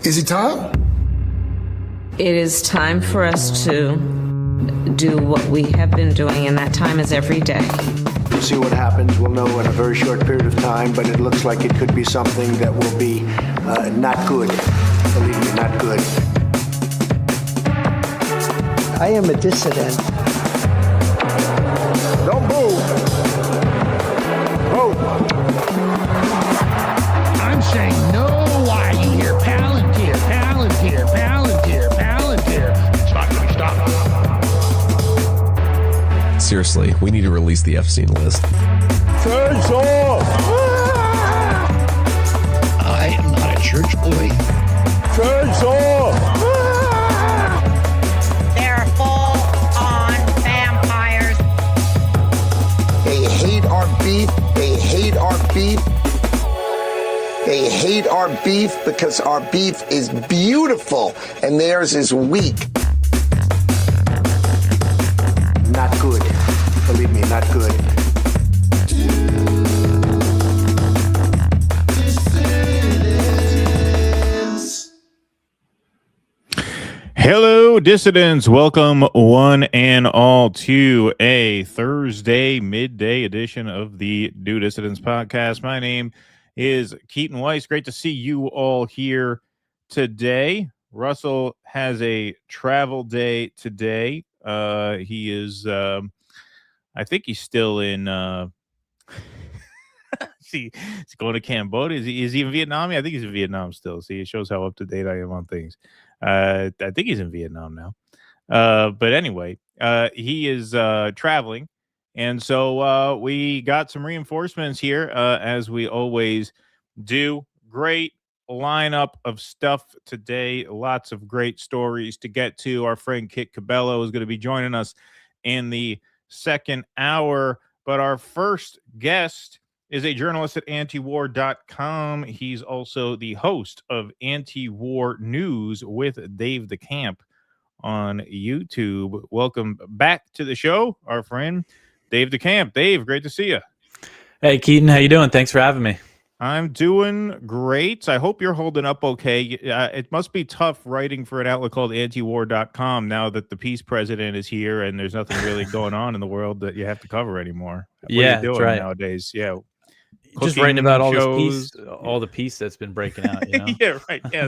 Is it time? It is time for us to do what we have been doing, and that time is every day. We'll see what happens. We'll know in a very short period of time, but it looks like it could be something that will be not good. Believe me, not good. I am a dissident. Don't move. Move. I'm saying no. Why you hear Palantir, Palantir, Palantir, Palantir? It's not going to stop. Seriously, we need to release the Epstein list. Turns off. I am not a church boy. Turns off. They're full-on vampires. They hate our beef. They hate our beef. They hate our beef because our beef is beautiful and theirs is weak. Not good. Believe me, not good. Hello, dissidents. Welcome one and all to a Thursday midday edition of the Do Dissidents podcast. My name is Keaton Weiss. Great to see you all here today. Russell has a travel day today. He is, I think he's still in, he's going to Cambodia. Is he in Vietnam? I think he's in Vietnam still. See, it shows how up to date I am on things. I think he's in Vietnam now. But anyway, he is traveling. And so we got some reinforcements here, as we always do. Great lineup of stuff today. Lots of great stories to get to. Our friend Kit Cabello is going to be joining us in the second hour. But our first guest is a journalist at antiwar.com. He's also the host of Anti-War News with Dave DeCamp on YouTube. Welcome back to the show, our friend Dave DeCamp. Dave, great to see you. Hey, Keaton. How you doing? Thanks for having me. I'm doing great. I hope you're holding up okay. It must be tough writing for an outlet called antiwar.com now that the peace president is here and there's nothing really going on in the world that you have to cover anymore. What are you doing nowadays? Yeah. Just writing about all this peace, all the peace that's been breaking out. You know? Yeah, right. Yeah.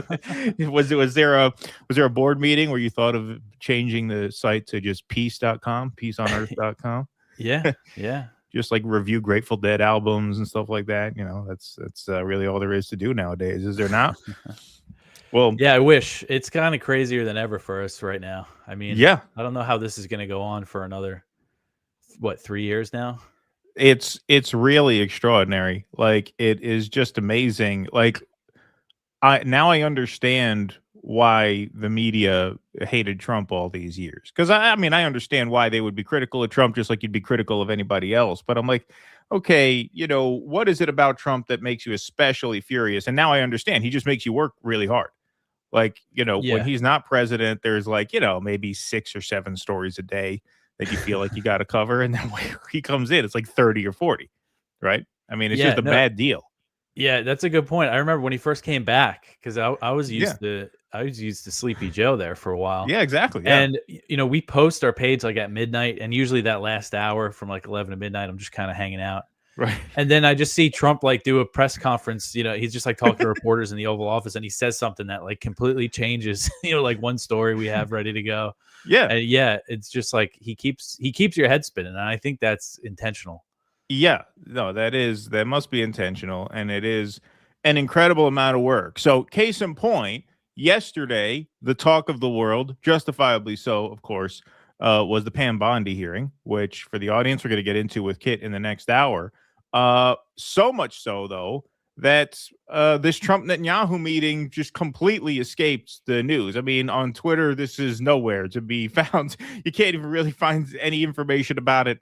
Was there a board meeting where you thought of changing the site to just peace.com, peaceonearth.com? Yeah. Yeah. Just like review Grateful Dead albums and stuff like that. You know, that's really all there is to do nowadays, is there not? Well, yeah, I wish. It's kind of crazier than ever for us right now. I mean, yeah, I don't know how this is going to go on for another, 3 years now? It's really extraordinary. Like, it is just amazing. Like, I understand why the media hated Trump all these years. Because I mean, I understand why they would be critical of Trump, just like you'd be critical of anybody else. But I'm like, okay, what is it about Trump that makes you especially furious? And now I understand. He just makes you work really hard. Like, when he's not president, there's like, maybe 6 or 7 stories a day that you feel like you got to cover. And then when he comes in, it's like 30 or 40, right? I mean, it's just a bad deal. Yeah, that's a good point. I remember when he first came back, because I was used to Sleepy Joe there for a while. Yeah, exactly. Yeah. And we post our page like at midnight, and usually that last hour from like 11 to midnight, I'm just kind of hanging out. Right. And then I just see Trump like do a press conference. He's just like talking to reporters in the Oval Office, and he says something that like completely changes, like one story we have ready to go. Yeah. And yeah, it's just like he keeps your head spinning, and I think that's intentional. Yeah, no, that must be intentional, and it is an incredible amount of work. So, case in point, yesterday, the talk of the world, justifiably so, of course, was the Pam Bondi hearing, which for the audience, we're going to get into with Kit in the next hour. So much so, though, that this Trump-Netanyahu meeting just completely escaped the news. I mean, on Twitter, this is nowhere to be found. You can't even really find any information about it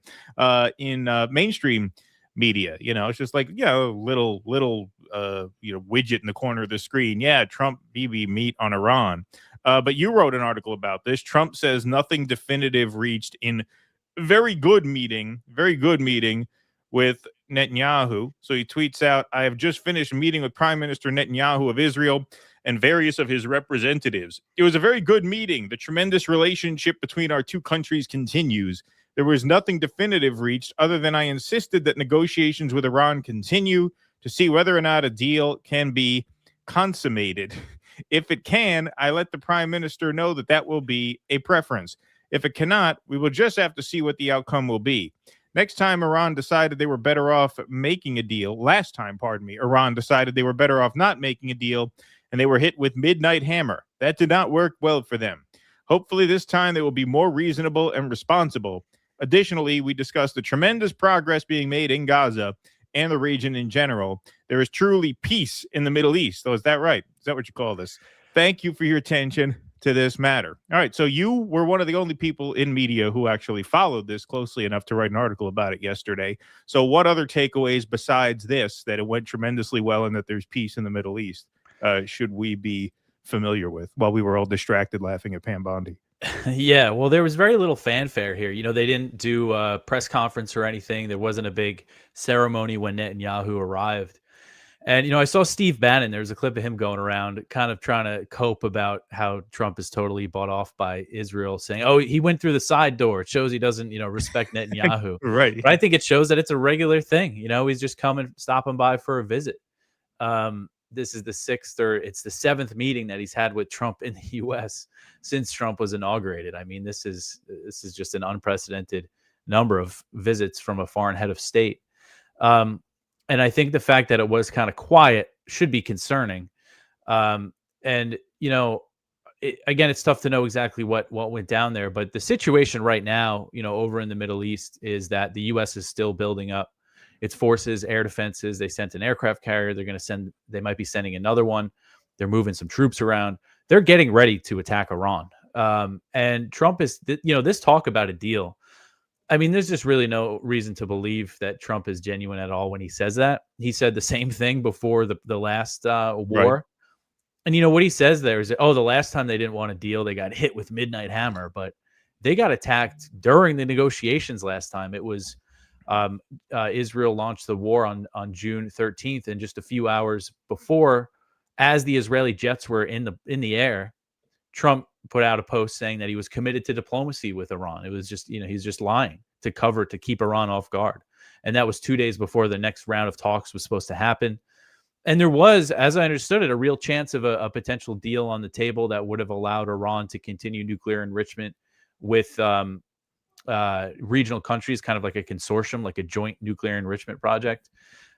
in mainstream media. It's just like, little widget in the corner of the screen. Yeah, Trump-Bibi meet on Iran. But you wrote an article about this. Trump says nothing definitive reached in very good meeting with Netanyahu. So he tweets out, I have just finished meeting with Prime Minister Netanyahu of Israel and various of his representatives. It was a very good meeting. The tremendous relationship between our two countries continues. There was nothing definitive reached other than I insisted that negotiations with Iran continue to see whether or not a deal can be consummated. If it can, I let the prime minister know that that will be a preference. If it cannot, we will just have to see what the outcome will be. Next time Iran decided they were better off making a deal, last time, Iran decided they were better off not making a deal, and they were hit with midnight hammer. That did not work well for them. Hopefully this time they will be more reasonable and responsible. Additionally, we discussed the tremendous progress being made in Gaza and the region in general. There is truly peace in the Middle East. So is that right? Is that what you call this? Thank you for your attention to this matter. All right. So you were one of the only people in media who actually followed this closely enough to write an article about it yesterday. So what other takeaways besides this, that it went tremendously well and that there's peace in the Middle East, should we be familiar with while we were all distracted laughing at Pam Bondi? Yeah, well, there was very little fanfare here. They didn't do a press conference or anything. There wasn't a big ceremony when Netanyahu arrived. And, I saw Steve Bannon. There's a clip of him going around kind of trying to cope about how Trump is totally bought off by Israel, saying, oh, he went through the side door. It shows he doesn't, respect Netanyahu. Right. But I think it shows that it's a regular thing. He's just stopping by for a visit. This is the it's the seventh meeting that he's had with Trump in the U.S. since Trump was inaugurated. I mean, this is just an unprecedented number of visits from a foreign head of state. And I think the fact that it was kind of quiet should be concerning. Again, it's tough to know exactly what went down there. But the situation right now, over in the Middle East is that the U.S. is still building up its forces, air defenses. They sent an aircraft carrier. They might be sending another one. They're moving some troops around. They're getting ready to attack Iran. And Trump is, this talk about a deal. I mean, there's just really no reason to believe that Trump is genuine at all when he says that. He said the same thing before the last war. Right. And what he says there is, the last time they didn't want a deal, they got hit with midnight hammer, but they got attacked during the negotiations last time. It was Israel launched the war on June 13th, and just a few hours before, as the Israeli jets were in the air, Trump put out a post saying that he was committed to diplomacy with Iran. It was just, he's just lying to keep Iran off guard. And that was 2 days before the next round of talks was supposed to happen. And there was, as I understood it, a real chance of a potential deal on the table that would have allowed Iran to continue nuclear enrichment with regional countries, kind of like a consortium, like a joint nuclear enrichment project.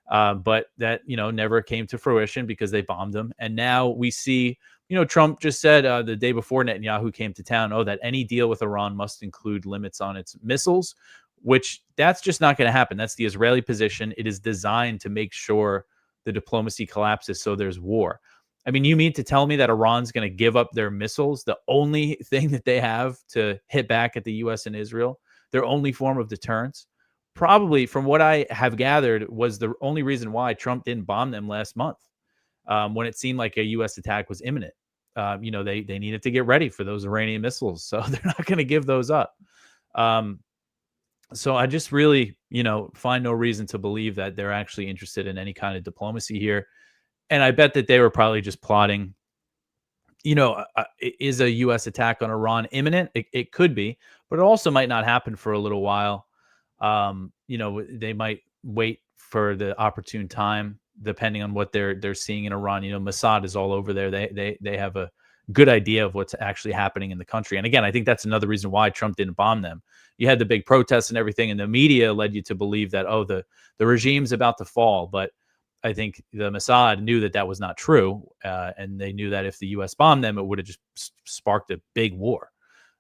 But that, never came to fruition because they bombed them. And now we see, Trump just said the day before Netanyahu came to town, that any deal with Iran must include limits on its missiles, which that's just not going to happen. That's the Israeli position. It is designed to make sure the diplomacy collapses so there's war. I mean, you mean to tell me that Iran's going to give up their missiles, the only thing that they have to hit back at the U.S. and Israel, their only form of deterrence? Probably, from what I have gathered, was the only reason why Trump didn't bomb them last month when it seemed like a U.S. attack was imminent. They needed to get ready for those Iranian missiles, so they're not going to give those up. So I just really, find no reason to believe that they're actually interested in any kind of diplomacy here. And I bet that they were probably just plotting, is a U.S. attack on Iran imminent? It could be, but it also might not happen for a little while. They might wait for the opportune time, depending on what they're seeing in Iran. Mossad is all over there. They have a good idea of what's actually happening in the country. And again, I think that's another reason why Trump didn't bomb them. You had the big protests and everything, and the media led you to believe that, the regime's about to fall. But I think the Mossad knew that was not true. And they knew that if the U.S. bombed them, it would have just sparked a big war.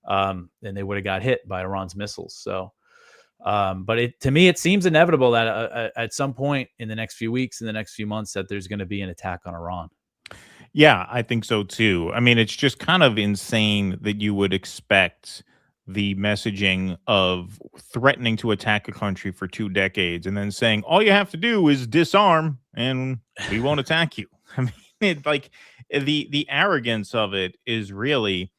And they would have got hit by Iran's missiles. So, but to me, it seems inevitable that at some point in the next few weeks, in the next few months, that there's going to be an attack on Iran. Yeah, I think so too. I mean, it's just kind of insane that you would expect the messaging of threatening to attack a country for 2 decades and then saying all you have to do is disarm and we won't attack you. I mean, the arrogance of it is really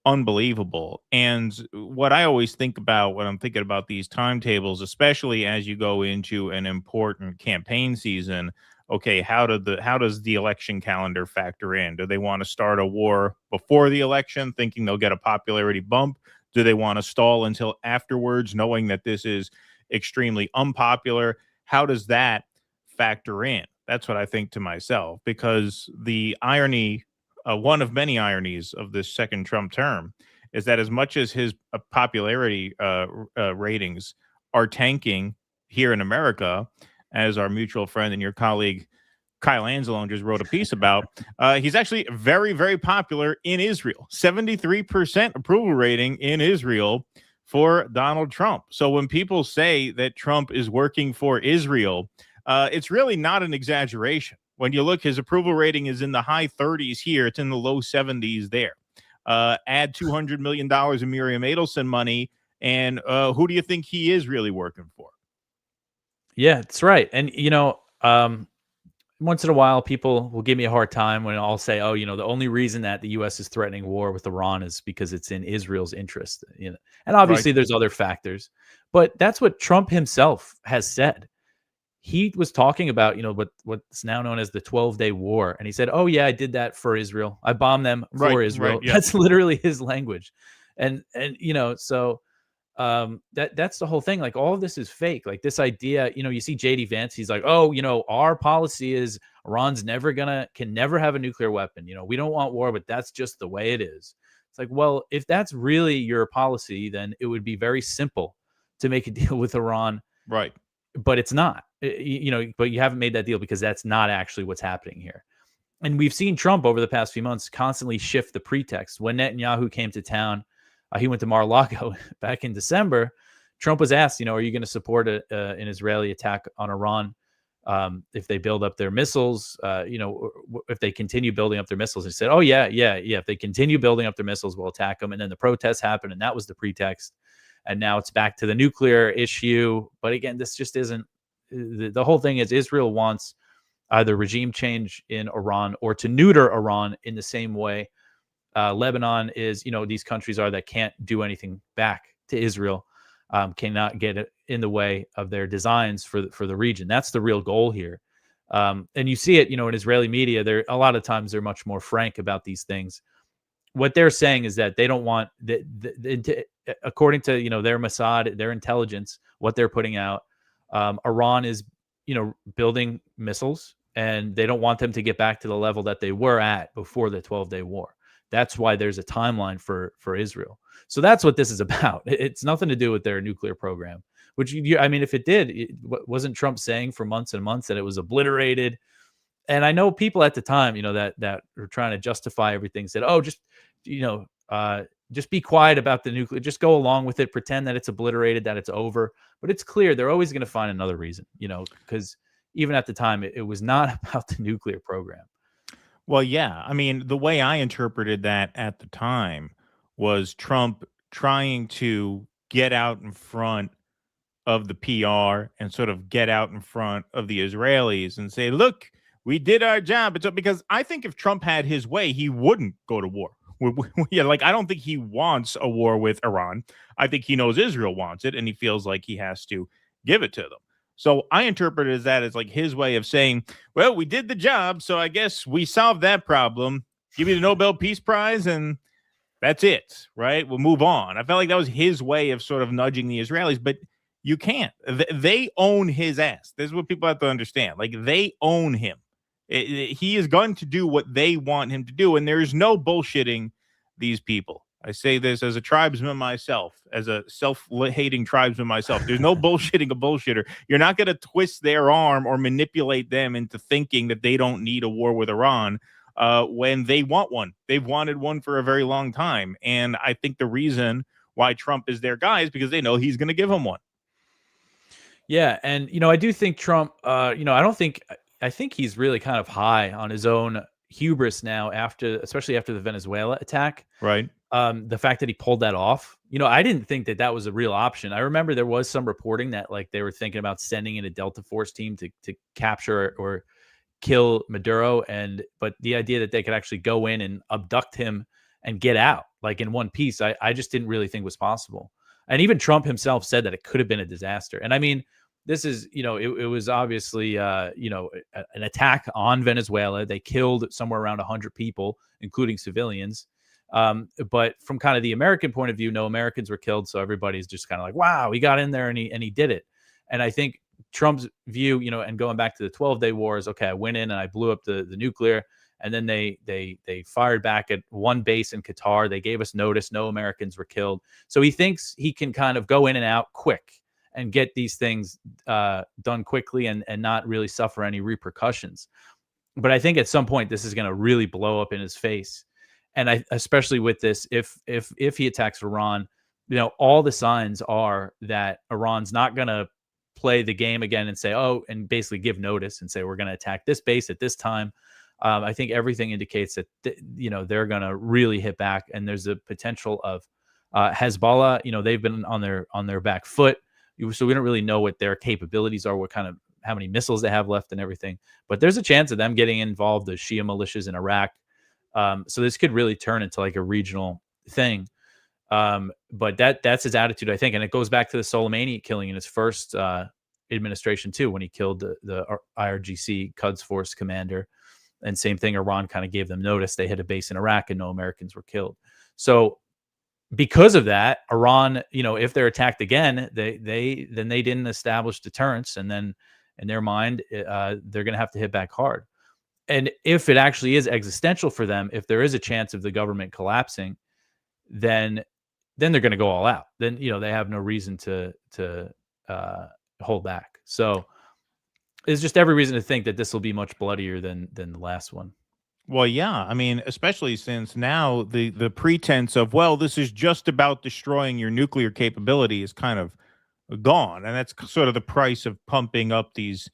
unbelievable. And what I always think about when I'm thinking about these timetables, especially as you go into an important campaign season, okay, how does the election calendar factor in? Do they want to start a war before the election, thinking they'll get a popularity bump? Do they want to stall until afterwards, knowing that this is extremely unpopular? How does that factor in? That's what I think to myself, because the irony, one of many ironies of this second Trump term, is that as much as his popularity ratings are tanking here in America, as our mutual friend and your colleague Kyle Anzalone just wrote a piece about, he's actually very, very popular in Israel. 73% approval rating in Israel for Donald Trump. So when people say that Trump is working for Israel, it's really not an exaggeration. When you look, his approval rating is in the high 30s here. It's in the low 70s there. Add $200 million in Miriam Adelson money, and who do you think he is really working for? Yeah, that's right. And, once in a while, people will give me a hard time when I'll say, oh, the only reason that the U.S. is threatening war with Iran is because it's in Israel's interest. And obviously there's other factors, but that's what Trump himself has said. He was talking about, what's now known as the 12-day war. And he said, oh, yeah, I did that for Israel. I bombed them for Israel. Right, yeah. That's literally his language. And so that's the whole thing. Like, all of this is fake. Like, this idea, you see JD Vance, he's like, oh, our policy is Iran's can never have a nuclear weapon. We don't want war, but that's just the way it is. It's like, well, if that's really your policy, then it would be very simple to make a deal with Iran. Right. But it's not, but you haven't made that deal because that's not actually what's happening here. And we've seen Trump over the past few months constantly shift the pretext. When Netanyahu came to town, he went to Mar-a-Lago back in December. Trump was asked, are you going to support an Israeli attack on Iran if they build up their missiles? If they continue building up their missiles? He said, oh, yeah. If they continue building up their missiles, we'll attack them. And then the protests happened, and that was the pretext. And now it's back to the nuclear issue. But again, this just isn't the whole thing. Is Israel wants either regime change in Iran or to neuter Iran in the same way Lebanon is, these countries are that can't do anything back to Israel, cannot get in the way of their designs for the region. That's the real goal here. And you see it, in Israeli media, a lot of times they're much more frank about these things. What they're saying is that they don't want according to, their Mossad, their intelligence, what they're putting out, Iran is, building missiles, and they don't want them to get back to the level that they were at before the 12-day war. That's why there's a timeline for Israel. So that's what this is about. It's nothing to do with their nuclear program, which, if it did, wasn't Trump saying for months and months that it was obliterated? And I know people at the time, that were trying to justify everything, said, oh, just be quiet about the nuclear, just go along with it, pretend that it's obliterated, that it's over. But it's clear they're always going to find another reason, because even at the time, it was not about the nuclear program. Well, yeah. The way I interpreted that at the time was Trump trying to get out in front of the PR and sort of get out in front of the Israelis and say, look, we did our job. It's because I think if Trump had his way, he wouldn't go to war. I don't think he wants a war with Iran. I think he knows Israel wants it, and he feels like he has to give it to them. So I interpret it as that as like his way of saying, well, we did the job, so I guess we solved that problem. Give me the Nobel Peace Prize, and that's it, right? We'll move on. I felt like that was his way of sort of nudging the Israelis, but you can't. They own his ass. This is what people have to understand. Like, they own him. He is going to do what they want him to do, and there's no bullshitting these people. I say this as a tribesman myself, as a self-hating tribesman myself. There's no bullshitting a bullshitter. You're not going to twist their arm or manipulate them into thinking that they don't need a war with Iran when they want one. They've wanted one for a very long time. And I think the reason why Trump is their guy is because they know he's going to give them one. Yeah. And, I do think Trump, I think he's really kind of high on his own hubris now, especially after the Venezuela attack. Right. The fact that he pulled that off, I didn't think that was a real option. I remember there was some reporting that like they were thinking about sending in a Delta Force team to capture or kill Maduro. But the idea that they could actually go in and abduct him and get out like in one piece, I just didn't really think was possible. And even Trump himself said that it could have been a disaster. And this is, it was obviously, an attack on Venezuela. They killed somewhere around 100 people, including civilians. But from kind of the American point of view, no Americans were killed. So everybody's just kind of like, wow, he got in there and he did it. And I think Trump's view, and going back to the 12-day war is, okay, I went in and I blew up the nuclear. And then they fired back at one base in Qatar. They gave us notice. No Americans were killed. So he thinks he can kind of go in and out quick and get these things done quickly and not really suffer any repercussions. But I think at some point this is going to really blow up in his face. And especially with this, if he attacks Iran, all the signs are that Iran's not going to play the game again and say, oh, and basically give notice and say, we're going to attack this base at this time. I think everything indicates that, they're going to really hit back, and there's a potential of Hezbollah. They've been on their back foot. So we don't really know what their capabilities are, how many missiles they have left and everything. But there's a chance of them getting involved, the Shia militias in Iraq. So this could really turn into like a regional thing. But that's his attitude, I think. And it goes back to the Soleimani killing in his first administration too, when he killed the IRGC Quds Force commander. And same thing, Iran kind of gave them notice. They hit a base in Iraq and no Americans were killed. So because of that, Iran, if they're attacked again, they didn't establish deterrence, and then in their mind, they're going to have to hit back hard. And if it actually is existential for them, if there is a chance of the government collapsing, then they're going to go all out. Then they have no reason to hold back. So there's just every reason to think that this will be much bloodier than the last one. Well, yeah. I mean, especially since now the pretense of, well, this is just about destroying your nuclear capability is kind of gone. And that's sort of the price of pumping up these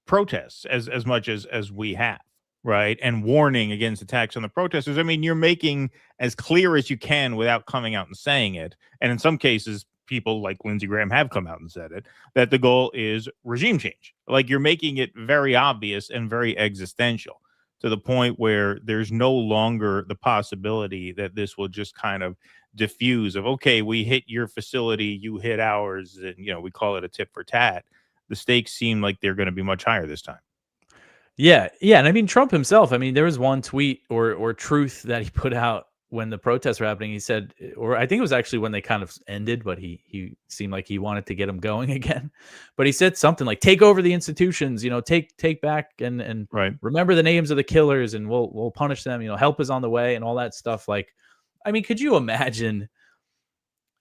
protests as much as we have, right? And warning against attacks on the protesters. I mean, you're making as clear as you can without coming out and saying it. And in some cases, people like Lindsey Graham have come out and said it, that the goal is regime change. Like, you're making it very obvious and very existential, to the point where there's no longer the possibility that this will just kind of diffuse of, okay, we hit your facility, you hit ours, and, we call it a tit for tat. The stakes seem like they're going to be much higher this time. Yeah. And I mean, Trump himself, there was one tweet or truth that he put out when the protests were happening. He said, or I think it was actually when they kind of ended, but he seemed like he wanted to get them going again. But he said something like, take over the institutions, take back and right. Remember the names of the killers, and we'll punish them, help is on the way and all that stuff. Like, could you imagine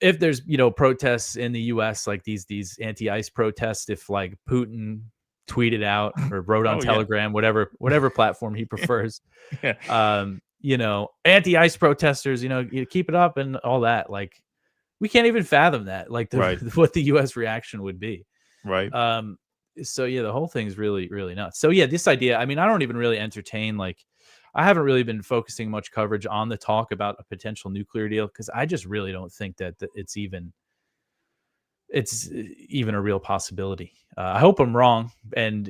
if there's, protests in the US, like these anti-ICE protests, if like Putin tweeted out or wrote on Telegram, whatever platform he prefers, anti-ICE protesters, you keep it up and all that. Like, we can't even fathom that, like what the US reaction would be. Right. So yeah, the whole thing's really, really nuts. So yeah, this idea, I don't even really entertain, like, I haven't really been focusing much coverage on the talk about a potential nuclear deal, because I just really don't think that it's even a real possibility. I hope I'm wrong, and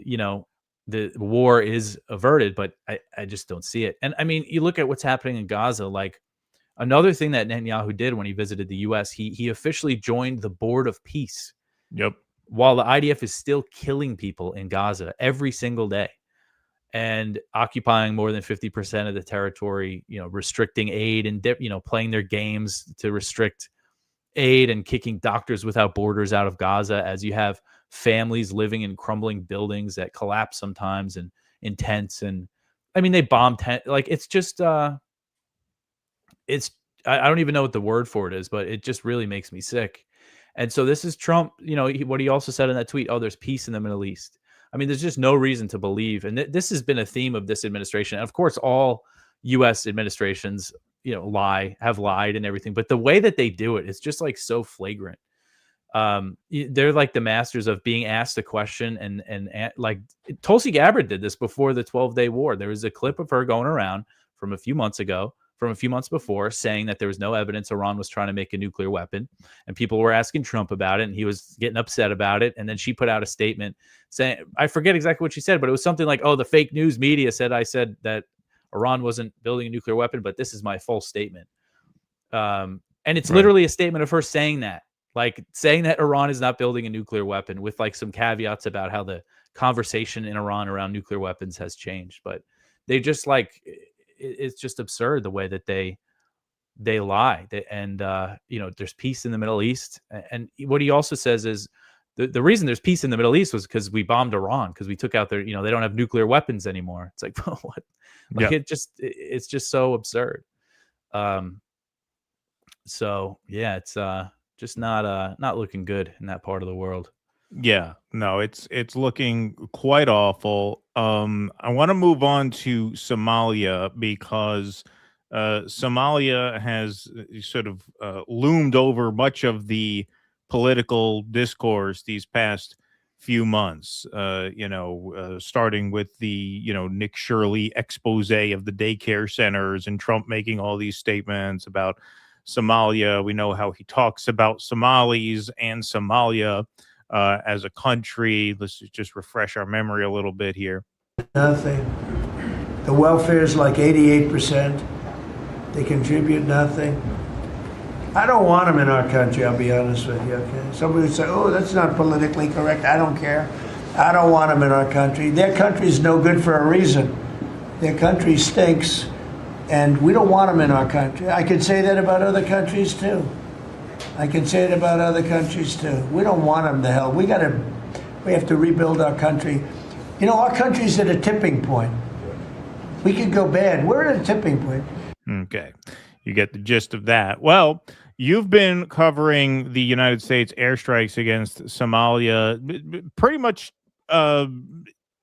the war is averted, but I just don't see it. And you look at what's happening in Gaza. Like, another thing that Netanyahu did when he visited the US, he officially joined the Board of Peace. Yep. While the IDF is still killing people in Gaza every single day and occupying more than 50% of the territory, restricting aid and playing their games to restrict aid and kicking Doctors Without Borders out of Gaza, as you have families living in crumbling buildings that collapse sometimes and in tents. And they bomb tent. Like, it's just I don't even know what the word for it is, but it just really makes me sick. And so this is Trump, what he also said in that tweet, oh, there's peace in the Middle East. There's just no reason to believe. And this has been a theme of this administration. And of course, all U.S. administrations, have lied and everything. But the way that they do it is just like so flagrant. They're like the masters of being asked a question. And like Tulsi Gabbard did this before the 12-day war. There was a clip of her going around from a few months before, saying that there was no evidence Iran was trying to make a nuclear weapon, and people were asking Trump about it, and he was getting upset about it. And then she put out a statement saying, I forget exactly what she said, but it was something like, oh, the fake news media said I said that Iran wasn't building a nuclear weapon, but this is my full statement. And it's literally a statement of her saying that. like saying that Iran is not building a nuclear weapon with like some caveats about how the conversation in Iran around nuclear weapons has changed. But they just like, it's just absurd the way that they lie. And, there's peace in the Middle East. And what he also says is the reason there's peace in the Middle East was because we bombed Iran, because we took out their, they don't have nuclear weapons anymore. It's like, what? Like it's just so absurd. So yeah, it's just not looking good in that part of the world. Yeah, no, it's looking quite awful. I want to move on to Somalia because Somalia has sort of loomed over much of the political discourse these past few months. Starting with the Nick Shirley expose of the daycare centers and Trump making all these statements about Somalia. We know how he talks about Somalis and Somalia as a country. Let's just refresh our memory a little bit here. Nothing. The welfare is like 88%. They contribute nothing. I don't want them in our country, I'll be honest with you, okay? Somebody would say, oh, that's not politically correct. I don't care. I don't want them in our country. Their country's no good for a reason. Their country stinks, and we don't want them in our country. I could say that about other countries, too. I can say it about other countries, too. We don't want them to hell. We have to rebuild our country. Our country's at a tipping point. We could go bad. We're at a tipping point. Okay. You get the gist of that. Well, you've been covering the United States airstrikes against Somalia pretty much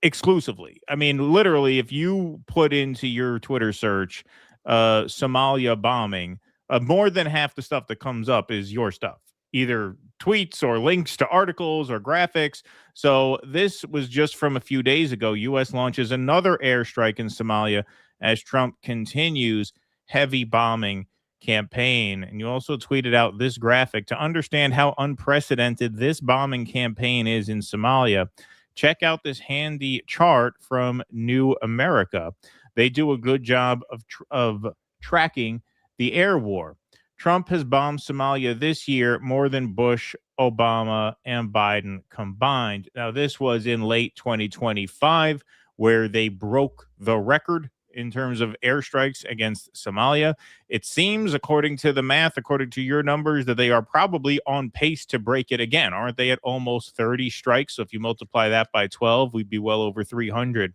exclusively. I mean, literally, if you put into your Twitter search Somalia bombing, more than half the stuff that comes up is your stuff, either tweets or links to articles or graphics. So this was just from a few days ago. U.S. launches another airstrike in Somalia as Trump continues heavy bombing campaign. And you also tweeted out this graphic to understand how unprecedented this bombing campaign is in Somalia. Check out this handy chart from New America. They do a good job of tracking the air war. Trump has bombed Somalia this year more than Bush, Obama, and Biden combined. Now, this was in late 2025, where they broke the record in terms of airstrikes against Somalia. It seems, according to the math, according to your numbers, that they are probably on pace to break it again. Aren't they at almost 30 strikes? So if you multiply that by 12, we'd be well over 300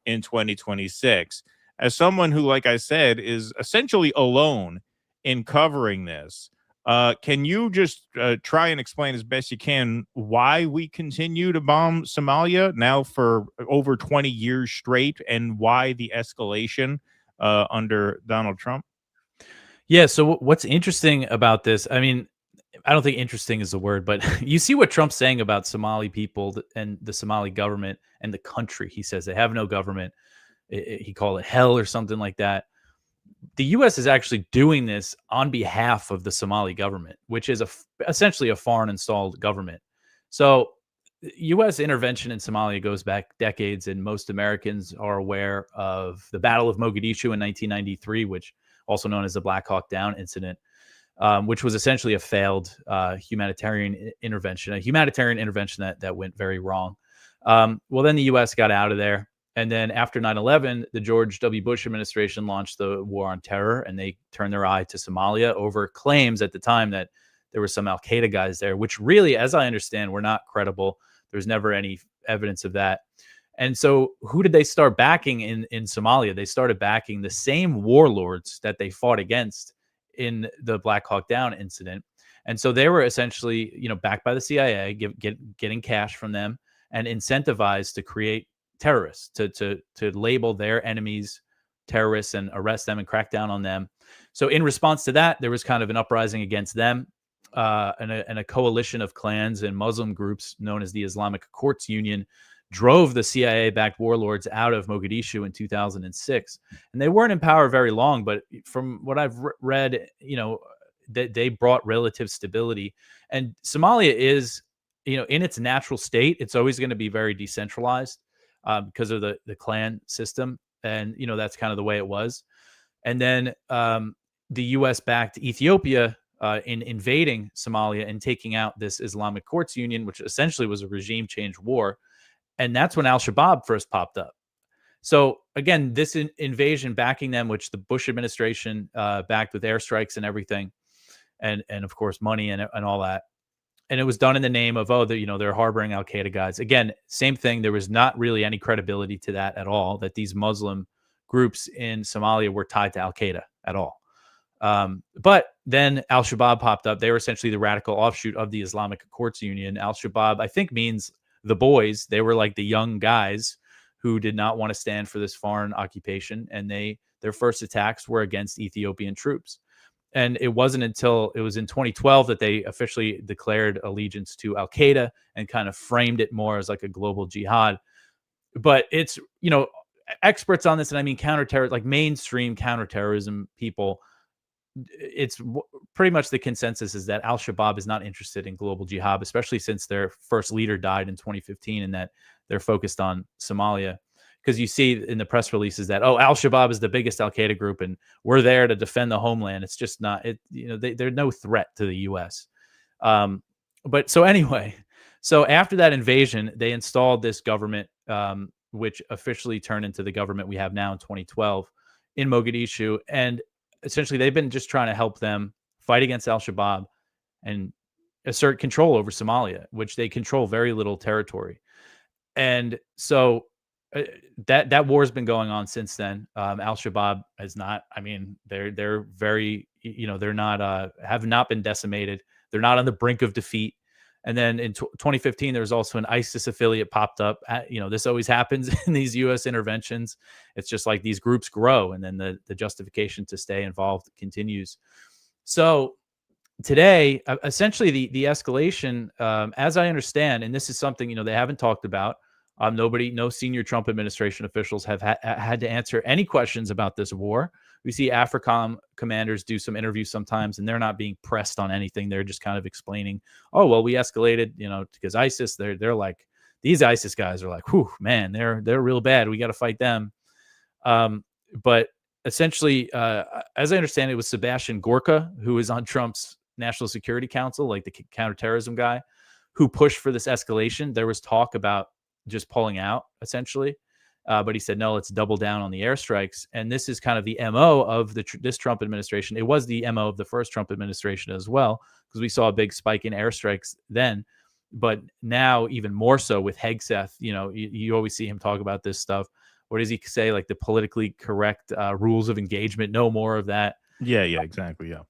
in 2026. As someone who, like I said, is essentially alone in covering this, can you just try and explain as best you can why we continue to bomb Somalia now for over 20 years straight, and why the escalation under Donald Trump? Yeah, so what's interesting about this, I mean, I don't think interesting is the word, but you see what Trump's saying about Somali people and the Somali government and the country. He says they have no government. He called it hell or something like that. The U.S. is actually doing this on behalf of the Somali government, which is essentially a foreign installed government. So U.S. intervention in Somalia goes back decades, and most Americans are aware of the Battle of Mogadishu in 1993, which also known as the Black Hawk Down incident, which was essentially a failed humanitarian intervention that went very wrong. Well, then the U.S. got out of there. And then after 9/11, the George W. Bush administration launched the war on terror, and they turned their eye to Somalia over claims at the time that there were some al-Qaeda guys there, which really, as I understand, were not credible. There's never any evidence of that. And so who did they start backing in Somalia? They started backing the same warlords that they fought against in the Black Hawk Down incident. And so they were essentially, backed by the CIA, getting cash from them and incentivized to create terrorists, to label their enemies terrorists and arrest them and crack down on them. So in response to that, there was kind of an uprising against them, and a coalition of clans and Muslim groups known as the Islamic Courts Union drove the CIA-backed warlords out of Mogadishu in 2006. And they weren't in power very long, but from what I've read, they brought relative stability. And Somalia is, in its natural state, it's always going to be very decentralized. Because of the clan system. And, that's kind of the way it was. And then the U.S. backed Ethiopia in invading Somalia and taking out this Islamic Courts Union, which essentially was a regime change war. And that's when al-Shabaab first popped up. So again, this invasion backing them, which the Bush administration backed with airstrikes and everything, and of course money and all that. And it was done in the name of, they're harboring Al-Qaeda guys. Again, same thing. There was not really any credibility to that at all, that these Muslim groups in Somalia were tied to Al-Qaeda at all. But then al-Shabaab popped up. They were essentially the radical offshoot of the Islamic Courts Union. Al-Shabaab, I think, means the boys. They were like the young guys who did not want to stand for this foreign occupation. And their first attacks were against Ethiopian troops. And it wasn't until it was in 2012 that they officially declared allegiance to Al-Qaeda and kind of framed it more as like a global jihad. But it's, experts on this, and I mean counterterrorism, like mainstream counterterrorism people, it's pretty much the consensus is that al-Shabaab is not interested in global jihad, especially since their first leader died in 2015 and that they're focused on Somalia. Because you see in the press releases that, al-Shabaab is the biggest Al-Qaeda group and we're there to defend the homeland. It's just not, they're no threat to the U.S. But so anyway, so after that invasion, they installed this government, which officially turned into the government we have now in 2012 in Mogadishu. And essentially they've been just trying to help them fight against al-Shabaab and assert control over Somalia, which they control very little territory. And so that war has been going on since then. Al-Shabaab has not, they're very, they're not, have not been decimated. They're not on the brink of defeat. And then in 2015, there was also an ISIS affiliate popped up. This always happens in these U.S. interventions. It's just like these groups grow, and then the justification to stay involved continues. So today, essentially the escalation, as I understand, and this is something, they haven't talked about, no senior Trump administration officials have had to answer any questions about this war. We see AFRICOM commanders do some interviews sometimes, and they're not being pressed on anything. They're just kind of explaining, we escalated, because ISIS, they're like, these ISIS guys are like, whew, man, they're real bad. We got to fight them. But essentially, as I understand, it was Sebastian Gorka, who is on Trump's National Security Council, like the counterterrorism guy, who pushed for this escalation. There was talk about just pulling out, essentially. But he said, no, let's double down on the airstrikes. And this is kind of the MO of this Trump administration. It was the MO of the first Trump administration as well, because we saw a big spike in airstrikes then. But now even more so with Hegseth, you always see him talk about this stuff. What does he say? Like the politically correct rules of engagement, no more of that. Yeah, exactly. Yeah.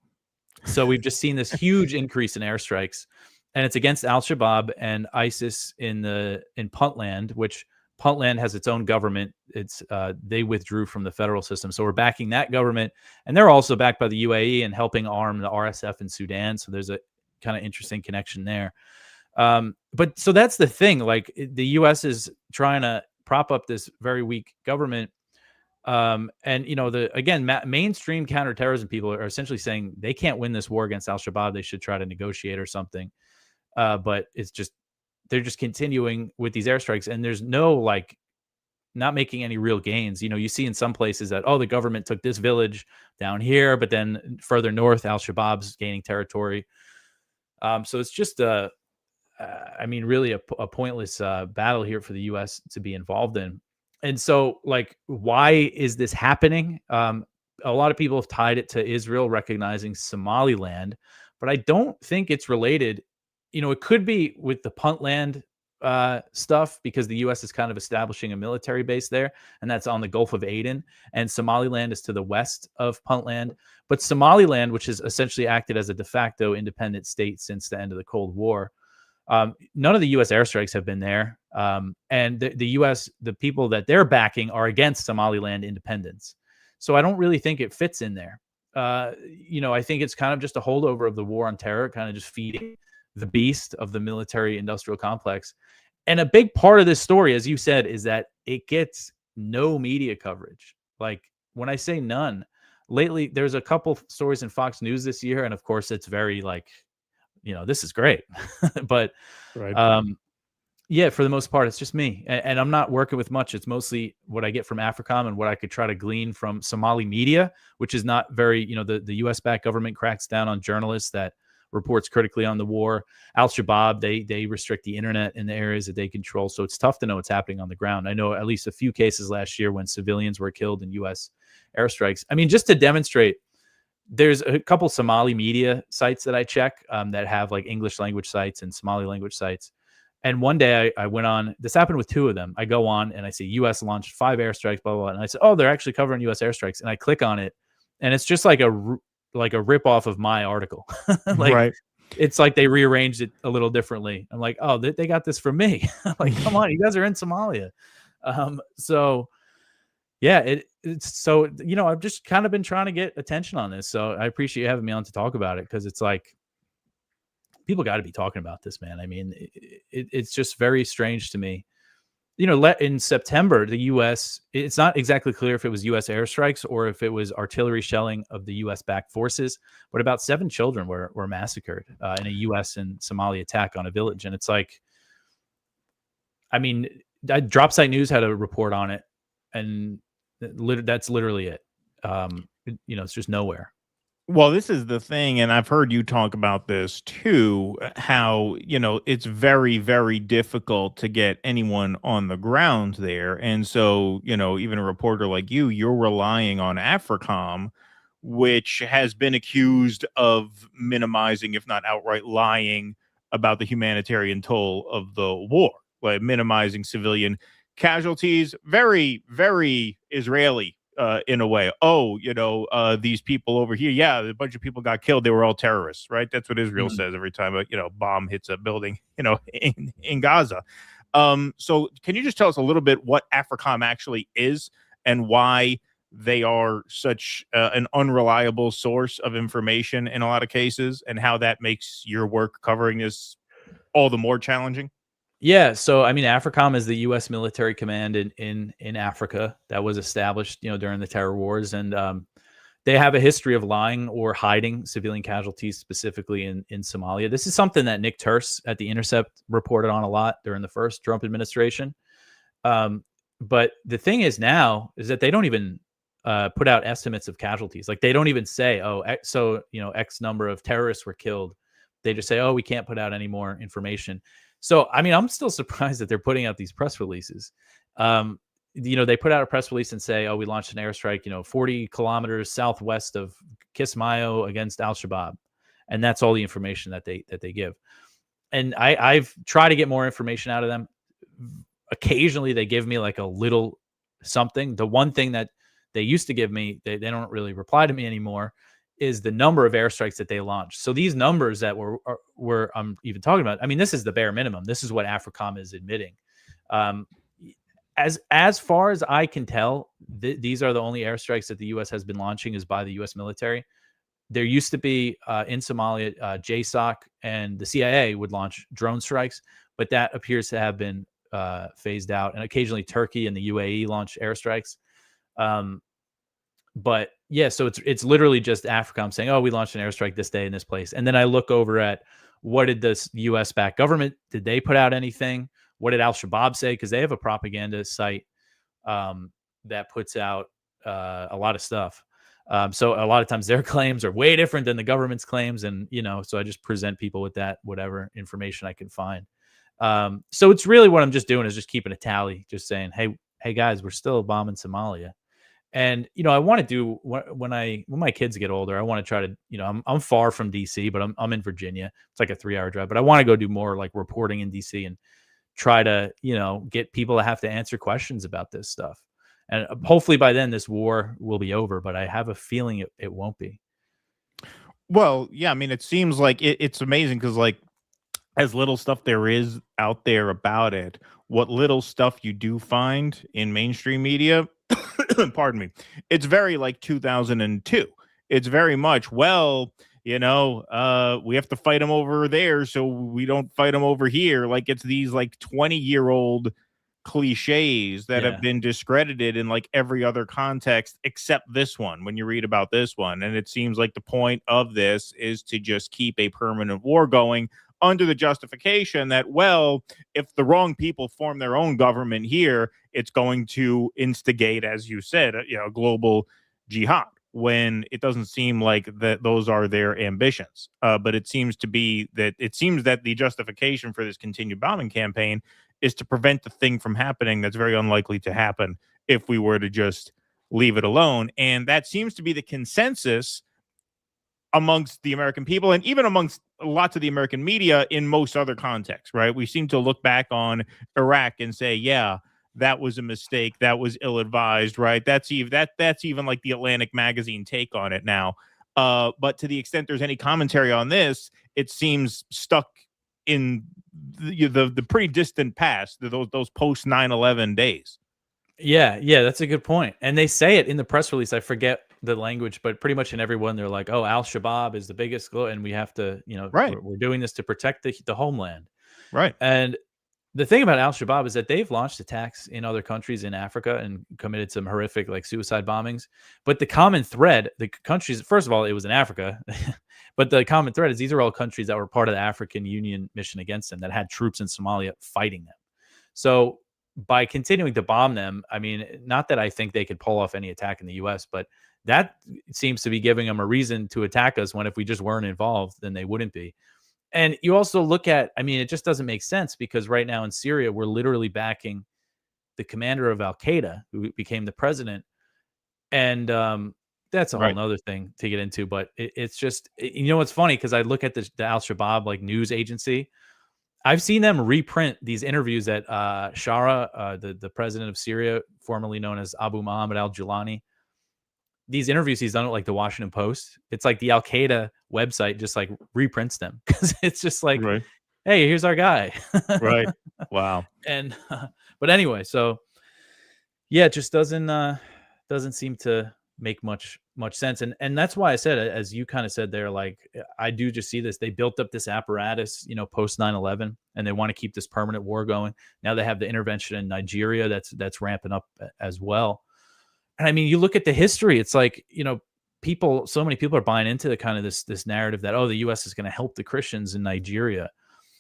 So we've just seen this huge increase in airstrikes, and it's against al-Shabaab and ISIS in Puntland, which Puntland has its own government. They withdrew from the federal system. So we're backing that government. And they're also backed by the UAE and helping arm the RSF in Sudan. So there's a kind of interesting connection there. But so that's the thing. Like the U.S. is trying to prop up this very weak government. And, mainstream counterterrorism people are essentially saying they can't win this war against al-Shabaab. They should try to negotiate or something. But it's just, they're just continuing with these airstrikes, and there's no not making any real gains. You see in some places that, the government took this village down here, but then further north, al-Shabaab's gaining territory. So it's just, really a pointless battle here for the U.S. to be involved in. And so, why is this happening? A lot of people have tied it to Israel recognizing Somaliland, but I don't think it's related. It could be with the Puntland stuff, because the U.S. is kind of establishing a military base there, and that's on the Gulf of Aden, and Somaliland is to the west of Puntland. But Somaliland, which has essentially acted as a de facto independent state since the end of the Cold War, none of the U.S. airstrikes have been there, and the U.S., the people that they're backing are against Somaliland independence. So I don't really think it fits in there. I think it's kind of just a holdover of the war on terror, kind of just feeding the beast of the military industrial complex. And a big part of this story, as you said, is that it gets no media coverage. Like when I say none, lately there's a couple stories in Fox News this year. And of course it's very this is great. But right. Yeah, for the most part, it's just me, and I'm not working with much. It's mostly what I get from AFRICOM and what I could try to glean from Somali media, which is not very, the U.S.-backed government cracks down on journalists that reports critically on the war. Al-Shabaab, they restrict the internet in the areas that they control, so it's tough to know what's happening on the ground. I know at least a few cases last year when civilians were killed in U.S. airstrikes. I mean, just to demonstrate, there's a couple Somali media sites that I check that have like English language sites and Somali language sites. And one day I went on, this happened with two of them. I go on and I see U.S. launched 5 airstrikes, blah, blah, blah. And I said, oh, they're actually covering U.S. airstrikes. And I click on it and it's just like a rip off of my article. Right. It's like they rearranged it a little differently. I'm like, oh, they got this from me. Like, come on, you guys are in Somalia. So yeah, it's so, I've just kind of been trying to get attention on this. So I appreciate you having me on to talk about it, because it's like, people got to be talking about this, man. I mean, it's just very strange to me. In September, the U.S., it's not exactly clear if it was U.S. airstrikes or if it was artillery shelling of the U.S.-backed forces, but about 7 children were massacred in a U.S. and Somali attack on a village. And it's like, I mean, Dropsite News had a report on it, and that's literally it. It's just nowhere. Well, this is the thing, and I've heard you talk about this too, how, it's very, very difficult to get anyone on the ground there. And so, even a reporter like you're relying on AFRICOM, which has been accused of minimizing, if not outright lying, about the humanitarian toll of the war, like minimizing civilian casualties. Very, very Israeli in a way. These people over here, yeah, a bunch of people got killed. They were all terrorists, right? That's what Israel says every time a bomb hits a building, in Gaza. So can you just tell us a little bit what AFRICOM actually is and why they are such an unreliable source of information in a lot of cases, and how that makes your work covering this all the more challenging? Yeah, so I mean, AFRICOM is the U.S. military command in Africa that was established, during the terror wars, and they have a history of lying or hiding civilian casualties, specifically in Somalia. This is something that Nick Turse at The Intercept reported on a lot during the first Trump administration. But the thing is now is that they don't even put out estimates of casualties. Like, they don't even say, X number of terrorists were killed. They just say, oh, we can't put out any more information. So, I mean, I'm still surprised that they're putting out these press releases. They put out a press release and say, oh, we launched an airstrike, 40 kilometers southwest of Kismayo against Al-Shabaab. And that's all the information that they give. And I've tried to get more information out of them. Occasionally, they give me like a little something. The one thing that they used to give me, they don't really reply to me anymore, is the number of airstrikes that they launched. So these numbers that I'm even talking about, I mean, this is the bare minimum. This is what AFRICOM is admitting. As far as I can tell, these are the only airstrikes that the U.S. has been launching is by the U.S. military. There used to be in Somalia, JSOC and the CIA would launch drone strikes, but that appears to have been phased out. And occasionally Turkey and the UAE launch airstrikes. But yeah, so it's literally just AFRICOM saying, oh, we launched an airstrike this day in this place. And then I look over at what did this U.S.-backed government, did they put out anything? What did Al-Shabaab say? Because they have a propaganda site that puts out a lot of stuff. So a lot of times their claims are way different than the government's claims. And, so I just present people with that, whatever information I can find. So it's really what I'm just doing is just keeping a tally, just saying, hey guys, we're still bombing Somalia. And, I want to do when my kids get older, I want to try to, I'm far from DC, but I'm in Virginia. It's like a 3-hour drive, but I want to go do more like reporting in DC and try to, get people to have to answer questions about this stuff. And hopefully by then this war will be over, but I have a feeling it won't be. Well, yeah, I mean, it seems like it's amazing because, like, as little stuff there is out there about it, what little stuff you do find in mainstream media, pardon me, it's very like 2002. It's very much, we have to fight them over there, so we don't fight them over here. Like, it's these like 20-year-old cliches that have been discredited in like every other context except this one when you read about this one. And it seems like the point of this is to just keep a permanent war going under the justification that, well, if the wrong people form their own government here, it's going to instigate, as you said, global jihad, when it doesn't seem like that those are their ambitions. But it seems that the justification for this continued bombing campaign is to prevent the thing from happening that's very unlikely to happen if we were to just leave it alone. And that seems to be the consensus amongst the American people and even amongst lots of the American media in most other contexts, right? We seem to look back on Iraq and say, yeah, that was a mistake. That was ill-advised, right? That's even like the Atlantic magazine take on it now. But to the extent there's any commentary on this, it seems stuck in the pretty distant past, those post 9/11 days. Yeah, that's a good point. And they say it in the press release. I forget the language, but pretty much in every one, they're like, "Oh, Al-Shabaab is the biggest, and we have to, right. We're doing this to protect the homeland." Right. And the thing about Al-Shabaab is that they've launched attacks in other countries in Africa and committed some horrific, like, suicide bombings. But the common thread, the countries, first of all, it was in Africa, but the common thread is these are all countries that were part of the African Union mission against them, that had troops in Somalia fighting them. So by continuing to bomb them, I mean, not that I think they could pull off any attack in the U.S., but that seems to be giving them a reason to attack us, when if we just weren't involved, then they wouldn't be. And you also look at, I mean, it just doesn't make sense, because right now in Syria, we're literally backing the commander of Al-Qaeda, who became the president. And that's a whole nother thing to get into. But it's just, it's funny, because I look at the Al-Shabaab, like, news agency. I've seen them reprint these interviews that Shara, the president of Syria, formerly known as Abu Muhammad al-Julani, these interviews he's done with, like, the Washington Post. It's like the Al-Qaeda website just, like, reprints them, because it's just like, right. Hey, here's our guy. Right. Wow. And but anyway, so yeah, it just doesn't seem to make much sense. And that's why I said, as you kind of said there, like, I do just see this. They built up this apparatus, post 9/11, and they want to keep this permanent war going. Now they have the intervention in Nigeria that's ramping up as well. And I mean, you look at the history, it's like, so many people are buying into the kind of this narrative that, oh, the U.S. is going to help the Christians in Nigeria.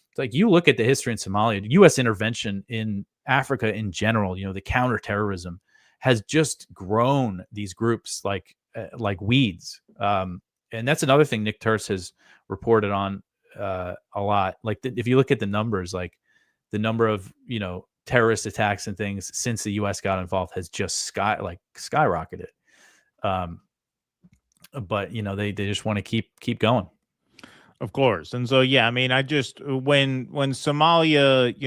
It's like, you look at the history in Somalia, U.S. intervention in Africa in general, the counterterrorism has just grown these groups like weeds. And that's another thing Nick Turse has reported on a lot. Like, if you look at the numbers, like the number of, terrorist attacks and things since the U.S. got involved has just skyrocketed. But they just want to keep going. Of course. And so, yeah, I mean, when Somalia,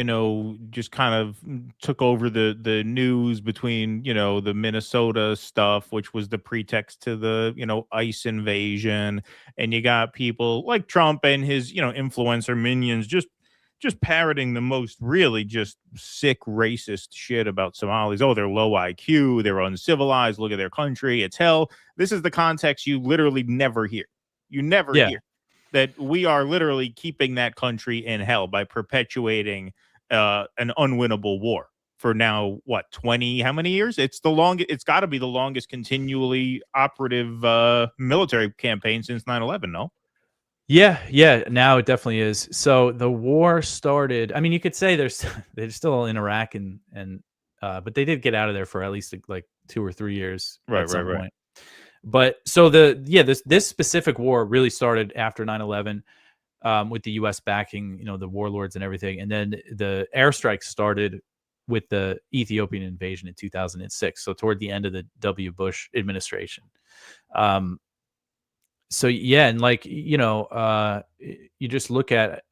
just kind of took over the news between, the Minnesota stuff, which was the pretext to the, ICE invasion. And you got people like Trump and his, influencer minions just parroting the most really just sick racist shit about Somalis. Oh, they're low IQ, they're uncivilized, look at their country, it's hell. This is the context you literally never hear. You never hear that we are literally keeping that country in hell by perpetuating an unwinnable war for now, 20, how many years? It's got to be the longest continually operative military campaign since 9/11, no? Yeah, now it definitely is. So the war started, I mean, you could say they're still in Iraq and but they did get out of there for at least like 2 or 3 years at some point. But so this specific war really started after 9/11 with the US backing, the warlords and everything. And then the airstrikes started with the Ethiopian invasion in 2006. So toward the end of the W. Bush administration. So yeah, and like, you just look at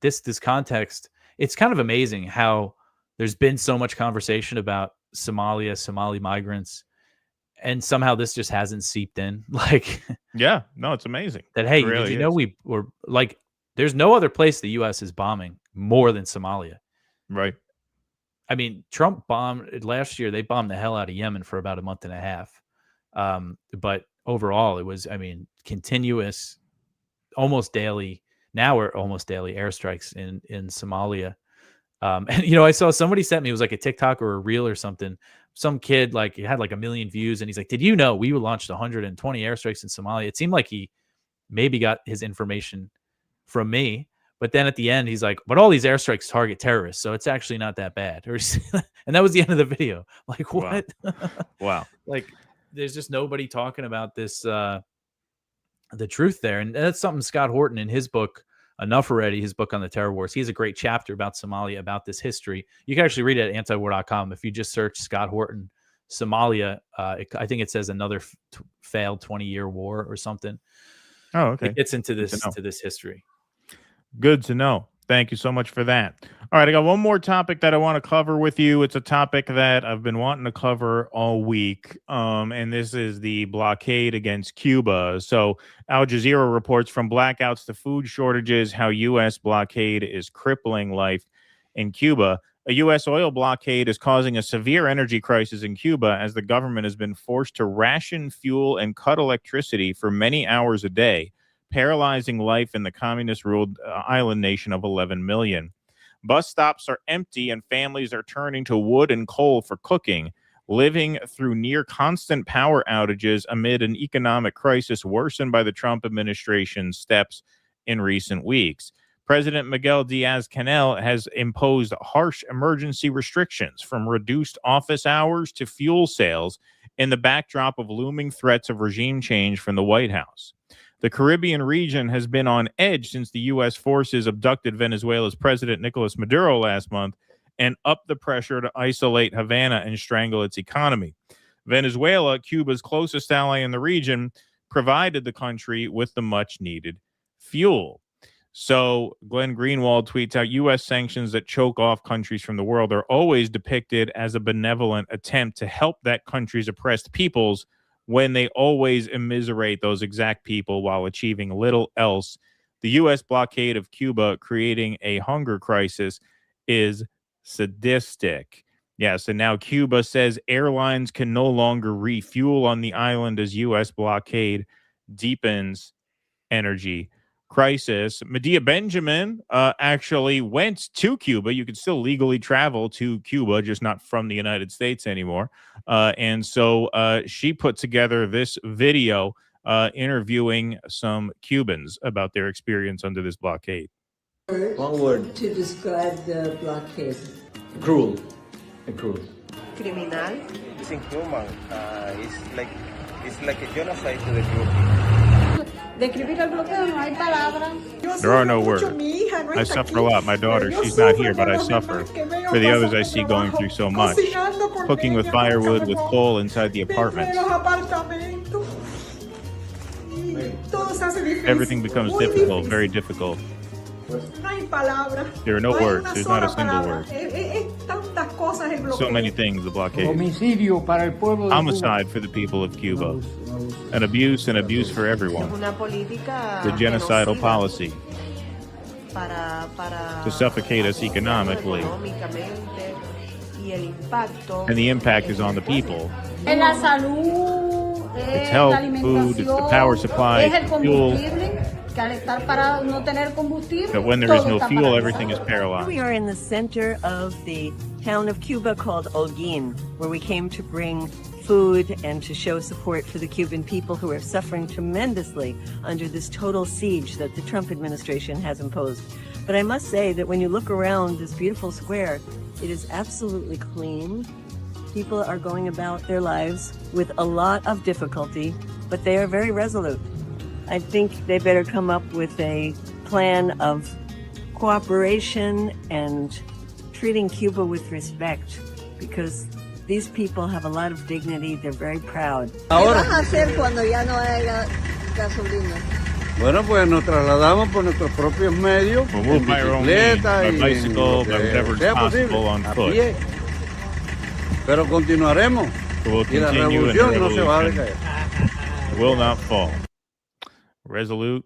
this context. It's kind of amazing how there's been so much conversation about Somalia, Somali migrants, and somehow this just hasn't seeped in. Like, yeah, no, it's amazing. That, hey, did you know we were like, there's no other place the U.S. is bombing more than Somalia. Right. I mean, Trump bombed last year. They bombed the hell out of Yemen for about a month and a half. But overall, it was, I mean, continuous, almost daily. Now we're almost daily airstrikes in Somalia. And I saw somebody sent me, it was like a TikTok or a reel or something. Some kid, like, it had like 1 million views, and he's like, "Did you know we launched 120 airstrikes in Somalia?" It seemed like he maybe got his information from me, But then at the end, he's like, but all these airstrikes target terrorists, so it's actually not that bad. And that was the end of the video. Like, what? Wow. Like, there's just nobody talking about this, the truth there. And that's something Scott Horton in his book, Enough Already, his book on the terror wars. He has a great chapter about Somalia, about this history. You can actually read it at antiwar.com. If you just search Scott Horton, Somalia, I think it says another failed 20-year war or something. Oh, okay. It gets into this history. Good to know. Thank you so much for that. All right, I got one more topic that I want to cover with you. It's a topic that I've been wanting to cover all week, and this is the blockade against Cuba. So Al Jazeera reports from blackouts to food shortages how U.S. blockade is crippling life in Cuba. A U.S. oil blockade is causing a severe energy crisis in Cuba as the government has been forced to ration fuel and cut electricity for many hours a day, paralyzing life in the communist-ruled island nation of 11 million. Bus stops are empty and families are turning to wood and coal for cooking, living through near constant power outages amid an economic crisis worsened by the Trump administration's steps in recent weeks. President Miguel Diaz-Canel has imposed harsh emergency restrictions from reduced office hours to fuel sales in the backdrop of looming threats of regime change from the White House. The Caribbean region has been on edge since the U.S. forces abducted Venezuela's President Nicolas Maduro last month and upped the pressure to isolate Havana and strangle its economy. Venezuela, Cuba's closest ally in the region, provided the country with the much-needed fuel. So Glenn Greenwald tweets out, U.S. sanctions that choke off countries from the world are always depicted as a benevolent attempt to help that country's oppressed peoples when they always immiserate those exact people while achieving little else. The U.S. blockade of Cuba creating a hunger crisis is sadistic. Yes, and now Cuba says airlines can no longer refuel on the island as U.S. blockade deepens energy crisis. Medea Benjamin actually went to Cuba. You can still legally travel to Cuba, just not from the United States anymore. And so she put together this video interviewing some Cubans about their experience under this blockade. One word to describe the blockade. cruel. Cruel. Criminal. It's inhuman. It's like a genocide to the group. Describir el bloqueo no hay palabras. There are no words. I suffer a lot. My daughter, she's not here, but I suffer. For the others I see going through so much. Cooking with firewood, with coal inside the apartments. Everything becomes difficult, very difficult. There are no words. There's not a single word. So many things, the blockade. Homicide for the people of Cuba. An abuse and abuse for everyone. The genocidal policy. To suffocate us economically. And the impact is on the people. It's health, food, it's the power supply, it's the fuel. But when there is no fuel, everything is paralyzed. We are in the center of the town of Cuba called Holguín, where we came to bring food and to show support for the Cuban people who are suffering tremendously under this total siege that the Trump administration has imposed. But I must say that when you look around this beautiful square, it is absolutely clean. People are going about their lives with a lot of difficulty, but they are very resolute. I think they better come up with a plan of cooperation and treating Cuba with respect, because these people have a lot of dignity. They're very proud. ¿Qué vas a hacer cuando ya no haya gasolina? Bueno, pues nos trasladamos por nuestros propios medios, We'll move by our own means, by bicycle, by whatever is possible on foot. Pero continuaremos. We'll Y la continue and the revolución no se va a revolution decaer. will not fall. Resolute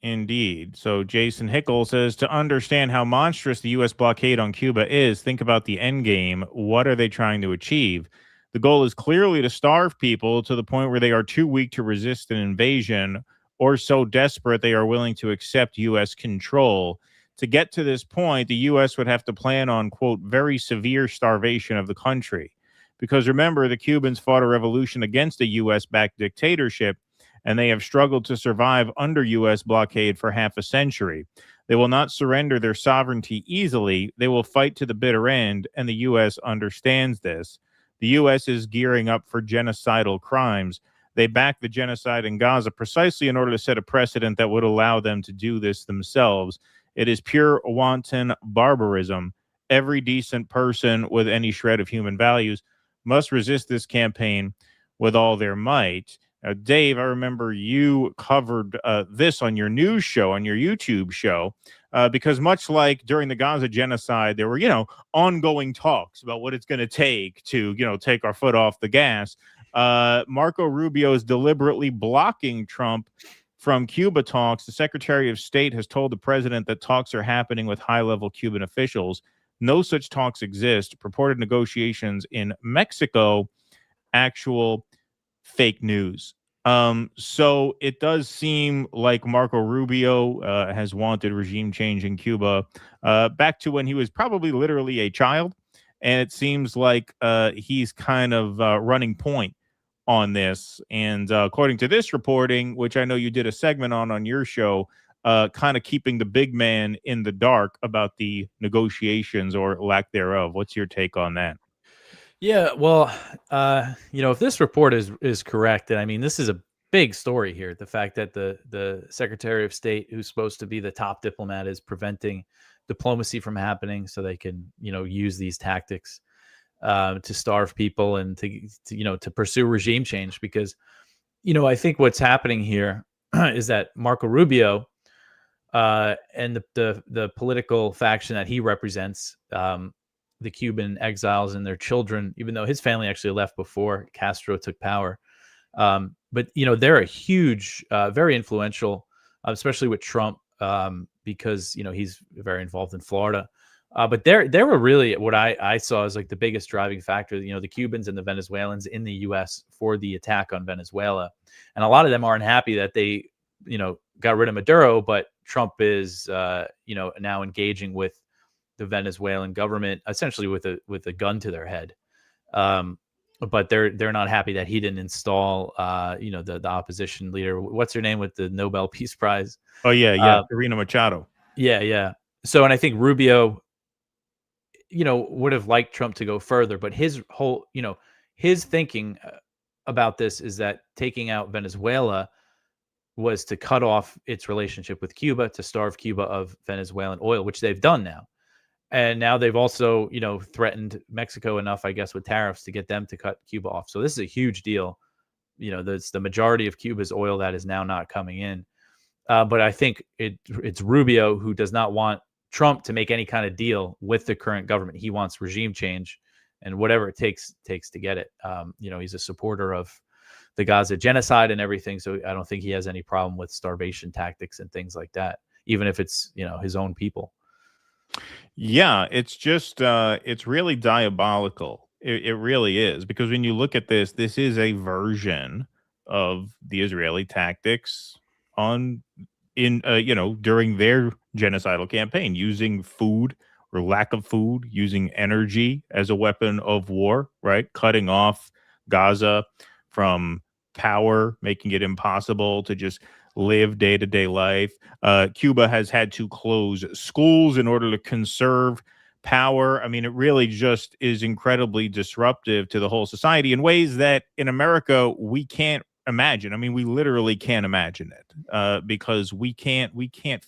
indeed. So Jason Hickel says, to understand how monstrous the U.S. blockade on Cuba is, think about the end game. What are they trying to achieve? The goal is clearly to starve people to the point where they are too weak to resist an invasion, or so desperate they are willing to accept U.S. control. To get to this point, the U.S. would have to plan on, quote, very severe starvation of the country. Because remember, the Cubans fought a revolution against a U.S.-backed dictatorship, and they have struggled to survive under U.S. blockade for half a century. They will not surrender their sovereignty easily. They will fight to the bitter end, and the U.S. understands this. The U.S. is gearing up for genocidal crimes. They back the genocide in Gaza precisely in order to set a precedent that would allow them to do this themselves. It is pure wanton barbarism. Every decent person with any shred of human values must resist this campaign with all their might. Now, Dave, I remember you covered this on your news show, on your YouTube show, because much like during the Gaza genocide, there were, ongoing talks about what it's going to take to, take our foot off the gas. Marco Rubio is deliberately blocking Trump from Cuba talks. The Secretary of State has told the president that talks are happening with high-level Cuban officials. No such talks exist. Purported negotiations in Mexico, actual fake news. So it does seem like Marco Rubio has wanted regime change in Cuba back to when he was probably literally a child. And it seems like he's kind of running point on this. And according to this reporting, which I know you did a segment on your show, kind of keeping the big man in the dark about the negotiations or lack thereof. What's your take on that? Yeah, well, if this report is correct, and I mean, this is a big story here. The fact that the Secretary of State, who's supposed to be the top diplomat, is preventing diplomacy from happening so they can, use these tactics to starve people and to pursue regime change. Because, I think what's happening here is that Marco Rubio and the political faction that he represents, the Cuban exiles and their children, even though his family actually left before Castro took power. But, they're a huge, very influential, especially with Trump, because, he's very involved in Florida. But they were really what I saw as like the biggest driving factor, the Cubans and the Venezuelans in the U.S. for the attack on Venezuela. And a lot of them aren't happy that they, got rid of Maduro, but Trump is, now engaging with the Venezuelan government, essentially with a gun to their head. But they're not happy that he didn't install, the opposition leader. What's her name with the Nobel Peace Prize? Oh yeah, Corina Machado. Yeah. So, and I think Rubio, would have liked Trump to go further, but his whole, his thinking about this is that taking out Venezuela was to cut off its relationship with Cuba, to starve Cuba of Venezuelan oil, which they've done now. And now they've also, threatened Mexico enough, I guess, with tariffs to get them to cut Cuba off. So this is a huge deal. That's the majority of Cuba's oil that is now not coming in. But I think it's Rubio who does not want Trump to make any kind of deal with the current government. He wants regime change, and whatever it takes to get it. He's a supporter of the Gaza genocide and everything. So I don't think he has any problem with starvation tactics and things like that, even if it's, his own people. Yeah, it's just it's really diabolical. It really is, because when you look at this is a version of the Israeli tactics during their genocidal campaign, using food or lack of food, using energy as a weapon of war, right? Cutting off Gaza from power, making it impossible to just live day-to-day life. Cuba has had to close schools in order to conserve power. I mean, it really just is incredibly disruptive to the whole society in ways that in America we can't imagine. I mean, we literally can't imagine it because we can't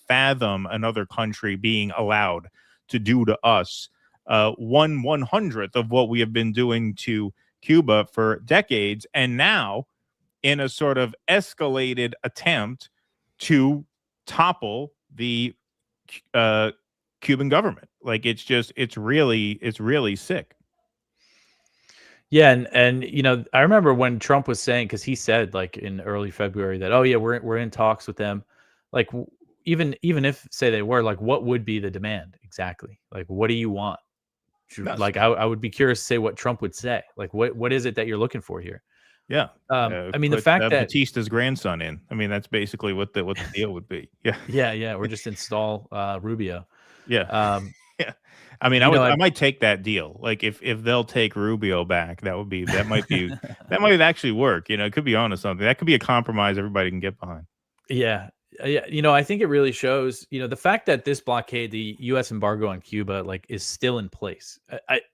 fathom another country being allowed to do to us 1/100th of what we have been doing to Cuba for decades, and now in a sort of escalated attempt to topple the Cuban government. Like, it's really sick. Yeah, and I remember when Trump was saying, because he said like in early February that, oh yeah, we're in talks with them. Like, even if say they were, like, what would be the demand exactly? Like, what do you want? Like, I would be curious to say what Trump would say. Like, what is it that you're looking for here? Yeah. I mean, the fact that Batista's grandson in, I mean, that's basically what the deal would be. Yeah. Yeah. Or just install Rubio. Yeah. Yeah. I mean, I might take that deal. Like, if they'll take Rubio back, that might actually work. It could be onto something. That could be a compromise everybody can get behind. Yeah. Yeah, I think it really shows, the fact that this blockade, the U.S. embargo on Cuba, like, is still in place.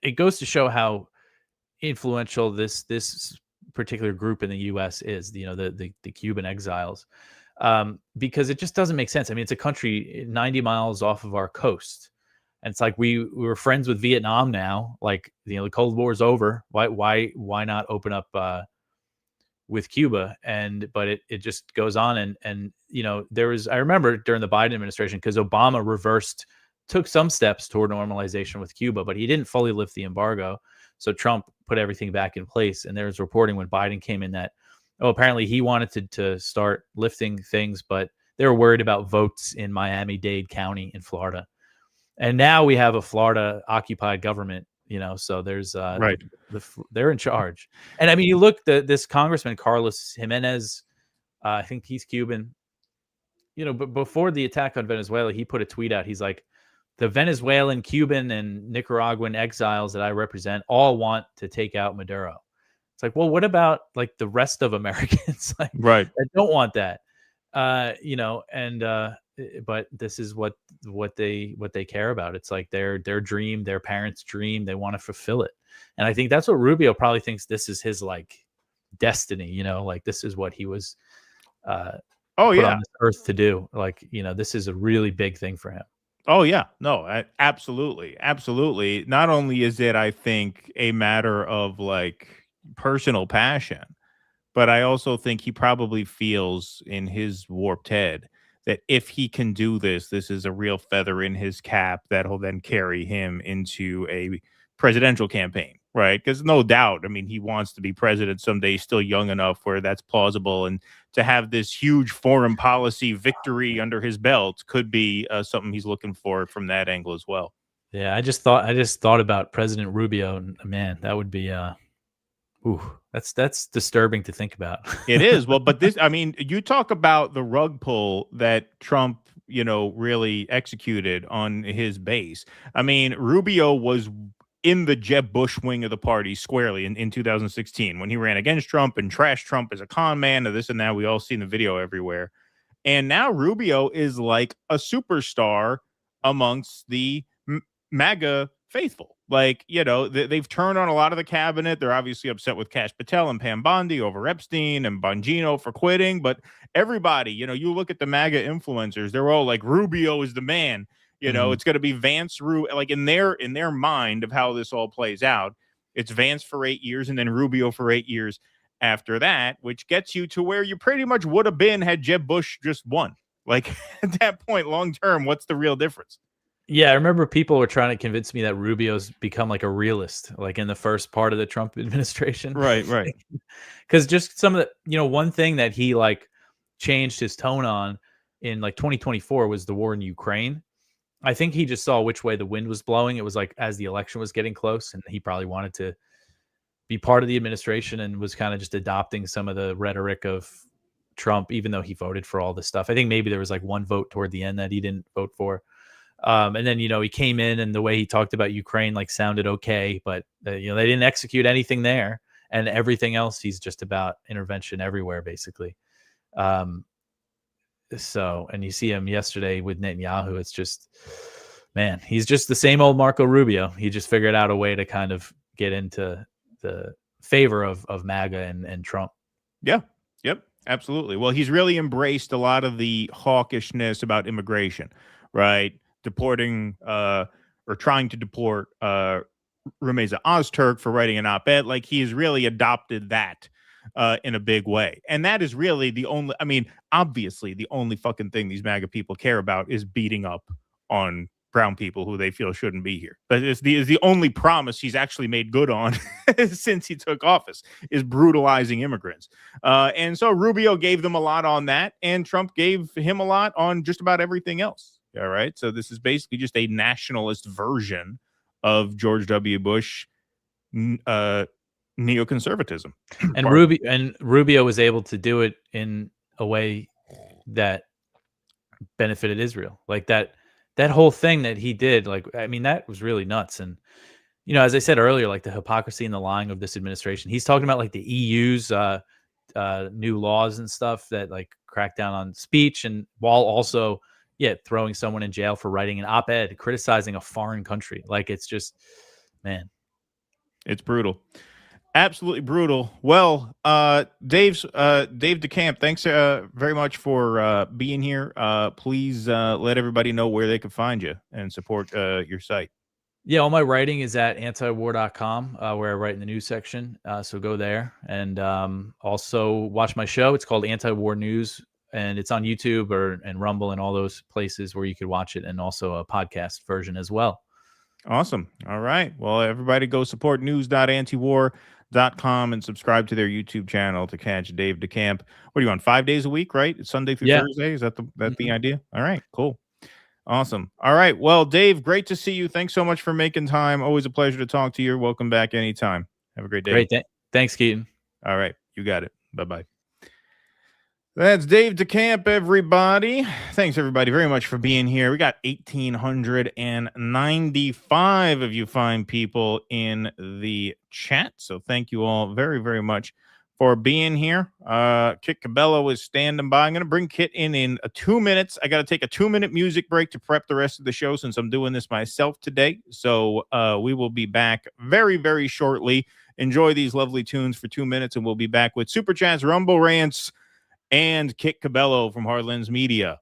It goes to show how influential this particular group in the U.S. is. The Cuban exiles, because it just doesn't make sense. I mean, it's a country 90 miles off of our coast, and it's like we were friends with Vietnam now. Like, the Cold War is over. Why not open up with Cuba? But it just goes on, and there was, I remember during the Biden administration, because Obama took some steps toward normalization with Cuba, but he didn't fully lift the embargo. So Trump put everything back in place, and there was reporting when Biden came in that, apparently he wanted to start lifting things, but they were worried about votes in Miami-Dade County in Florida. And now we have a Florida occupied government, so there's right. They're in charge. And I mean, you look, this Congressman Carlos Jimenez, I think he's Cuban, but before the attack on Venezuela, he put a tweet out. He's like, the Venezuelan, Cuban, and Nicaraguan exiles that I represent all want to take out Maduro. It's like, well, what about like the rest of Americans? Like, right. that don't want that, but this is what they care about. It's like their dream, their parents' dream. They want to fulfill it. And I think that's what Rubio probably thinks this is his like destiny, like this is what he was put on this earth to do. Like, this is a really big thing for him. Oh yeah, no, absolutely. Absolutely. Not only is it, I think, a matter of like personal passion, but I also think he probably feels in his warped head that if he can do this, this is a real feather in his cap that'll then carry him into a presidential campaign, right? Because no doubt, I mean, he wants to be president someday. He's still young enough where that's plausible, and to have this huge foreign policy victory under his belt could be something he's looking for from that angle as well. Yeah, I just thought about President Rubio, and man, that would be that's disturbing to think about. It is. Well, but this, I mean, you talk about the rug pull that Trump, really executed on his base. I mean, Rubio was in the Jeb Bush wing of the party squarely in 2016 when he ran against Trump and trashed Trump as a con man and this and that. We all seen the video everywhere. And now Rubio is like a superstar amongst the MAGA faithful. Like, they've turned on a lot of the cabinet. They're obviously upset with Kash Patel and Pam Bondi over Epstein and Bongino for quitting. But everybody, you look at the MAGA influencers, they're all like, Rubio is the man. It's going to be Vance, like in their mind of how this all plays out. It's Vance for 8 years and then Rubio for 8 years after that, which gets you to where you pretty much would have been had Jeb Bush just won. Like, at that point, long term, what's the real difference? Yeah, I remember people were trying to convince me that Rubio's become like a realist, like in the first part of the Trump administration. Right. Because just some of the, one thing that he like changed his tone on in like 2024 was the war in Ukraine. I think he just saw which way the wind was blowing. It was like as the election was getting close, and he probably wanted to be part of the administration and was kind of just adopting some of the rhetoric of Trump, even though he voted for all this stuff. I think maybe there was like one vote toward the end that he didn't vote for. And then, he came in and the way he talked about Ukraine like sounded okay, but they didn't execute anything there, and everything else, he's just about intervention everywhere, basically. So, and you see him yesterday with Netanyahu. It's just, man, he's just the same old Marco Rubio. He just figured out a way to kind of get into the favor of MAGA and Trump. Yeah. Yep. Absolutely. Well, he's really embraced a lot of the hawkishness about immigration, right? Deporting or trying to deport Rumeysa Ozturk for writing an op-ed. Like, he's really adopted that in a big way. And that is really the only, obviously the only fucking thing these MAGA people care about is beating up on brown people who they feel shouldn't be here. That is the only promise he's actually made good on since he took office, is brutalizing immigrants. And so Rubio gave them a lot on that, and Trump gave him a lot on just about everything else. All right. So this is basically just a nationalist version of George W. Bush neoconservatism. And Rubio was able to do it in a way that benefited Israel. Like that whole thing that he did, that was really nuts. And, as I said earlier, like the hypocrisy and the lying of this administration. He's talking about like the EU's new laws and stuff that like crack down on speech, and while also throwing someone in jail for writing an op-ed criticizing a foreign country. Like, it's just, man, it's brutal. Absolutely brutal. Well, Dave DeCamp, thanks very much for being here. Please let everybody know where they can find you and support your site. Yeah, all my writing is at antiwar.com, where I write in the news section. So go there, and also watch my show. It's called Anti-War News, and it's on YouTube and Rumble and all those places where you could watch it, and also a podcast version as well. Awesome. All right. Well, everybody go support news.antiwar.com and subscribe to their YouTube channel to catch Dave DeCamp. What are you on, 5 days a week, right? It's Sunday through Thursday. Is that the idea? All right, cool. Awesome. All right. Well, Dave, great to see you. Thanks so much for making time. Always a pleasure to talk to you. Welcome back anytime. Have a great day. Great. Thanks, Keaton. All right. You got it. Bye-bye. That's Dave DeCamp, everybody. Thanks, everybody, very much for being here. We got 1,895 of you fine people in the chat. So thank you all very, very much for being here. Kit Cabello is standing by. I'm going to bring Kit in 2 minutes. I got to take a 2-minute music break to prep the rest of the show since I'm doing this myself today. So we will be back very, very shortly. Enjoy these lovely tunes for 2 minutes, and we'll be back with Super Chats, Rumble Rants, and Kit Cabello from Hardlens Media.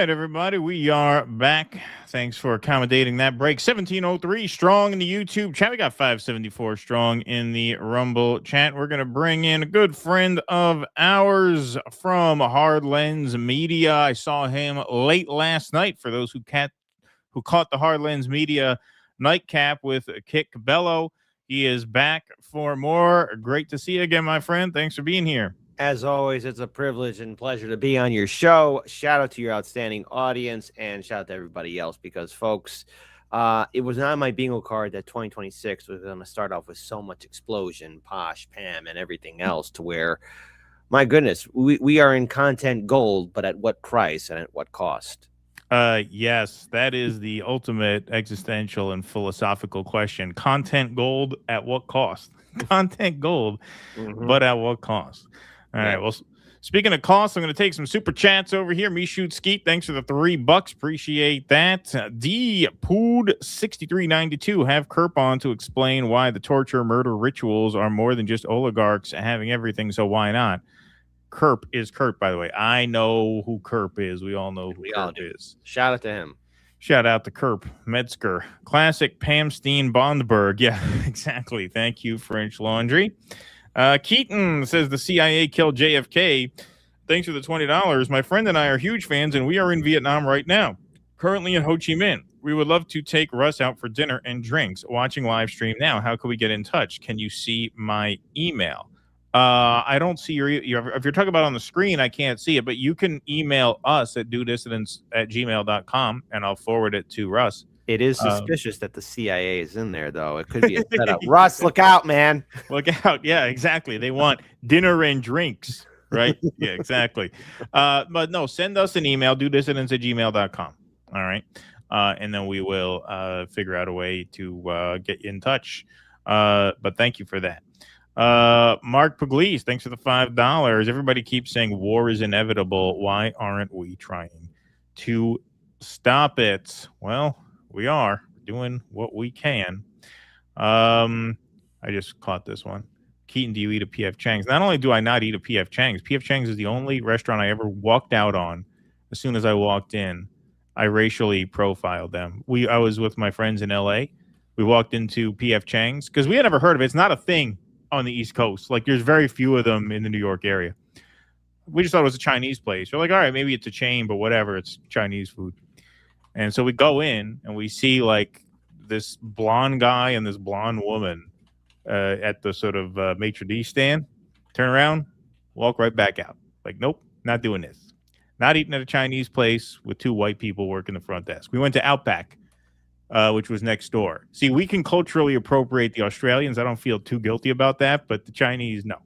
right, everybody, we are back. Thanks for accommodating that break. 1703 strong in the YouTube chat. We got 574 strong in the Rumble chat. We're going to bring in a good friend of ours from Hardlens Media. I saw him late last night. For those who caught the Hardlens Media nightcap with Kit Cabello, he is back for more. Great to see you again, my friend. Thanks for being here. As always, it's a privilege and pleasure to be on your show. Shout out to your outstanding audience and shout out to everybody else because, folks, it was not on my bingo card that 2026 was going to start off with so much explosion, Posh, Pam, and everything else to where, my goodness, we are in content gold, but at what price and at what cost? Yes, that is the ultimate existential and philosophical question. Content gold at what cost? Content gold, but at what cost? All right. Well, speaking of costs, I'm going to take some super chats over here. Me shoot Skeet, thanks for the $3. Appreciate that. Pood 6392 have Kerp on to explain why the torture murder rituals are more than just oligarchs having everything. So why not? Kerp is Kurt, by the way. I know who Kerp is. We all know who Kerp is. Shout out to him. Shout out to Kerp Metzger. Classic Pam Steen Bondberg. Yeah, exactly. Thank you, French Laundry. Keaton says the CIA killed JFK. Thanks for the $20. My friend and I are huge fans, and we are in Vietnam right now, currently in Ho Chi Minh. We would love to take Russ out for dinner and drinks. Watching live stream now. How can we get in touch? Can you see my email? I don't see your if you're talking about on the screen, I can't see it, but you can email us at dudissidents@gmail.com and I'll forward it to Russ. It is suspicious that the CIA is in there, though. It could be a setup. Russ, look out, man. Look out. Yeah, exactly. They want dinner and drinks, right? Yeah, exactly. But no, send us an email, dudissidents@gmail.com. All right. And then we will figure out a way to get in touch. But thank you for that. Mark Pugliese, thanks for the $5. Everybody keeps saying war is inevitable. Why aren't we trying to stop it? Well, we are doing what we can. I just caught this one. Keaton, do you eat a P.F. Chang's? Not only do I not eat a P.F. Chang's, P.F. Chang's is the only restaurant I ever walked out on. As soon as I walked in, I racially profiled them. I was with my friends in L.A. We walked into P.F. Chang's because we had never heard of it. It's not a thing on the East Coast. Like, there's very few of them in the New York area. We just thought it was a Chinese place. We're like, all right, maybe it's a chain, but whatever. It's Chinese food. And so we go in and we see like this blonde guy and this blonde woman at the sort of maitre d' stand. Turn around, walk right back out. Like, nope, not doing this. Not eating at a Chinese place with two white people working the front desk. We went to Outback, which was next door. See, we can culturally appropriate the Australians. I don't feel too guilty about that, but the Chinese, no,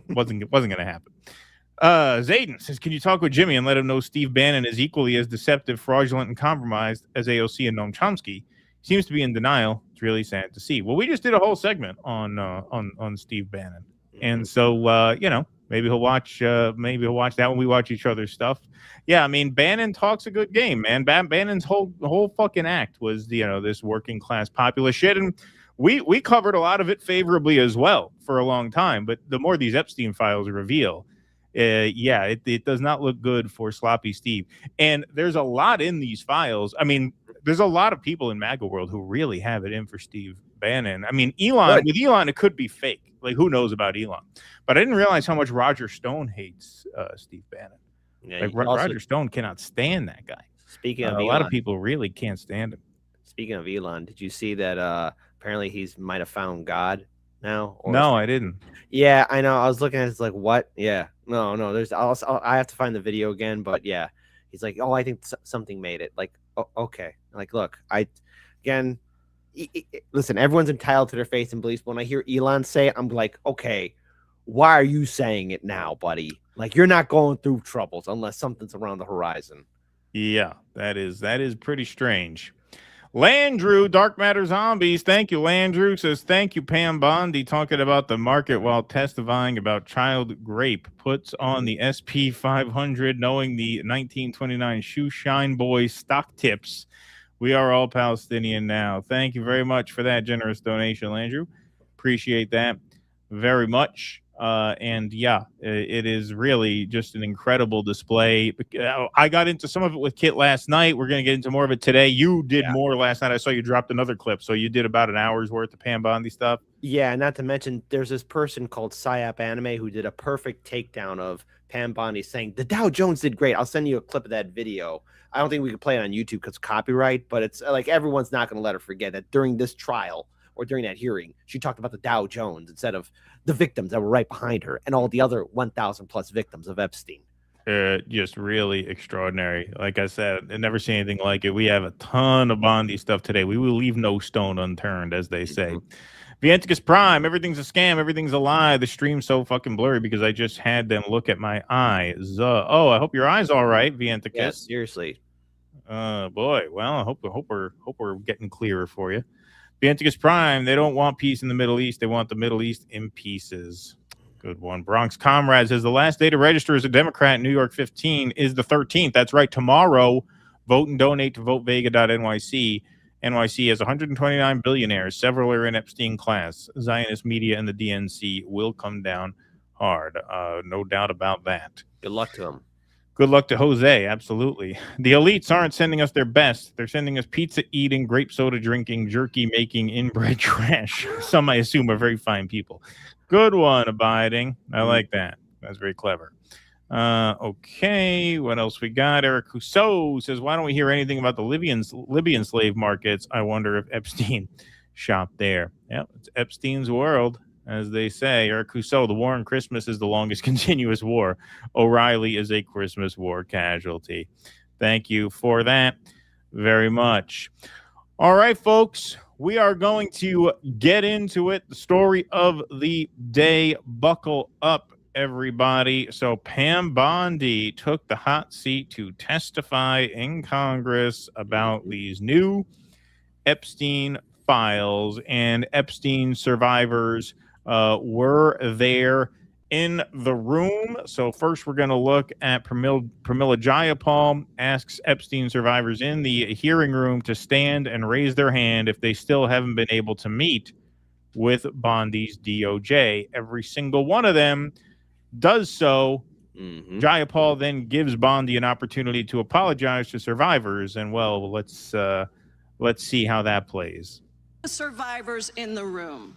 wasn't going to happen. Zayden says, can you talk with Jimmy and let him know Steve Bannon is equally as deceptive, fraudulent, and compromised as AOC and Noam Chomsky? He seems to be in denial. It's really sad to see. Well, we just did a whole segment on Steve Bannon, and so maybe he'll watch that when we watch each other's stuff. Yeah, I mean, Bannon talks a good game, man. Bannon's whole fucking act was this working class populist shit, and we covered a lot of it favorably as well for a long time. But the more these Epstein files reveal, it does not look good for sloppy Steve. And there's a lot in these files. I mean, there's a lot of people in MAGA world who really have it in for Steve Bannon. I mean, with Elon, it could be fake. Like, who knows about Elon? But I didn't realize how much Roger Stone hates Steve Bannon. Yeah, like Roger Stone cannot stand that guy. Speaking of Elon, a lot of people really can't stand him. Speaking of Elon, did you see that apparently he's might have found God now? No, I didn't. Yeah, I know. I was looking at it, it's like, what? Yeah. No. I have to find the video again, but yeah. He's like, oh, I think something made it. Like, oh, okay. Like, look, listen, everyone's entitled to their faith and beliefs. But when I hear Elon say it, I'm like, okay, why are you saying it now, buddy? Like, you're not going through troubles unless something's around the horizon. Yeah, that is pretty strange. Landrew, Dark Matter Zombies. Thank you, Landrew. Says, thank you, Pam Bondi, talking about the market while testifying about child rape. Puts on the SP 500, knowing the 1929 shoe shine boy stock tips. We are all Palestinian now. Thank you very much for that generous donation, Landrew. Appreciate that very much. And yeah, it is really just an incredible display. I got into some of it with Kit last night. We're going to get into more of it today. You did more last night. I saw you dropped another clip. So you did about an hour's worth of Pam Bondi stuff. Yeah, not to mention there's this person called Psyop Anime who did a perfect takedown of Pam Bondi saying the Dow Jones did great. I'll send you a clip of that video. I don't think we can play it on YouTube because copyright, but it's like everyone's not going to let her forget that during this trial or during that hearing, she talked about the Dow Jones instead of the victims that were right behind her and all the other 1,000 plus victims of Epstein. Just really extraordinary. Like I said, I never seen anything like it. We have a ton of Bondi stuff today. We will leave no stone unturned, as they say. Vienticus Prime, everything's a scam, everything's a lie. The stream's so fucking blurry because I just had them look at my eyes. I hope your eyes all right, Vienticus. Yeah, seriously. Boy. Well, I hope we're getting clearer for you. Vienticus Prime, they don't want peace in the Middle East. They want the Middle East in pieces. Good one. Bronx Comrade says the last day to register as a Democrat in New York 15 is the 13th. That's right. Tomorrow, vote and donate to votevega.nyc. NYC has 129 billionaires. Several are in Epstein class. Zionist media and the DNC will come down hard. No doubt about that. Good luck to him. Good luck to Jose. Absolutely. The elites aren't sending us their best. They're sending us pizza eating, grape soda drinking, jerky making, inbred trash. Some, I assume, are very fine people. Good one, Abiding. I like that. That's very clever. Okay, what else we got? Eric Rousseau says, why don't we hear anything about the Libyan slave markets? I wonder if Epstein shopped there. Yep, it's Epstein's world, as they say. Eric Rousseau, the war on Christmas is the longest continuous war. O'Reilly is a Christmas war casualty. Thank you for that very much. All right, folks, we are going to get into it. The story of the day. Buckle up, everybody. So Pam Bondi took the hot seat to testify in Congress about these new Epstein Files, and Epstein survivors were there in the room. So first we're going to look at Pramila Jayapal asks Epstein survivors in the hearing room to stand and raise their hand if they still haven't been able to meet with Bondi's DOJ. Every single one of them does so. Jayapal then gives Bondi an opportunity to apologize to survivors, and well, let's see how that plays. The survivors in the room,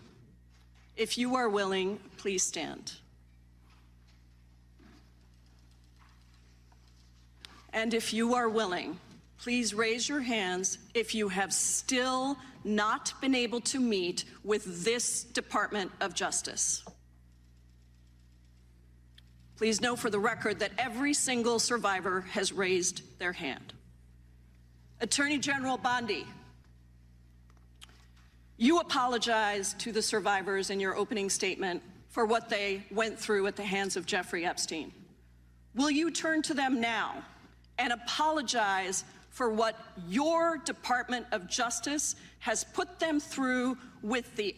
if you are willing, please stand. And if you are willing, please raise your hands if you have still not been able to meet with this Department of Justice. Please know for the record that every single survivor has raised their hand. Attorney General Bondi, you apologized to the survivors in your opening statement for what they went through at the hands of Jeffrey Epstein. Will you turn to them now and apologize for what your Department of Justice has put them through with the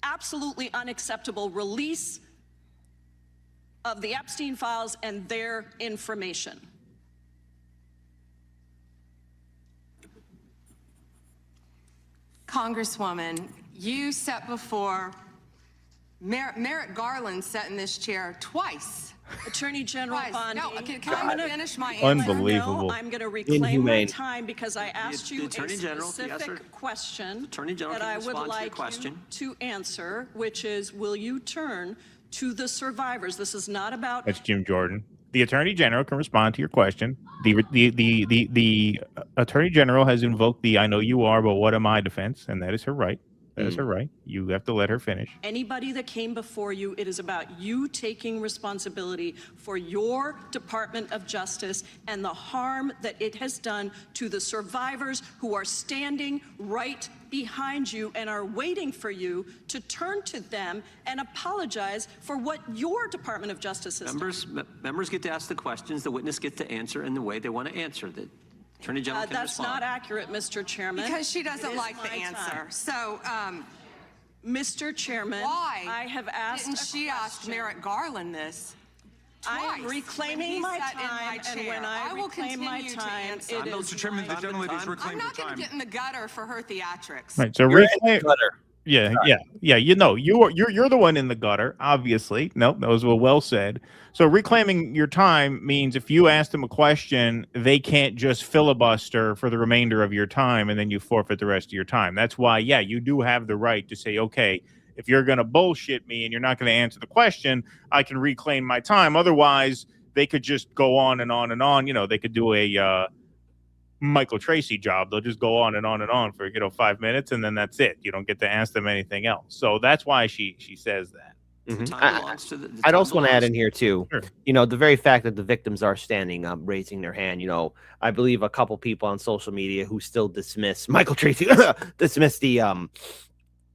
absolutely unacceptable release of the Epstein Files and their information? Congresswoman, you sat before Merrick Garland sat in this chair twice. Attorney General Bondi, no, can I finish my answer? Unbelievable. No, I'm going to reclaim my time because I asked you a specific question that I would like you to answer, which is, will you turn to the survivors? This is not about... That's Jim Jordan. The Attorney General can respond to your question. The Attorney General has invoked the "I know you are, but what am I" defense, and that is her right. That is her right. You have to let her finish. Anybody that came before you, it is about you taking responsibility for your Department of Justice and the harm that it has done to the survivors who are standing right behind you and are waiting for you to turn to them and apologize for what your Department of Justice has done. Members get to ask the questions, the witness gets to answer in the way they want to answer. The Attorney General can that's respond. Not accurate, Mr. Chairman. Because she doesn't like the answer. Time. So, Mr. Chairman, why I have asked didn't she ask Merrick Garland this? I am reclaiming my time, and when I reclaim my time, it is Mr. Chairman, the gentlelady has reclaimed her I'm not going to get in the gutter for her theatrics. Right. So reclaim gutter. Yeah. You know, you're the one in the gutter, obviously. Nope, those were well said. So reclaiming your time means if you ask them a question, they can't just filibuster for the remainder of your time and then you forfeit the rest of your time. That's why, yeah, you do have the right to say, okay, if you're going to bullshit me and you're not going to answer the question, I can reclaim my time. Otherwise, they could just go on and on and on. You know, they could do a Michael Tracy job. They'll just go on and on and on for 5 minutes, and then that's it. You don't get to ask them anything else. So that's why she says that. I'd also want to add in here too. Sure. You know, the very fact that the victims are standing up, raising their hand. You know, I believe a couple people on social media who still dismiss Michael Tracy, dismiss the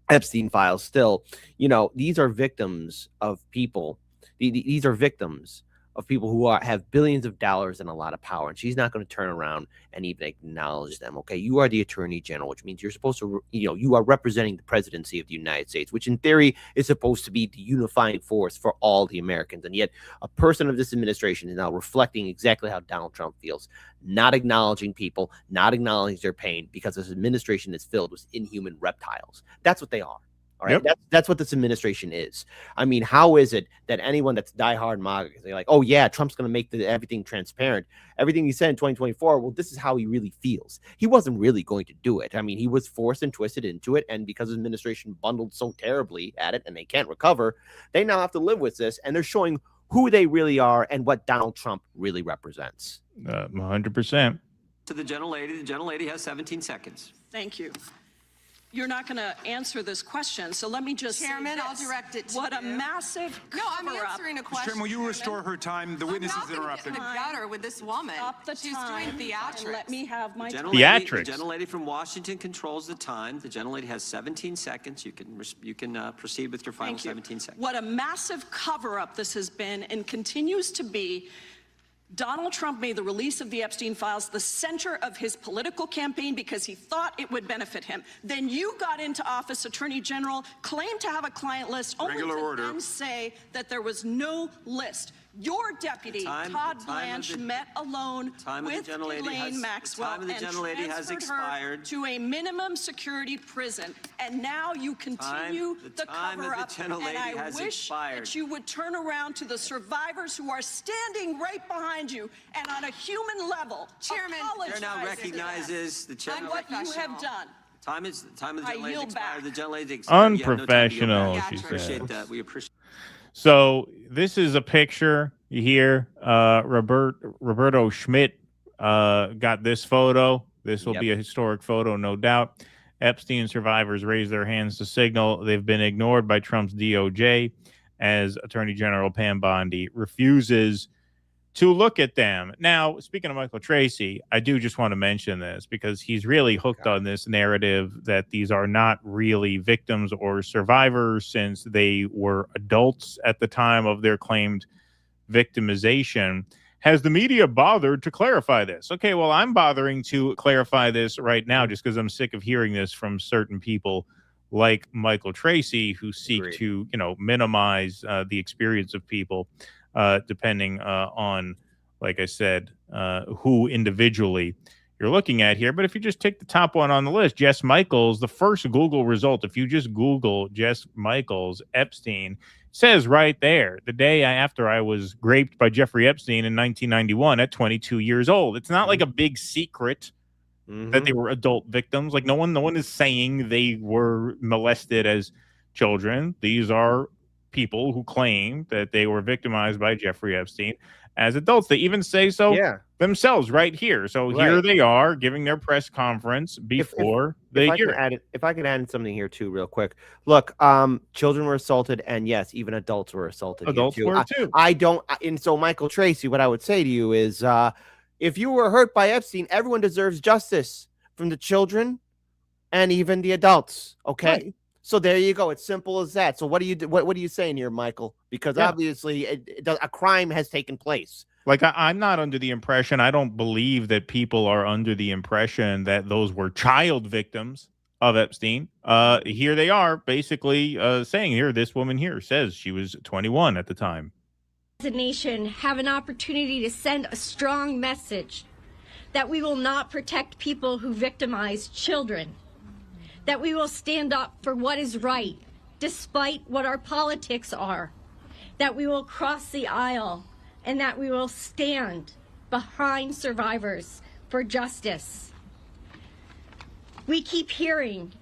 Epstein Files. Still, you know, these are victims of people. These are victims of people who have billions of dollars and a lot of power, and she's not going to turn around and even acknowledge them. Okay, you are the Attorney General, which means you're supposed to, you are representing the presidency of the United States, which in theory is supposed to be the unifying force for all the Americans. And yet a person of this administration is now reflecting exactly how Donald Trump feels, not acknowledging people, not acknowledging their pain, because this administration is filled with inhuman reptiles. That's what they are. All right, that's what this administration is. I mean, how is it that anyone that's diehard MAGA, they're like, oh yeah, Trump's going to make everything transparent, everything he said in 2024? Well, this is how he really feels. He wasn't really going to do it. I mean, he was forced and twisted into it, and because his administration bundled so terribly at it, and they can't recover, they now have to live with this, and they're showing who they really are and what Donald Trump really represents. 100%. To the gentlelady has 17 seconds. Thank you. You're not going to answer this question, so let me just Chairman, say I'll this. direct it to What a you. massive No, I'm cover-up. answering a question. Chairman, will you restore her time? The witness is interrupted. I'm not going to get in the gutter with this woman. Stop the She's time doing theatrics. and let me have my time. Theatrics. The gentlelady from Washington controls the time. The gentlelady has 17 seconds. You can proceed with your final 17 seconds. What a massive cover-up this has been and continues to be. Donald Trump made the release of the Epstein Files the center of his political campaign because he thought it would benefit him. Then you got into office, Attorney General, claimed to have a client list, only to then say that there was no list. Your deputy, Todd Blanche, met alone with Elaine Maxwell and transferred her to a minimum security prison. And now you continue the cover-up. And I wish that you would turn around to the survivors who are standing right behind you and on a human level, Chairman, Chair now recognizes the chair. And what you have done. Time of the gentlelady expired. The gentlelady expired. Unprofessional, she said. Appreciate that. We appreciate. So this is a picture here. Roberto Schmidt got this photo. This will be a historic photo, no doubt. Epstein survivors raise their hands to signal they've been ignored by Trump's DOJ as Attorney General Pam Bondi refuses to look at them. Now, speaking of Michael Tracy, I do just want to mention this because he's really hooked on this narrative that these are not really victims or survivors since they were adults at the time of their claimed victimization. Has the media bothered to clarify this? Okay, well, I'm bothering to clarify this right now just because I'm sick of hearing this from certain people like Michael Tracy who seek to, minimize the experience of people depending on, like I said, who individually you're looking at here. But if you just take the top one on the list, Jess Michaels, the first Google result, if you just Google Jess Michaels Epstein, says right there, the day after I was raped by Jeffrey Epstein in 1991 at 22 years old. It's not like a big secret that they were adult victims. Like no one is saying they were molested as children. These are people who claim that they were victimized by Jeffrey Epstein as adults. They even say so themselves right here. So here they are giving their press conference before they hear it. If I could add something here too real quick. Look, children were assaulted, and yes, even adults were assaulted. Adults were too. And so Michael Tracy, what I would say to you is if you were hurt by Epstein, everyone deserves justice, from the children and even the adults. Okay. Right. So there you go. It's simple as that. So what are you saying here, Michael? Because obviously a crime has taken place. Like I'm not under the impression, I don't believe that people are under the impression that those were child victims of Epstein. Here they are basically saying here, this woman here says she was 21 at the time. As a nation, have an opportunity to send a strong message that we will not protect people who victimize children, that we will stand up for what is right, despite what our politics are, that we will cross the aisle, and that we will stand behind survivors for justice. We keep hearing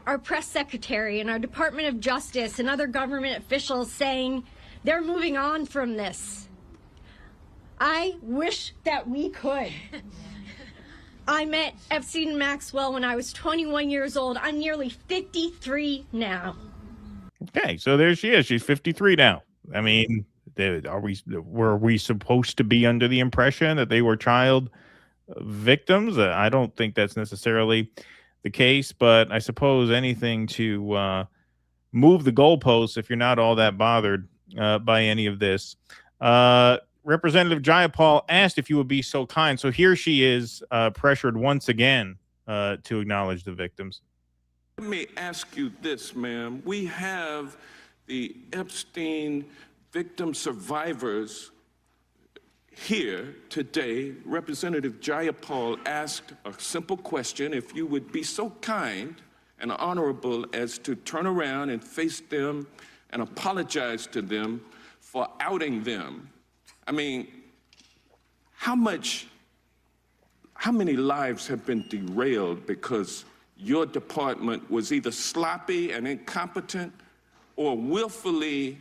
our press secretary and our Department of Justice and other government officials saying they're moving on from this. I wish that we could. I met Epstein and Maxwell when I was 21 years old. I'm nearly 53 now. Okay, so there she is. She's 53 now. I mean, were we supposed to be under the impression that they were child victims? I don't think that's necessarily the case, but I suppose anything to move the goalposts if you're not all that bothered by any of this. Representative Jayapal asked if you would be so kind. So here she is, pressured once again to acknowledge the victims. Let me ask you this, ma'am. We have the Epstein victim survivors here today. Representative Jayapal asked a simple question. If you would be so kind and honorable as to turn around and face them and apologize to them for outing them. I mean, how many lives have been derailed because your department was either sloppy and incompetent or willfully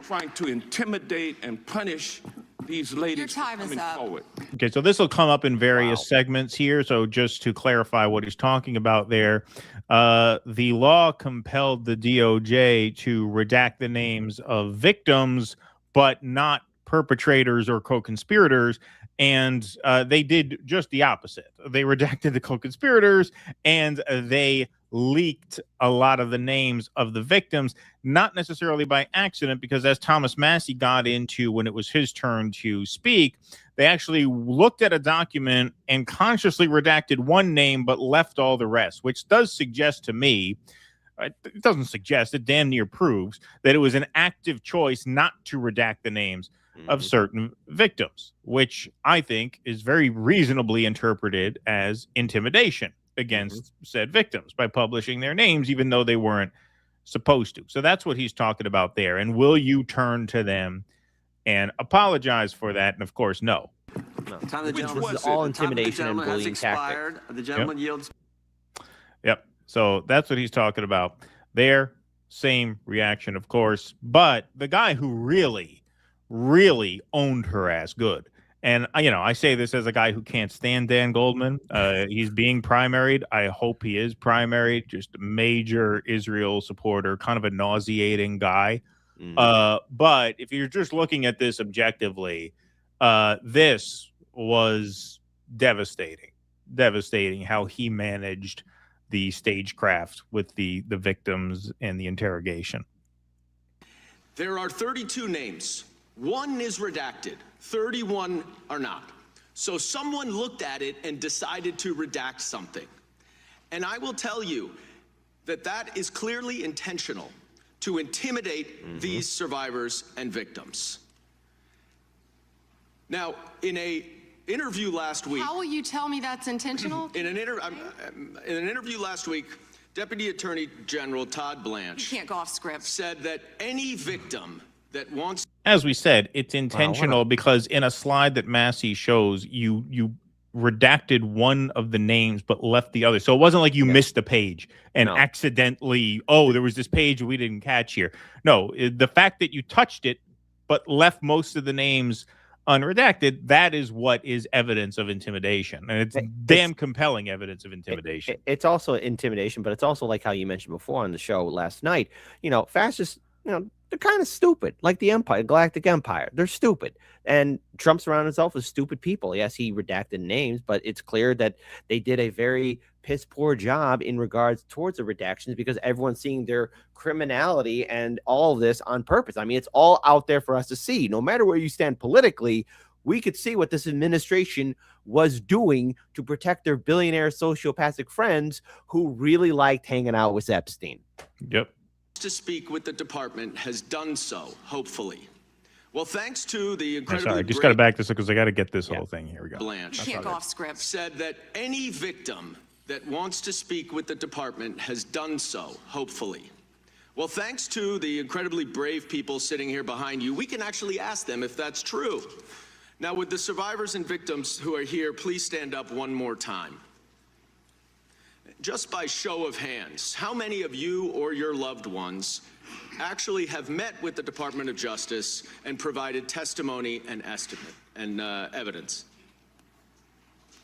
trying to intimidate and punish these ladies coming forward? Okay, so this will come up in various segments here. So just to clarify what he's talking about there, the law compelled the DOJ to redact the names of victims, but not perpetrators or co-conspirators. And they did just the opposite. They redacted the co-conspirators and they leaked a lot of the names of the victims, not necessarily by accident, because as Thomas Massie got into when it was his turn to speak, they actually looked at a document and consciously redacted one name but left all the rest, which does suggest to me, it doesn't suggest, it damn near proves that it was an active choice not to redact the names of certain victims, which I think is very reasonably interpreted as intimidation against said victims by publishing their names, even though they weren't supposed to. So that's what he's talking about there. And will you turn to them and apologize for that? And of course, no. Time the gentleman, this is all intimidation and bullying tactics. The gentleman yields. Yep. So that's what he's talking about there. Same reaction, of course. But the guy who really owned her ass good. And, I say this as a guy who can't stand Dan Goldman. He's being primaried. I hope he is primaried. Just a major Israel supporter, kind of a nauseating guy. But if you're just looking at this objectively, this was devastating. Devastating how he managed the stagecraft with the victims and the interrogation. There are 32 names. One is redacted, 31 are not. So someone looked at it and decided to redact something. And I will tell you that that is clearly intentional to intimidate these survivors and victims. Now, in an interview last week... How will you tell me that's intentional? In an interview last week, Deputy Attorney General Todd Blanche... You can't go off script. ...said that any victim that wants... As we said, it's intentional because in a slide that Massie shows, you redacted one of the names but left the other. So it wasn't like you missed a page and accidentally, there was this page we didn't catch here. No, the fact that you touched it but left most of the names unredacted, that is what is evidence of intimidation. And it's damn compelling evidence of intimidation. It's also intimidation, but it's also like how you mentioned before on the show last night. Fascists, they're kind of stupid, like the Empire, Galactic Empire. They're stupid. And Trump surrounded himself with stupid people. Yes, he redacted names, but it's clear that they did a very piss poor job in regards towards the redactions because everyone's seeing their criminality and all of this on purpose. I mean, it's all out there for us to see. No matter where you stand politically, we could see what this administration was doing to protect their billionaire sociopathic friends who really liked hanging out with Epstein. Yep. To speak with the department has done so, hopefully. Well, thanks to the incredibly I just got to back this up because I got to get this whole thing. Here we go. Blanche can't go off script. Said that any victim that wants to speak with the department has done so, hopefully. Well, thanks to the incredibly brave people sitting here behind you, we can actually ask them if that's true. Now, would the survivors and victims who are here please stand up one more time? Just by show of hands, how many of you or your loved ones actually have met with the Department of Justice and provided testimony and estimate and evidence?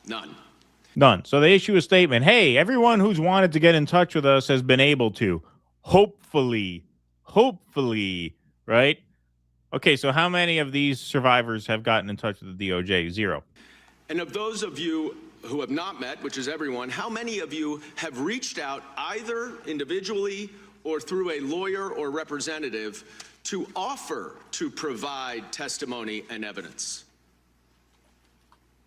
None. So they issue a statement. Hey, everyone who's wanted to get in touch with us has been able to. Hopefully, right? Okay, so how many of these survivors have gotten in touch with the DOJ? 0. And of those of you who have not met, which is everyone, how many of you have reached out either individually or through a lawyer or representative to offer to provide testimony and evidence?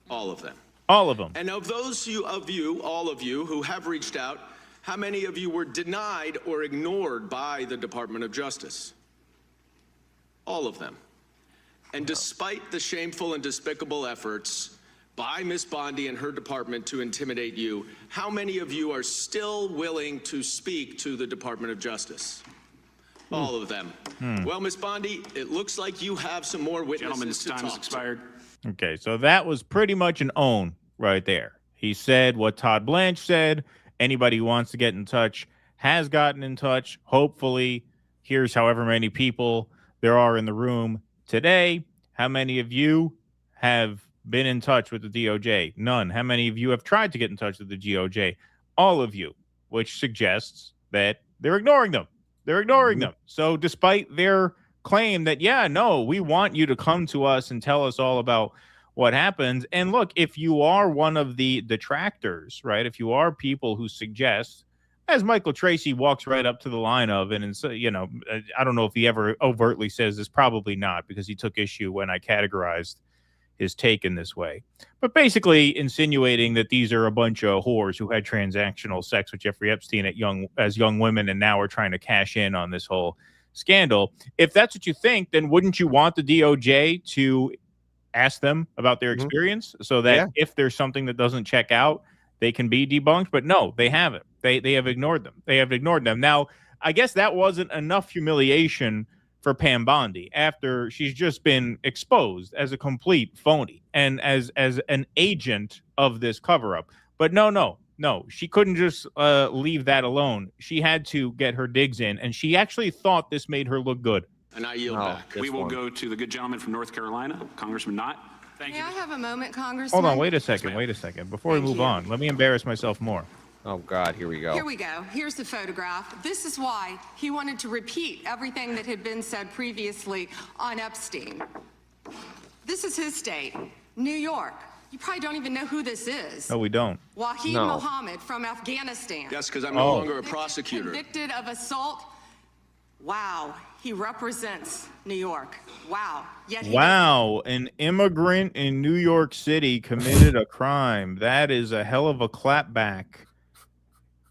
All of them. All of them. And of those all of you who have reached out, how many of you were denied or ignored by the Department of Justice? All of them. And despite the shameful and despicable efforts by Miss Bondi and her department to intimidate you, how many of you are still willing to speak to the Department of Justice? All of them. Well, Miss Bondi, it looks like you have some more witnesses to talk to. Okay, so that was pretty much an own right there. He said what Todd Blanche said. Anybody who wants to get in touch has gotten in touch. Hopefully, here's however many people there are in the room today. How many of you have been in touch with the DOJ? None. How many of you have tried to get in touch with the DOJ? All of you, which suggests that they're ignoring them. They're ignoring them. So despite their claim that, yeah, no, we want you to come to us and tell us all about what happens. And look, if you are one of the detractors, right, if you are people who suggest, as Michael Tracy walks right up to the line of, and so, you know, I don't know if he ever overtly says this, probably not, because he took issue when I categorized his take in this way, but basically insinuating that these are a bunch of whores who had transactional sex with Jeffrey Epstein as young women and now are trying to cash in on this whole scandal. If that's what you think, then wouldn't you want the DOJ to ask them about their experience so that if there's something that doesn't check out, they can be debunked? But no, they haven't. They have ignored them. They have ignored them. Now, I guess that wasn't enough humiliation for Pam Bondi after she's just been exposed as a complete phony and as an agent of this cover-up. But no, she couldn't just leave that alone. She had to get her digs in, and she actually thought this made her look good. And I yield back. We will go to the good gentleman from North Carolina, Congressman Knott. May I have a moment, Congressman? Hold on, wait a second. Before we move on, let me embarrass myself more. Oh, God, here we go. Here we go. Here's the photograph. This is why he wanted to repeat everything that had been said previously on Epstein. This is his state, New York. You probably don't even know who this is. No, we don't. Wahid Mohammed from Afghanistan. Yes, because I'm no longer a prosecutor. Convicted of assault. Wow, he represents New York. Wow. Yet Wow, an immigrant in New York City committed a crime. That is a hell of a clapback.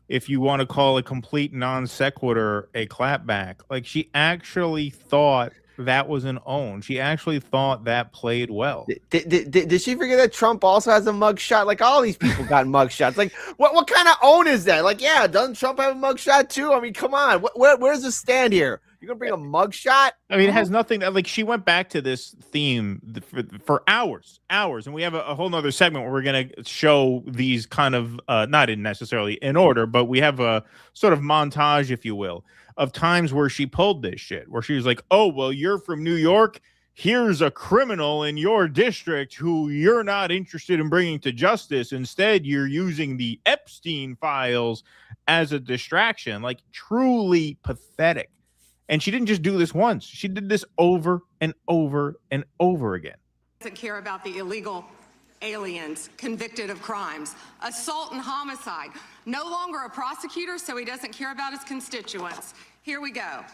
If you want to call a complete non sequitur a clapback. Like, she actually thought that was an own. She actually thought that played well. Did she forget that Trump also has a mugshot? Like, all these people got mugshots. Like, what kind of own is that? Like, yeah, doesn't Trump have a mugshot too? I mean, come on. Where's the stand here? You're going to bring a mugshot? I mean, it has nothing. Like, she went back to this theme for hours. And we have a whole nother segment where we're going to show these kind of, not necessarily in order, but we have a sort of montage, if you will, of times where she pulled this shit, where she was like, oh, well, you're from New York. Here's a criminal in your district who you're not interested in bringing to justice. Instead, you're using the Epstein Files as a distraction. Like, truly pathetic. And she didn't just do this once. She did this over and over and over again. Doesn't care about the illegal aliens convicted of crimes, assault and homicide. No longer a prosecutor, so he doesn't care about his constituents. Here we go.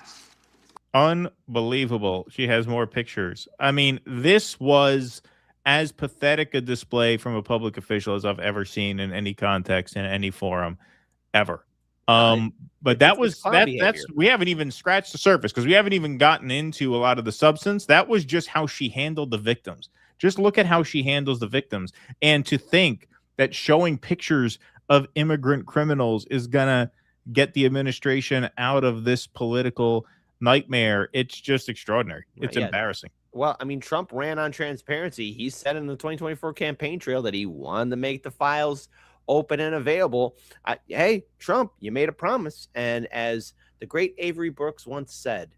Unbelievable. She has more pictures. I mean, this was as pathetic a display from a public official as I've ever seen in any context, in any forum, ever. But that's we haven't even scratched the surface because we haven't even gotten into a lot of the substance. That was just how she handled the victims. Just look at how she handles the victims. And to think that showing pictures of immigrant criminals is gonna get the administration out of this political nightmare, it's just extraordinary. It's embarrassing. Well, I mean, Trump ran on transparency. He said in the 2024 campaign trail that he wanted to make the files open and available. Hey, Trump, you made a promise. And as the great Avery Brooks once said,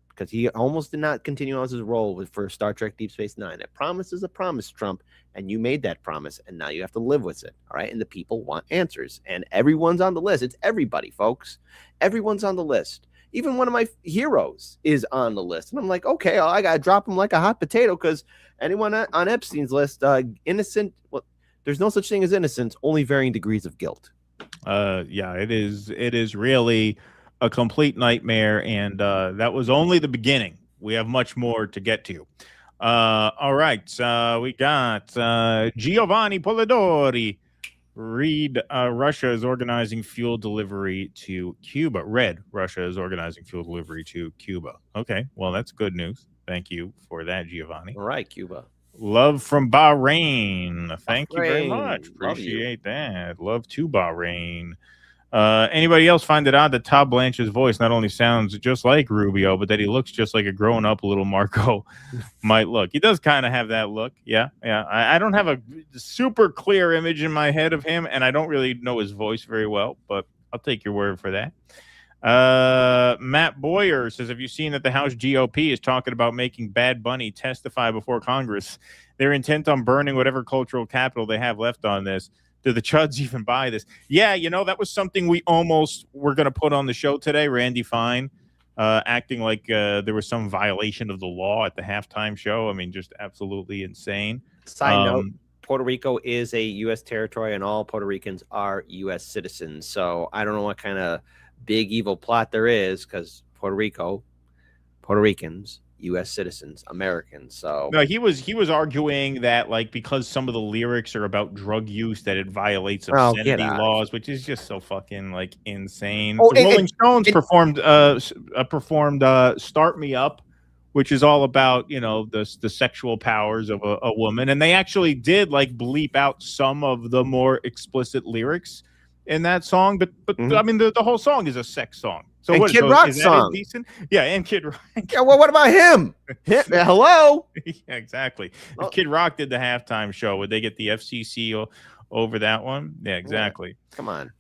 because he almost did not continue on his role for Star Trek Deep Space Nine, a promise is a promise, Trump, and you made that promise, and now you have to live with it, all right? And the people want answers, and everyone's on the list. It's everybody, folks. Everyone's on the list. Even one of my heroes is on the list. And I'm like, okay, I got to drop him like a hot potato because anyone on Epstein's list, innocent, well, there's no such thing as innocence, only varying degrees of guilt. Yeah, it is really a complete nightmare, and that was only the beginning. We have much more to get to. All right, we got Giovanni Polidori. Read, Russia is organizing fuel delivery to Cuba. Read, Russia is organizing fuel delivery to Cuba. Okay, well, that's good news. Thank you for that, Giovanni. All right, Cuba. Love from Bahrain. Thank you very Bahrain. much. Love you. Appreciate that. Love to Bahrain. Anybody else find it odd that Todd Blanche's voice not only sounds just like Rubio, but that he looks just like a grown up little Marco might look? He does kind of have that look. Yeah. I don't have a super clear image in my head of him, and I don't really know his voice very well, but I'll take your word for that. Matt Boyer says, have you seen that the House GOP is talking about making Bad Bunny testify before Congress? They're intent on burning whatever cultural capital they have left on this. Do the Chuds even buy this? Yeah, that was something we almost were going to put on the show today. Randy Fine acting like there was some violation of the law at the halftime show. I mean, just absolutely insane. Side note, Puerto Rico is a U.S. territory, and all Puerto Ricans are U.S. citizens. So I don't know what kind of big evil plot there is, because Puerto Ricans, U.S. citizens, Americans. So no, he was arguing that, like, because some of the lyrics are about drug use, that it violates obscenity laws, which is just so fucking like insane. The Rolling Stones performed "Start Me Up," which is all about the sexual powers of a woman, and they actually did like bleep out some of the more explicit lyrics in that song, but I mean the whole song is a sex song. So and what Kid Rock's song, decent? Yeah, and Kid Rock. Yeah, well, what about him? Hello. Yeah, exactly. If Kid Rock did the halftime show, would they get the FCC over that one? Yeah, exactly. Yeah. Come on.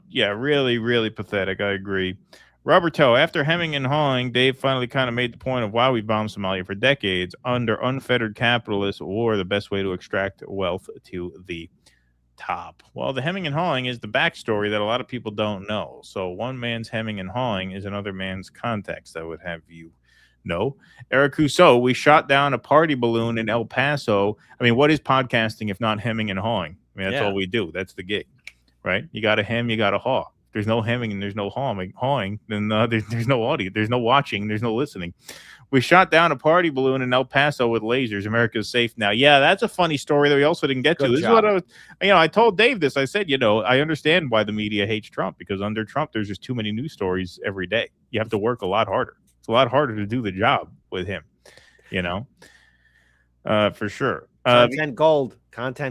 Yeah, really, really pathetic. I agree. Roberto, after hemming and hawing, Dave finally kind of made the point of why we bombed Somalia for decades. Under unfettered capitalists, war, the best way to extract wealth to the top. Well, the hemming and hawing is the backstory that a lot of people don't know. So one man's hemming and hawing is another man's context, I would have you know. Eric Rousseau, we shot down a party balloon in El Paso. I mean, what is podcasting if not hemming and hawing? I mean, that's all we do. That's the gig, right? You got to hem, you got to haw. If there's no hemming and there's no hawing, then there's no audio, there's no watching, there's no listening. We shot down a party balloon in El Paso with lasers. America's safe now. Yeah, that's a funny story that we also didn't get to. This is what I told Dave this. I said, I understand why the media hates Trump, because under Trump, there's just too many news stories every day. You have to work a lot harder. It's a lot harder to do the job with him, for sure. Content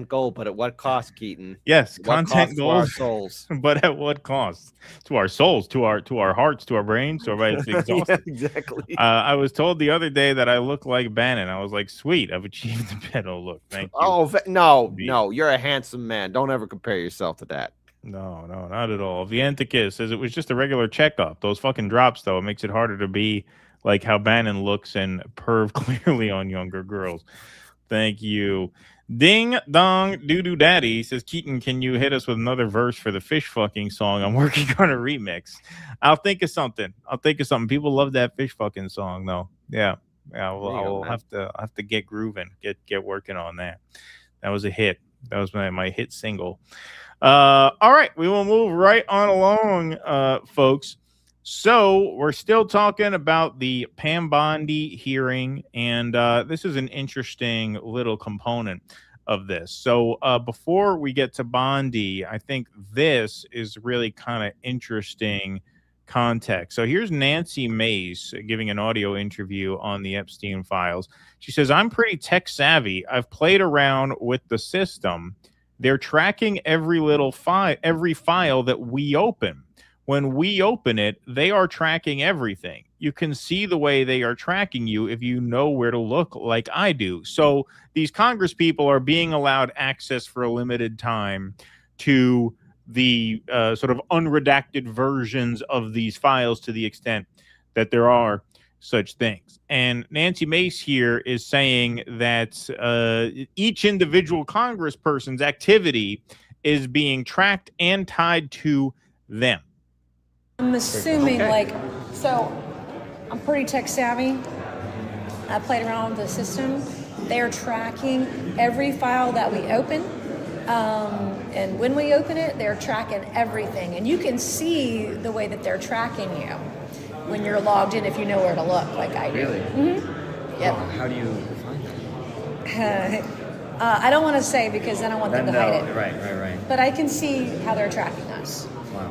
gold, but at what cost, Keaton? Yes, content gold. To our souls. But at what cost? To our souls, to our hearts, to our brains, to our exhausted. Yeah, exactly. I was told the other day that I look like Bannon. I was like, sweet, I've achieved the better look. Thank you. Oh, no, you're a handsome man. Don't ever compare yourself to that. No, not at all. Vienticus says it was just a regular checkup. Those fucking drops, though, it makes it harder to be like how Bannon looks and perv clearly on younger girls. Thank you. Ding dong doo doo daddy says, Keaton, can you hit us with another verse for the fish fucking song? I'm working on a remix. I'll think of something. People love that fish fucking song though. Yeah. I'll have to get grooving, get working on that. That was a hit. That was my hit single. All right, we will move right on along, folks. So we're still talking about the Pam Bondi hearing, and this is an interesting little component of this. So before we get to Bondi, I think this is really kind of interesting context. So here's Nancy Mace giving an audio interview on the Epstein Files. She says, I'm pretty tech savvy. I've played around with the system. They're tracking every file that we open. When we open it, they are tracking everything. You can see the way they are tracking you if you know where to look, like I do. So these Congress people are being allowed access for a limited time to the sort of unredacted versions of these files, to the extent that there are such things. And Nancy Mace here is saying that each individual congressperson's activity is being tracked and tied to them. I'm assuming, so I'm pretty tech savvy. I played around with the system. They're tracking every file that we open. And when we open it, they're tracking everything. And you can see the way that they're tracking you when you're logged in, if you know where to look, like I do. Really? Mm-hmm. Yep. How do you find that? I don't want to say, because then I want them to hide it. Right. But I can see how they're tracking us.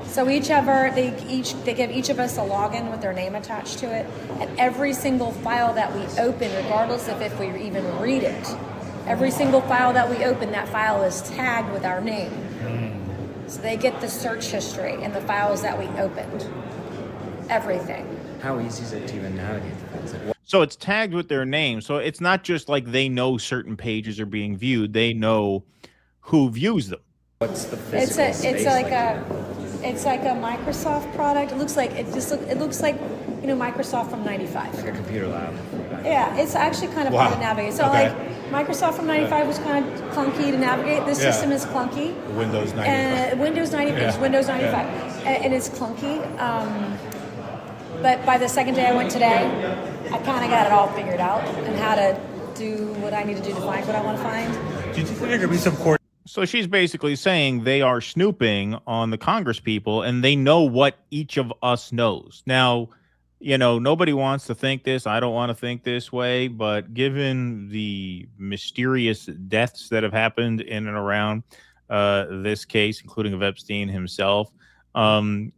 So they give each of us a login with their name attached to it, and every single file that we open, regardless of if we even read it, every single file that we open, that file is tagged with our name. So they get the search history and the files that we opened. Everything. How easy is it to even navigate the files? So it's tagged with their name. So it's not just like they know certain pages are being viewed. They know who views them. What's the physical space It's like a Microsoft product. It looks like Microsoft from '95. Like a computer lab. Yeah, it's actually kind of hard to navigate. So like Microsoft from '95 was kind of clunky to navigate. This system is clunky. Windows 95. Windows 95. Windows 95, and it's clunky. But by the second day I went today, I kind of got it all figured out and how to do what I need to do to find what I want to find. Do you think there could be some court? So she's basically saying they are snooping on the Congress people and they know what each of us knows. Now, nobody wants to think this. I don't want to think this way. But given the mysterious deaths that have happened in and around this case, including of Epstein himself, the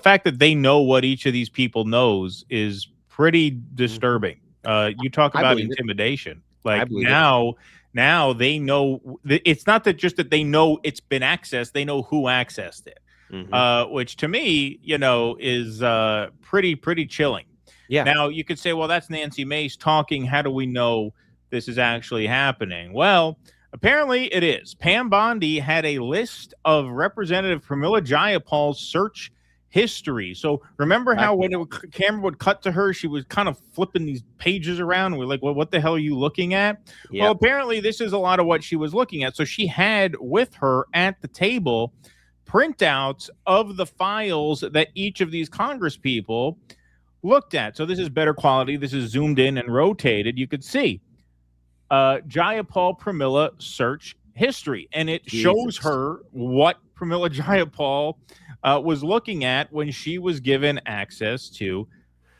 fact that they know what each of these people knows is pretty disturbing. You talk about intimidation. Like now they know. It's not that just that they know it's been accessed. They know who accessed it, which to me, is pretty chilling. Yeah. Now you could say, well, that's Nancy Mace talking. How do we know this is actually happening? Well, apparently it is. Pam Bondi had a list of Representative Pramila Jayapal's search history. So remember how when the camera would cut to her, she was kind of flipping these pages around. We're like, well, what the hell are you looking at? Yep. Well, apparently this is a lot of what she was looking at. So she had with her at the table printouts of the files that each of these Congress people looked at. So this is better quality. This is zoomed in and rotated. You could see Jayapal Pramila search history, and it shows her what Pramila Jayapal was looking at when she was given access to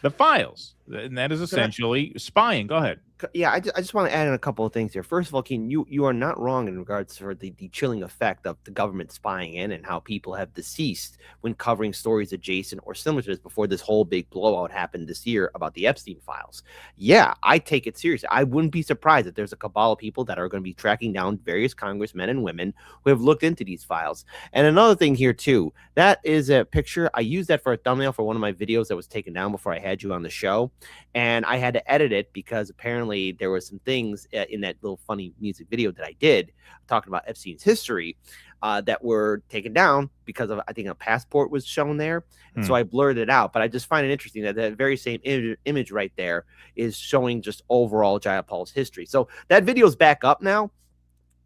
the files, and that is essentially spying. Go ahead. Yeah, I just want to add in a couple of things here. First of all, Keen, you are not wrong in regards to the chilling effect of the government spying in and how people have deceased when covering stories adjacent or similar to this before this whole big blowout happened this year about the Epstein Files. Yeah, I take it seriously. I wouldn't be surprised if there's a cabal of people that are going to be tracking down various congressmen and women who have looked into these files. And another thing here, too, that is a picture. I used that for a thumbnail for one of my videos that was taken down before I had you on the show. And I had to edit it because apparently there were some things in that little funny music video that I did talking about Epstein's history that were taken down because of, I think, a passport was shown there. And so I blurred it out. But I just find it interesting that that very same image right there is showing just overall Jayapal's history. So that video is back up now,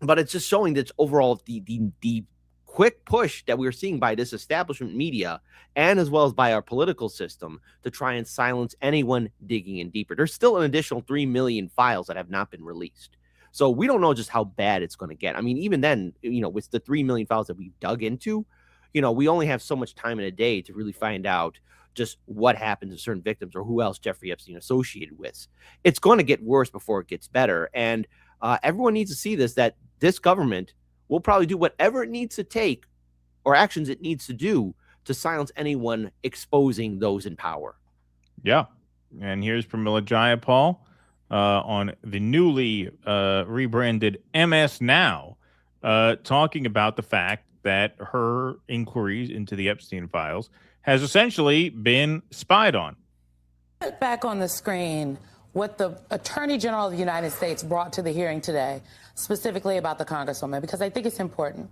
but it's just showing that overall the quick push that we're seeing by this establishment media and as well as by our political system to try and silence anyone digging in deeper. There's still an additional 3 million files that have not been released. So we don't know just how bad it's going to get. I mean, even then, with the 3 million files that we've dug into, we only have so much time in a day to really find out just what happened to certain victims or who else Jeffrey Epstein associated with. It's going to get worse before it gets better. And everyone needs to see this, that this government will probably do whatever it needs to take or actions it needs to do to silence anyone exposing those in power. Yeah. And here's Pramila Jayapal on the newly rebranded MS Now, talking about the fact that her inquiries into the Epstein files has essentially been spied on. Back on the screen what the Attorney General of the United States brought to the hearing today, specifically about the Congresswoman, because I think it's important.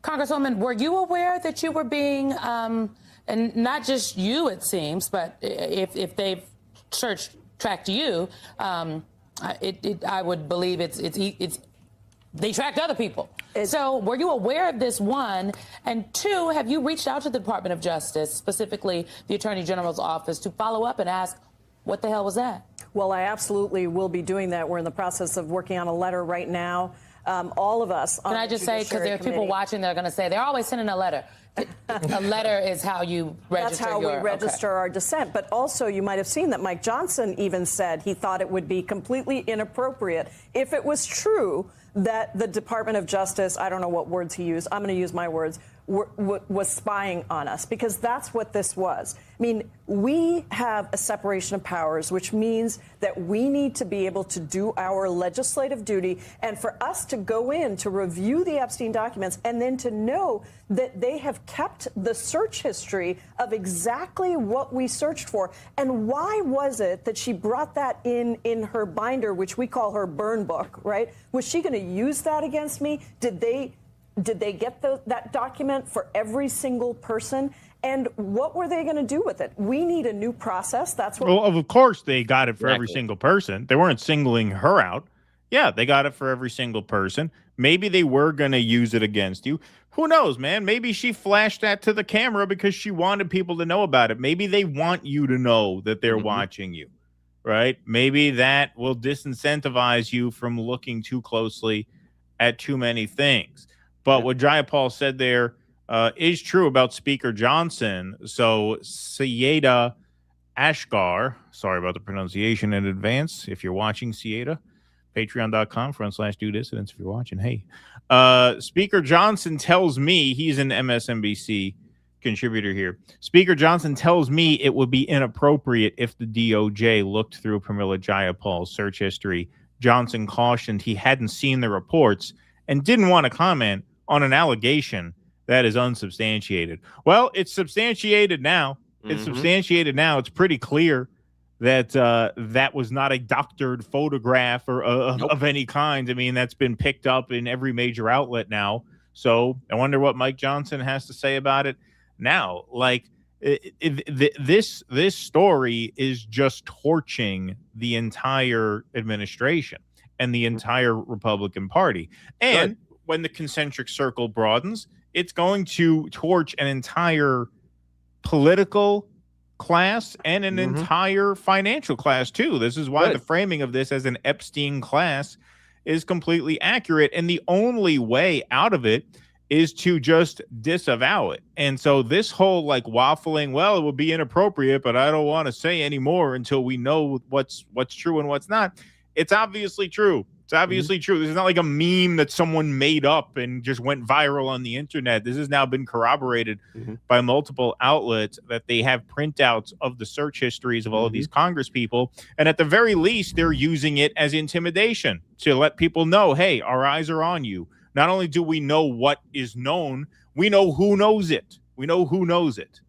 Congresswoman, were you aware that you were being, and not just you, it seems, but if they've tracked you, I would believe it's they tracked other people. So were you aware of this, one? And two, have you reached out to the Department of Justice, specifically the Attorney General's office, to follow up and ask, what the hell was that? Well, I absolutely will be doing that. We're in the process of working on a letter right now. All of us. Can I just say, because there are people watching, they're going to say, they're always sending a letter. A letter is how you register. That's how we register our dissent. But also, you might have seen that Mike Johnson even said he thought it would be completely inappropriate if it was true that the Department of Justice, I don't know what words he used, I'm going to use my words, was spying on us, because that's what this was. I mean, we have a separation of powers, which means that we need to be able to do our legislative duty, and for us to go in to review the Epstein documents and then to know that they have kept the search history of exactly what we searched for. And why was it that she brought that in her binder, which we call her burn book, right? Was she going to use that against me? Did they get that document for every single person? And what were they going to do with it? We need a new process. That's what. Well, of course, they got it for every single person. They weren't singling her out. Yeah, they got it for every single person. Maybe they were going to use it against you. Who knows, man? Maybe she flashed that to the camera because she wanted people to know about it. Maybe they want you to know that they're watching you, right? Maybe that will disincentivize you from looking too closely at too many things. But what Jayapal said there is true about Speaker Johnson. So Syeda Ashgar, sorry about the pronunciation in advance. If you're watching, Syeda, patreon.com/do-dissidents if you're watching. Hey, Speaker Johnson tells me, he's an MSNBC contributor here. Speaker Johnson tells me it would be inappropriate if the DOJ looked through Pramila Jayapal's search history. Johnson cautioned he hadn't seen the reports and didn't want to comment on an allegation that is unsubstantiated. Well, it's substantiated now. It's substantiated now. It's pretty clear that that was not a doctored photograph or of any kind. I mean, that's been picked up in every major outlet now. So I wonder what Mike Johnson has to say about it now. Like, this story is just torching the entire administration and the entire Republican Party. And when the concentric circle broadens, it's going to torch an entire political class and an entire financial class too. This is why the framing of this as an Epstein class is completely accurate. And the only way out of it is to just disavow it. And so this whole like waffling, well, it would be inappropriate, but I don't want to say anymore until we know what's true and what's not. It's obviously true. It's obviously true. This is not like a meme that someone made up and just went viral on the internet. This has now been corroborated by multiple outlets that they have printouts of the search histories of all of these Congress people. And at the very least, they're using it as intimidation to let people know, hey, our eyes are on you. Not only do we know what is known, we know who knows it. We know who knows it.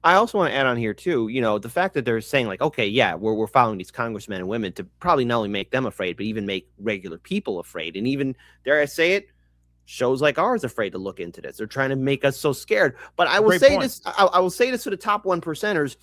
I also want to add on here too, you know, the fact that they're saying like, okay, yeah, we're following these congressmen and women to probably not only make them afraid, but even make regular people afraid. And even, dare I say it, shows like ours afraid to look into this. They're trying to make us so scared. But I will say this, I will say this to the top 1%ers.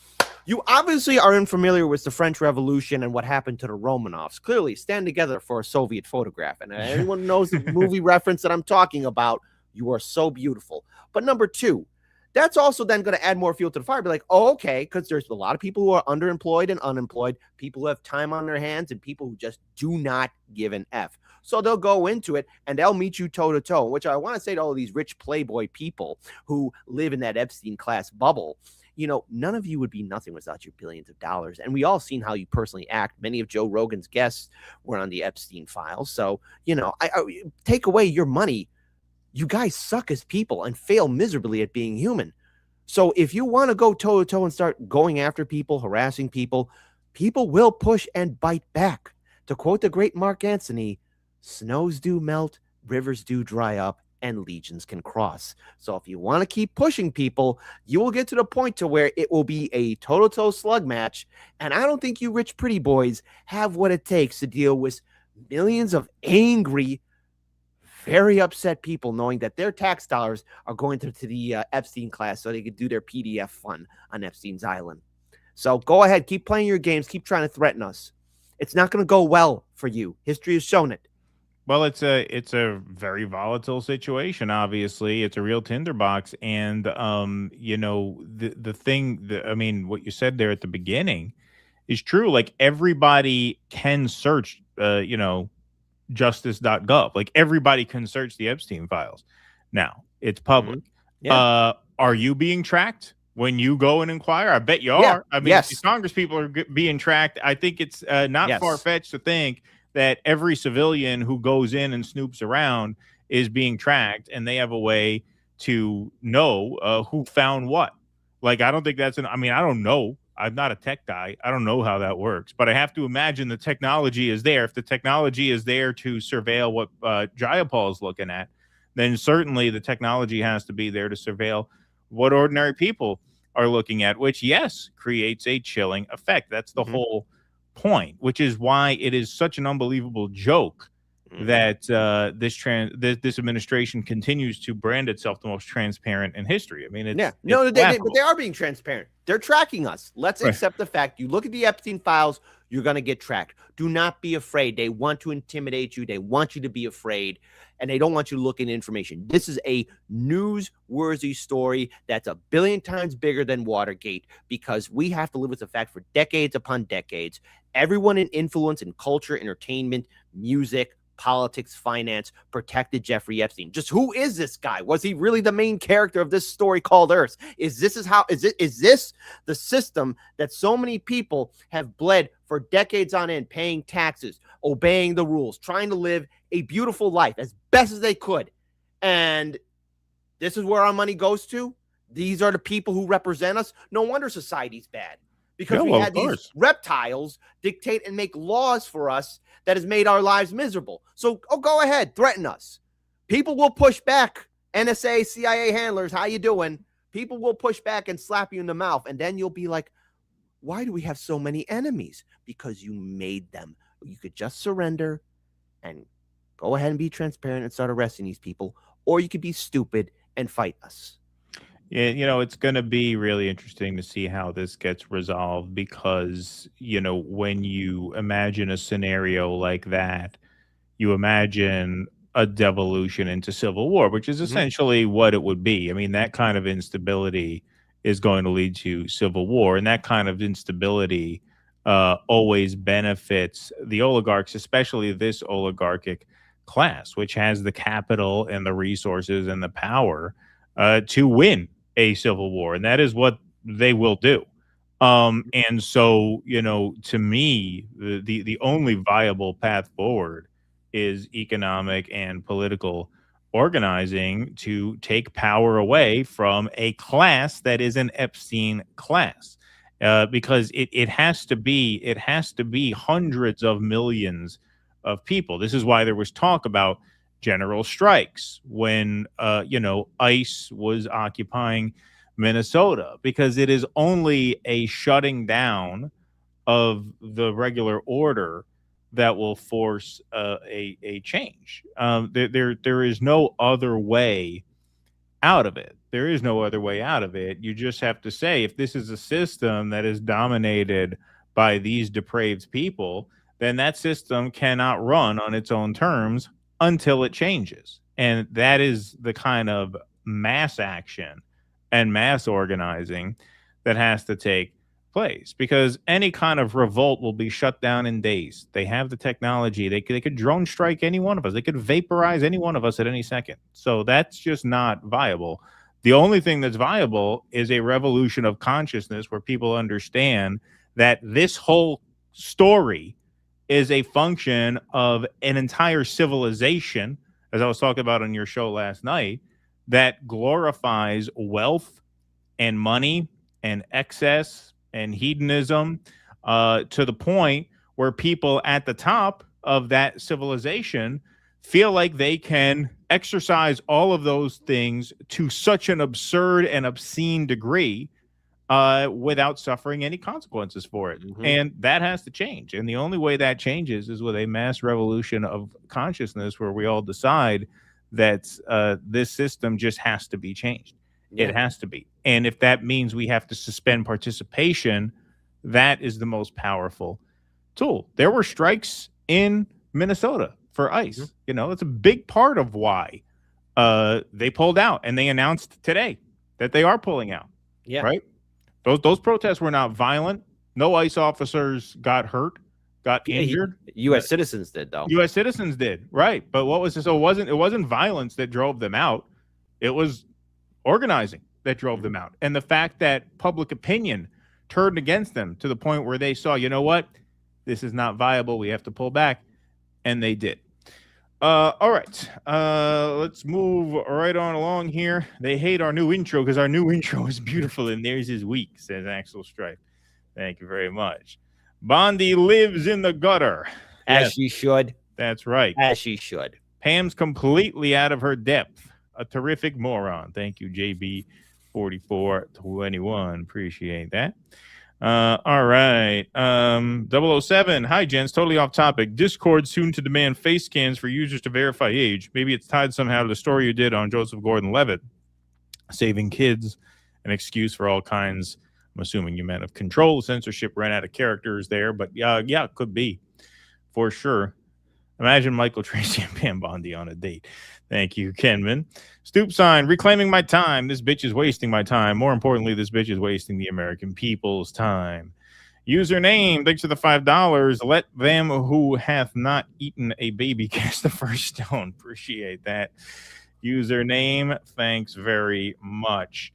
You obviously are unfamiliar with the French Revolution and what happened to the Romanovs. Clearly, stand together for a Soviet photograph. And anyone knows the movie reference that I'm talking about, you are so beautiful. But number two, that's also then going to add more fuel to the fire. Be like, oh, okay, because there's a lot of people who are underemployed and unemployed, people who have time on their hands, and people who just do not give an F. So they'll go into it and they'll meet you toe to toe, which I want to say to all of these rich playboy people who live in that Epstein class bubble. You know, none of you would be nothing without your billions of dollars. And we all seen how you personally act. Many of Joe Rogan's guests were on the Epstein Files. So, you know, I take away your money. You guys suck as people and fail miserably at being human. So if you want to go toe to toe and start going after people, harassing people, people will push and bite back. To quote the great Mark Antony, snows do melt, rivers do dry up, and legions can cross. So if you want to keep pushing people, you will get to the point to where it will be a toe-to-toe slug match. And I don't think you rich pretty boys have what it takes to deal with millions of angry, very upset people knowing that their tax dollars are going to the Epstein class so they could do their PDF fun on Epstein's Island. So go ahead, keep playing your games, keep trying to threaten us. It's not going to go well for you. History has shown it. Well, it's a very volatile situation. Obviously, it's a real tinderbox, and you know, the thing. I mean, what you said there at the beginning is true. Like, everybody can search, you know, justice.gov. Like, everybody can search the Epstein files. Now, it's public. Are you being tracked when you go and inquire? I bet you are. I mean, if these Congress people are being tracked. I think it's not far-fetched to think that every civilian who goes in and snoops around is being tracked, and they have a way to know who found what. Like, I don't think that's I mean, I don't know. I'm not a tech guy. I don't know how that works, but I have to imagine the technology is there. If the technology is there to surveil what Jayapal is looking at, then certainly the technology has to be there to surveil what ordinary people are looking at, which, yes, creates a chilling effect. That's the whole point, which is why it is such an unbelievable joke that this administration continues to brand itself the most transparent in history. I mean, it's but they laughable. are being transparent. They're tracking us. Let's accept the fact. You look at the Epstein files, you're going to get tracked. Do not be afraid. They want to intimidate you. They want you to be afraid, and they don't want you looking at information. This is a newsworthy story that's a billion times bigger than Watergate, because we have to live with the fact for decades upon decades. Everyone in influence in culture, entertainment, music, politics, finance protected Jeffrey Epstein. Just who is this guy? Was he really the main character of this story called Earth? Is this the system that so many people have bled for decades on end, paying taxes, obeying the rules, trying to live a beautiful life as best as they could? And this is where our money goes to. These are the people who represent us. No wonder society's bad, because we had these reptiles dictate and make laws for us that has made our lives miserable. So go ahead, threaten us. People will push back. NSA, CIA handlers, how you doing? People will push back and slap you in the mouth, and then you'll be like, why do we have so many enemies? Because you made them. You could just surrender and go ahead and be transparent and start arresting these people, or you could be stupid and fight us. Yeah, it's going to be really interesting to see how this gets resolved, because, when you imagine a scenario like that, you imagine a devolution into civil war, which is essentially what it would be. I mean, that kind of instability is going to lead to civil war, and that kind of instability always benefits the oligarchs, especially this oligarchic class, which has the capital and the resources and the power to win a civil war, and that is what they will do. And so, to me, the only viable path forward is economic and political organizing to take power away from a class that is an Epstein class, because it has to be hundreds of millions of people. This is why there was talk about general strikes when ICE was occupying Minnesota, because it is only a shutting down of the regular order that will force a change. There is no other way out of it. There is no other way out of it. You just have to say, if this is a system that is dominated by these depraved people, then that system cannot run on its own terms until it changes. And that is the kind of mass action and mass organizing that has to take place, because any kind of revolt will be shut down in days. They have the technology. They could drone strike any one of us. They could vaporize any one of us at any second. So that's just not viable. The only thing that's viable is a revolution of consciousness where people understand that this whole story is a function of an entire civilization, as I was talking about on your show last night, that glorifies wealth and money and excess and hedonism to the point where people at the top of that civilization feel like they can exercise all of those things to such an absurd and obscene degree without suffering any consequences for it. And that has to change. And the only way that changes is with a mass revolution of consciousness where we all decide that this system just has to be changed. It has to be. And if that means we have to suspend participation, that is the most powerful tool. There were strikes in Minnesota for ICE. It's a big part of why they pulled out, and they announced today that they are pulling out. Yeah. Right? Those protests were not violent. No ICE officers got hurt, got injured. U.S. citizens did, though. U.S. citizens did, right? But what was it? So it wasn't violence that drove them out. It was organizing that drove them out, and the fact that public opinion turned against them to the point where they saw, you know what, this is not viable. We have to pull back, and they did. All right. Let's move right on along here. They hate our new intro because our new intro is beautiful and theirs is weak, says Axel Stripe. Thank you very much. Bondi lives in the gutter. As she should. That's right. As she should. Pam's completely out of her depth. A terrific moron. Thank you, JB4421. Appreciate that. All right. 007. Hi, gents. Totally off topic. Discord soon to demand face scans for users to verify age. Maybe it's tied somehow to the story you did on Joseph Gordon-Levitt, saving kids, an excuse for all kinds. I'm assuming you meant of control. Censorship ran out of characters there, but yeah, it could be for sure. Imagine Michael Tracy and Pam Bondi on a date. Thank you, Kenman. Stoop sign, reclaiming my time. This bitch is wasting my time. More importantly, this bitch is wasting the American people's time. Username, thanks for the $5. Let them who hath not eaten a baby cast the first stone. Appreciate that. Username, thanks very much.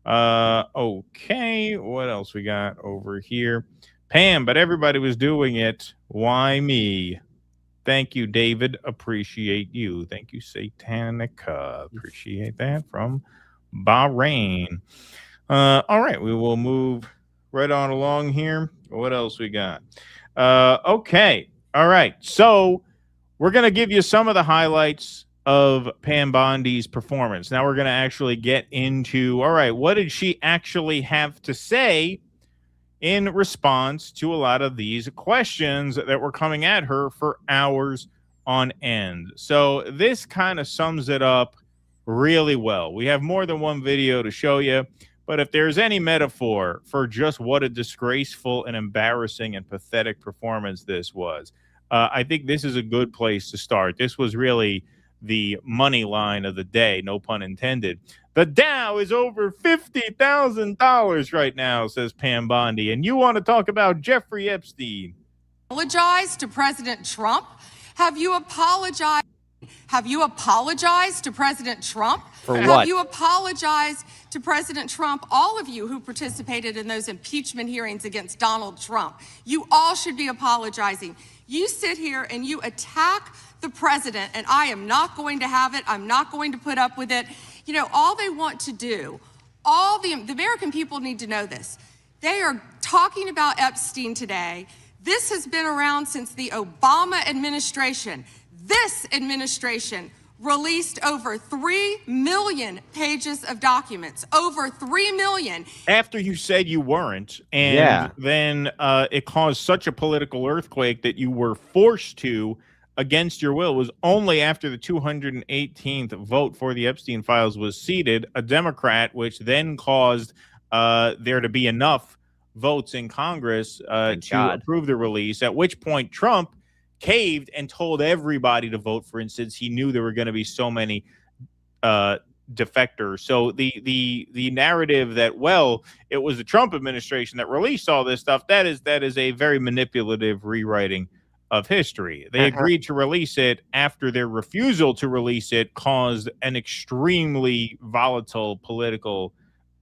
Okay, what else we got over here? Pam, but everybody was doing it. Why me? Thank you, David. Appreciate you. Thank you, Satanica. Appreciate that from Bahrain. All right, we will move right on along here. What else we got? Okay. All right. So we're going to give you some of the highlights of Pam Bondi's performance. Now we're going to actually get into, all right, what did she actually have to say in response to a lot of these questions that were coming at her for hours on end. So this kind of sums it up really well. We have more than one video to show you, but if there's any metaphor for just what a disgraceful and embarrassing and pathetic performance this was, I think this is a good place to start. This was really the money line of the day, no pun intended. The Dow is over $50,000 right now, says Pam Bondi. And you want to talk about Jeffrey Epstein. Apologize to President Trump? Have you apologized? Have you apologized to President Trump? For Have what? you apologized to President Trump? All of you who participated in those impeachment hearings against Donald Trump, you all should be apologizing. You sit here and you attack the president, and I am not going to have it. I'm not going to put up with it. You know, all they want to do, all the American people need to know this. They are talking about Epstein today. This has been around since the Obama administration. This administration released over 3 million pages of documents, over 3 million. After you said you weren't, and then it caused such a political earthquake that you were forced to, against your will. It was only after the 218th vote for the Epstein Files was seated, a Democrat, which then caused there to be enough votes in Congress to approve the release, at which point Trump caved and told everybody to vote for it since he knew there were going to be so many defectors. So the narrative that, well, it was the Trump administration that released all this stuff, that is a very manipulative rewriting of history. They agreed to release it after their refusal to release it caused an extremely volatile political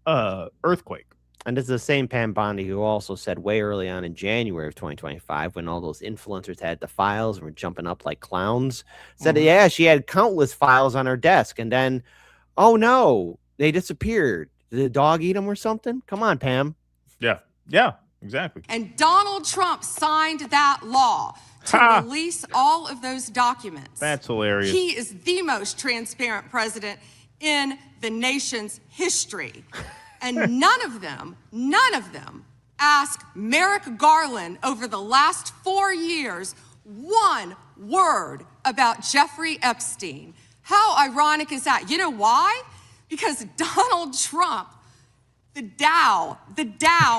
earthquake. And this is the same Pam Bondi who also said way early on in January of 2025, when all those influencers had the files and were jumping up like clowns, said, yeah, she had countless files on her desk. And then, oh no, they disappeared. Did the dog eat them or something? Come on, Pam. Yeah, exactly. And Donald Trump signed that law to release all of those documents. That's hilarious. He is the most transparent president in the nation's history. And none of them asked Merrick Garland over the last 4 years one word about Jeffrey Epstein. How ironic is that? You know why? Because Donald Trump, the Dow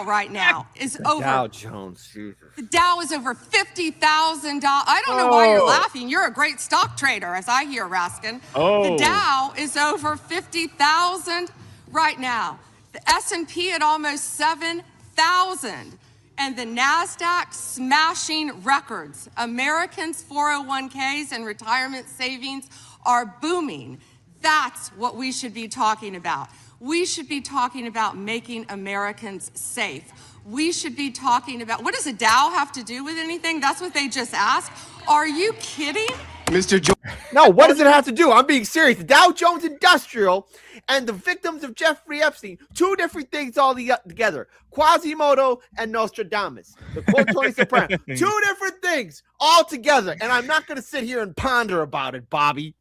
right now is over. Dow Jones. The Dow is over $50,000. I don't know why you're laughing. You're a great stock trader, as I hear, Raskin. The Dow is over 50,000 right now. The S&P at almost 7,000. And the NASDAQ smashing records. Americans' 401ks and retirement savings are booming. That's what we should be talking about. We should be talking about making Americans safe. We should be talking about, what does a Dow have to do with anything? That's what they just asked. Are you kidding? Mr. Jones. No, what does it have to do? I'm being serious. The Dow Jones Industrial and the victims of Jeffrey Epstein, two different things all together. Quasimodo and Nostradamus. The quote Tony Soprano. Two different things all together. And I'm not going to sit here and ponder about it, Bobby.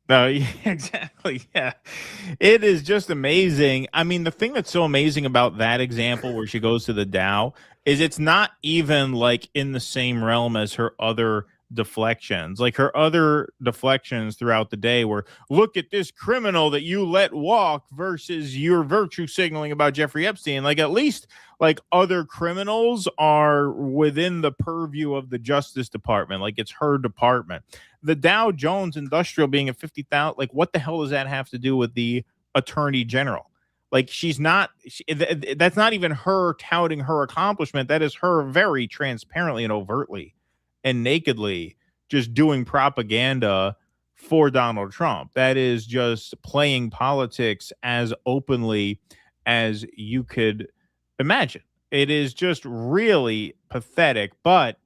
No, yeah, exactly. Yeah. It is just amazing. I mean, the thing that's so amazing about that example where she goes to the Dow is it's not even like in the same realm as her other deflections. Like her other deflections throughout the day were, look at this criminal that you let walk versus your virtue signaling about Jeffrey Epstein. Like at least like other criminals are within the purview of the Justice Department. Like it's her department. The Dow Jones Industrial being at 50,000, like what the hell does that have to do with the Attorney General? Like she's not, that's not even her touting her accomplishment. That is her very transparently and overtly and nakedly just doing propaganda for Donald Trump. That is just playing politics as openly as you could imagine. It is just really pathetic, but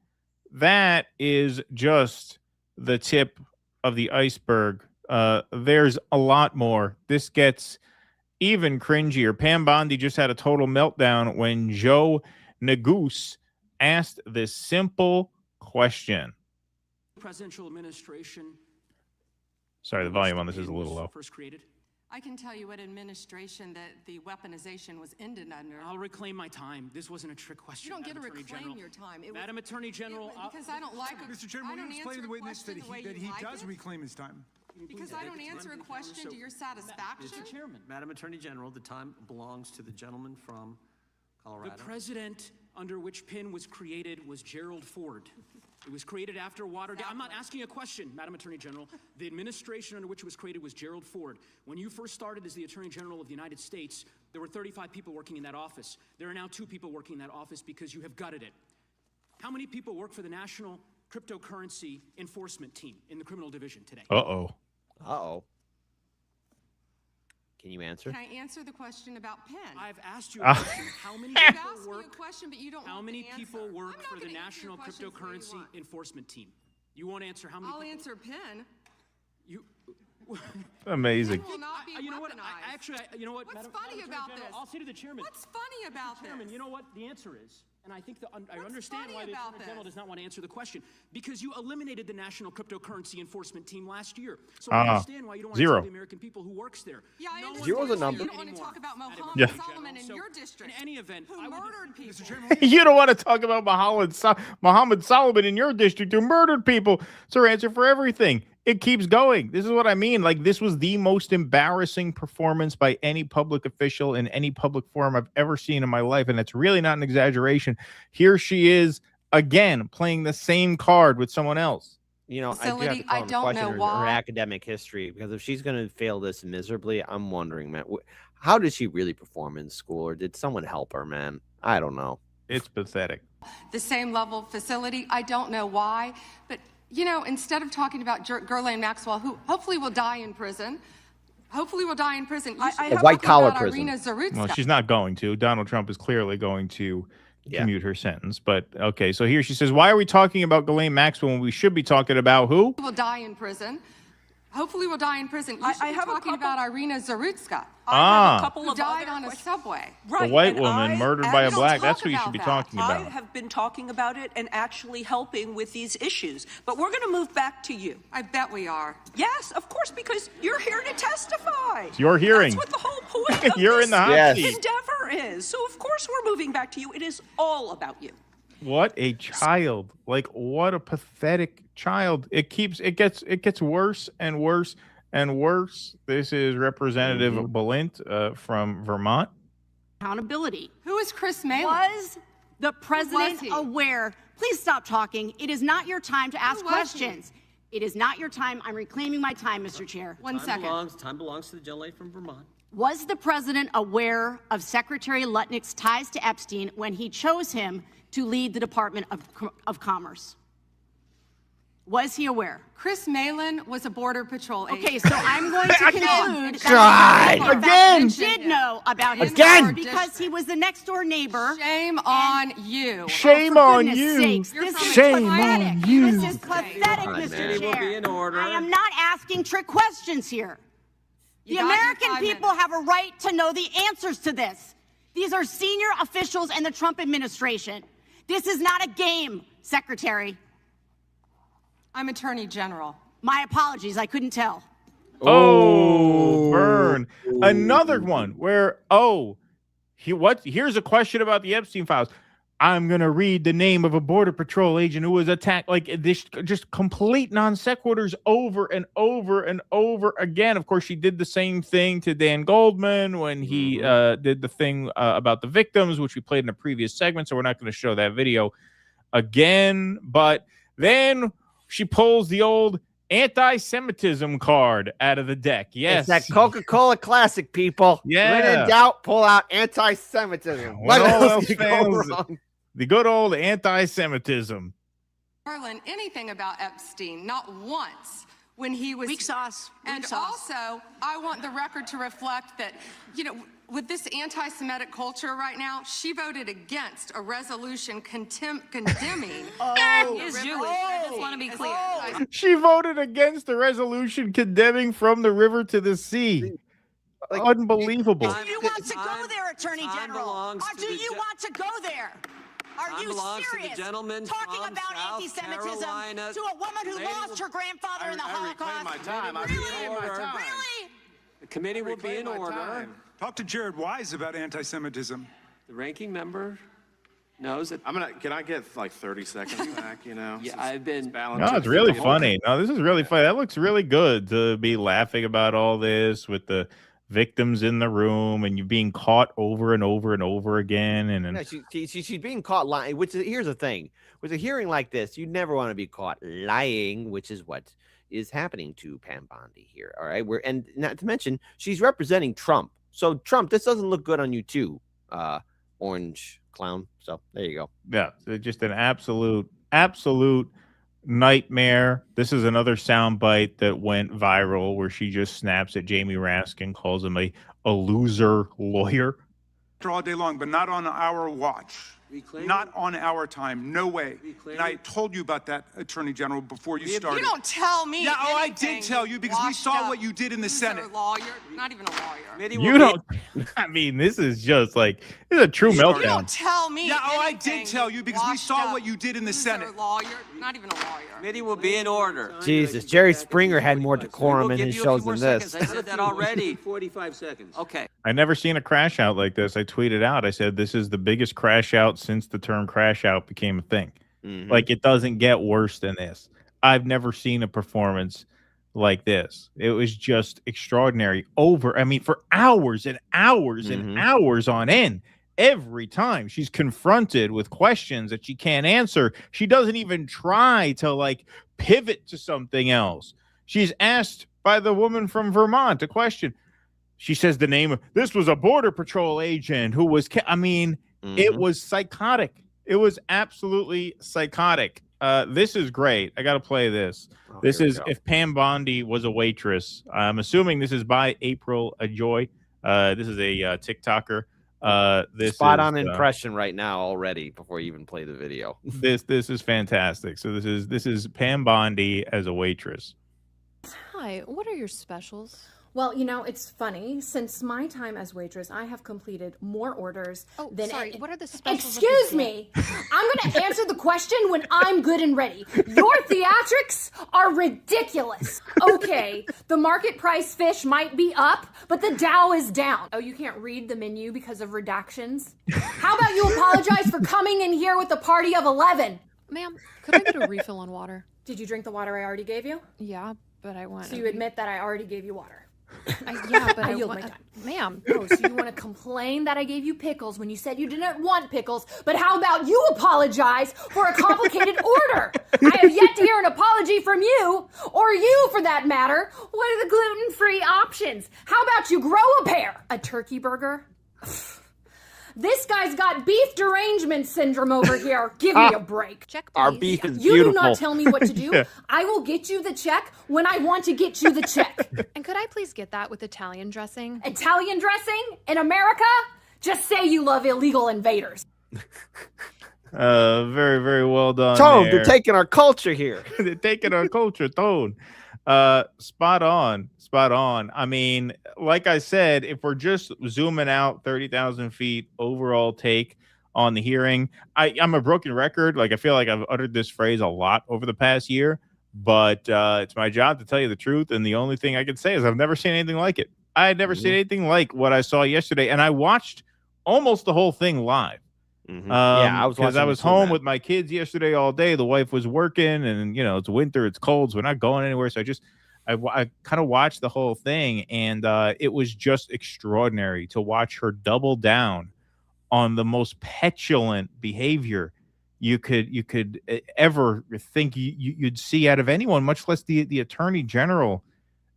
that is just the tip of the iceberg. There's a lot more. This gets even cringier. Pam Bondi just had a total meltdown when Joe Neguse asked this simple question. Presidential administration. Sorry, the volume on this is a little low. First created. I can tell you what administration that the weaponization was ended under. I'll reclaim my time. This wasn't a trick question. You don't get to Madam Attorney reclaim General. your time. Madam Attorney General, because I don't like it. Mr. Chairman, will you explain to the witness that he does reclaim his time? Because I don't answer a question to your satisfaction. Mr. Chairman. Madam Attorney General, the time belongs to the gentleman from Colorado. The president under which PIN was created was Gerald Ford. It was created after Watergate. I'm not asking a question, Madam Attorney General. The administration under which it was created was Gerald Ford. When you first started as the Attorney General of the United States, there were 35 people working in that office. There are now 2 people working in that office because you have gutted it. How many people work for the National Cryptocurrency Enforcement Team in the criminal division today? Uh-oh. Uh-oh. Can you answer? Can I answer the question about PIN? I've asked you a question. How many people asked work? me a question, but you don't How want many the people answer. work I'm not for the gonna answer your National questions the way you Cryptocurrency want. Enforcement Team? You won't answer how many I'll people? answer PIN. You. Amazing. Will not be You know what? weaponized. You know what? What's Madam funny Attorney about General, this? I'll say to the chairman. What's funny about Chairman, this? you know what the answer is? And I think I understand funny why the about Attorney General this? does not want to answer the question. Because you eliminated the National Cryptocurrency Enforcement Team last year. So I understand why you don't want to Zero. tell the American people who works there. Yeah, I understand. Zero's a why number. You don't want to talk about Mohammed Yeah. Solomon in your district. In any event, who murdered people. You don't want to talk about Mohammed Solomon in your district who murdered people. It's her answer for everything. It keeps going. This is what I mean. Like, this was the most embarrassing performance by any public official in any public forum I've ever seen in my life. And it's really not an exaggeration. Here she is again, playing the same card with someone else. You know, Facility, I do have to call I into don't question know her why. academic history, because if she's going to fail this miserably, I'm wondering, man, how did she really perform in school, or did someone help her, man? I don't know. It's pathetic. The same level of facility. I don't know why, but you know, instead of talking about Ghislaine Maxwell, who hopefully will die in prison, you should white collar about prison. Irina Zarutska. Well, she's not going to. Donald Trump is clearly going to commute her sentence. But okay, so here she says, why are we talking about Ghislaine Maxwell when we should be talking about who? Will die in prison. Hopefully will die in prison. You should be talking about Irina Zarutska. Who died on a subway. A white woman murdered by a black. That's who you should be talking I about. have been talking about it and actually helping with these issues. But we're going to move back to you. I bet we are. Yes, of course, because you're here to testify. It's your hearing. That's what the whole point of You're this in the hot seat. endeavor is. So, of course, we're moving back to you. It is all about you. What a child. Like, what a pathetic child. It gets worse and worse and worse. This is Representative Balint from Vermont. Accountability. Who is Chris Malin? Was the president he? aware? Please stop talking. It is not your time to ask was questions. It is not your time. I'm reclaiming my time, Mr. Chair. One second. Time belongs to the gentlelady from Vermont. Was the president aware of Secretary Lutnick's ties to Epstein when he chose him to lead the Department of Commerce? Was he aware? Chris Malin was a Border Patrol agent. Okay, so I'm going to conclude God. Again, did know about his Again. because he was the next door neighbor. Shame on you. Shame For on goodness you. sakes, this is Shame pathetic. on you. This is pathetic, Mr. Will be Chair. in order. I am not asking trick questions here. The got your American 5 people have a right to know the answers to this. These are senior officials in the Trump administration. This is not a game, Secretary. I'm Attorney General. My apologies, I couldn't tell. Oh, burn. Another one where, here's a question about the Epstein Files. I'm going to read the name of a Border Patrol agent who was attacked. Like this, just complete non sequiturs over and over and over again. Of course, she did the same thing to Dan Goldman when he did the thing about the victims, which we played in a previous segment. So we're not going to show that video again. But then she pulls the old anti-Semitism card out of the deck. Yes. It's that Coca-Cola classic, people. Yeah. When in doubt, pull out anti-Semitism. What else could go wrong? The good old anti-Semitism. Marlon, anything about Epstein, not once when he was... Weak sauce. And also, I want the record to reflect that, with this anti-Semitic culture right now, she voted against a resolution condemning... He is Jewish. I just want to be clear. She voted against a resolution condemning from the river to the sea. Unbelievable. Do you want to go there, Attorney General? Or do you want to go there? Are you serious? Talking about anti-Semitism to a woman who lost her grandfather in the Holocaust? Really? The committee will be in order. Talk to Jared Wise about anti-Semitism. The ranking member knows that. Can I get like 30 seconds back? Yeah, I've been No, it's really funny. No, this is really funny. That looks really good to be laughing about all this with the victims in the room and you being caught over and over and over again. And She's being caught lying. Here's the thing: with a hearing like this, you never want to be caught lying, which is what is happening to Pam Bondi here. All right, and not to mention she's representing Trump. So Trump, this doesn't look good on you too, orange clown. So there you go. Yeah, just an absolute nightmare. This is another soundbite that went viral where she just snaps at Jamie Raskin, calls him a loser lawyer. All day long, but not on our watch. Not on our time. No way. And I told you about that, Attorney General, before you started. You don't tell me. Yeah, I did tell you because we saw what you did in the Senate. Lawyer, not even a lawyer. You don't. I mean, this is just like this is a true meltdown. You don't tell me. Yeah, I did tell you because we saw what you did in the Senate. Lawyer, not even a lawyer. Committee will be in order. Jesus, Jerry Springer had more decorum in his shows than this. I said that already. 45 seconds. Okay. I never seen a crash out like this. I tweeted out. I said this is the biggest crash out since the term crash out became a thing. Like it doesn't get worse than this. I've never seen a performance like this. It was just extraordinary. For hours and hours and hours on end. Every time she's confronted with questions that she can't answer, she doesn't even try to pivot to something else. She's asked by the woman from Vermont a question. She says the name of this was a Border Patrol agent who was. It was psychotic. It was absolutely psychotic. This is great. I got to play this. This is if Pam Bondi was a waitress. I'm assuming this is by April Ajoy. This is a TikToker. This spot on impression right now already before you even play the video. This is fantastic. So this is Pam Bondi as a waitress. Hi, what are your specials? Well, it's funny. Since my time as waitress, I have completed more orders than... What are the specials? Excuse me. I'm going to answer the question when I'm good and ready. Your theatrics are ridiculous. Okay, the market price fish might be up, but the Dow is down. Oh, you can't read the menu because of redactions? How about you apologize for coming in here with a party of 11? Ma'am, could I get a refill on water? Did you drink the water I already gave you? Yeah, but I want... So you admit that I already gave you water? Yeah, but I yield my time. Ma'am. Oh, so you want to complain that I gave you pickles when you said you didn't want pickles, but how about you apologize for a complicated order? I have yet to hear an apology from you, or you for that matter. What are the gluten-free options? How about you grow a pair? A turkey burger? This guy's got beef derangement syndrome over here. Give me a break. Check, Our beef is You beautiful. do not tell me what to do. Yeah. I will get you the check when I want to get you the check. And could I please get that with Italian dressing? Italian dressing in America? Just say you love illegal invaders. Very, very well done. Tone, there. they're taking our culture here. They're taking our culture, Tone. Spot on. I mean, like I said, if we're just zooming out 30,000 feet overall take on the hearing, I'm a broken record. Like, I feel like I've uttered this phrase a lot over the past year, but it's my job to tell you the truth. And the only thing I can say is I've never seen anything like it. I had never seen anything like what I saw yesterday. And I watched almost the whole thing live. Yeah, I was because I watching was it too, home man. with my kids yesterday all day. The wife was working, and it's winter, it's cold, so we're not going anywhere. So I kind of watched the whole thing, and it was just extraordinary to watch her double down on the most petulant behavior you could ever think you'd see out of anyone, much less the Attorney General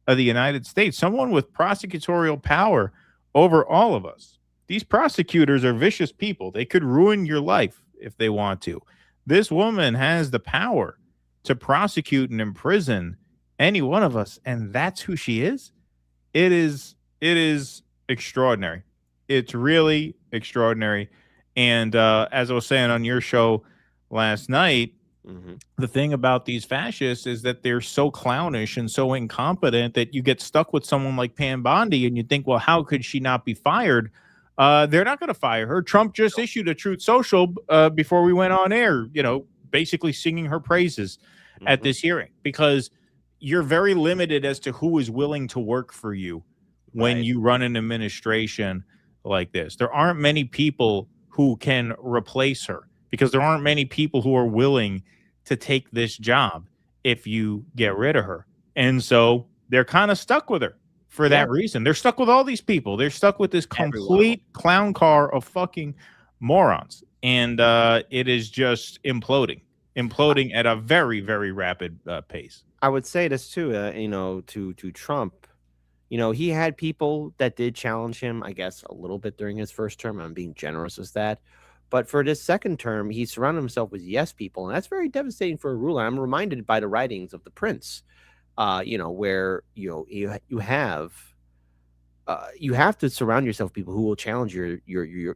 of the United States, someone with prosecutorial power over all of us. These prosecutors are vicious people. They could ruin your life if they want to. This woman has the power to prosecute and imprison any one of us, and that's who she is. It is extraordinary. It's really extraordinary. And as I was saying on your show last night, the thing about these fascists is that they're so clownish and so incompetent that you get stuck with someone like Pam Bondi, and you think, well, how could she not be fired? They're not going to fire her. Trump just issued a Truth Social before we went on air, basically singing her praises at this hearing, because you're very limited as to who is willing to work for you when you run an administration like this. There aren't many people who can replace her, because there aren't many people who are willing to take this job if you get rid of her. And so they're kind of stuck with her. For that reason, they're stuck with all these people. They're stuck with this complete clown car of fucking morons, and it is just imploding at a very, very rapid pace. I would say this too, to Trump. He had people that did challenge him, I guess, a little bit during his first term. I'm being generous with that. But for this second term, he surrounded himself with yes people, and that's very devastating for a ruler. I'm reminded by the writings of the prince. Where you have to surround yourself with people who will challenge your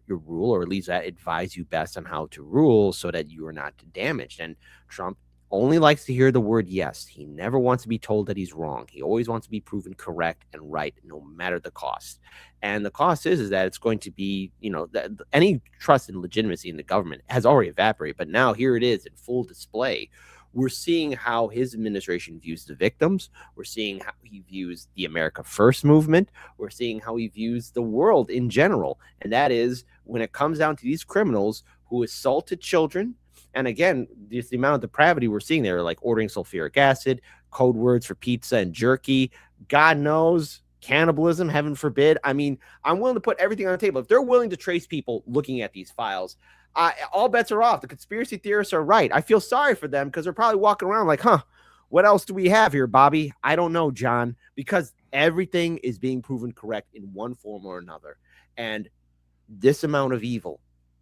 rule, or at least that advise you best on how to rule, so that you are not damaged. And Trump only likes to hear the word yes. He never wants to be told that he's wrong. He always wants to be proven correct and right, no matter the cost. And the cost is that it's going to be, that any trust and legitimacy in the government has already evaporated. But now here it is in full display. We're seeing how his administration views the victims. We're seeing how he views the America First movement. We're seeing how he views the world in general. And that is, when it comes down to these criminals who assaulted children, and again, the amount of depravity we're seeing there, like ordering sulfuric acid, code words for pizza and jerky, God knows, cannibalism, heaven forbid. I mean, I'm willing to put everything on the table. If they're willing to trace people looking at these files, all bets are off. The conspiracy theorists are right. I feel sorry for them, because they're probably walking around like, what else do we have here, Bobby? I don't know, John, because everything is being proven correct in one form or another. And this amount of evil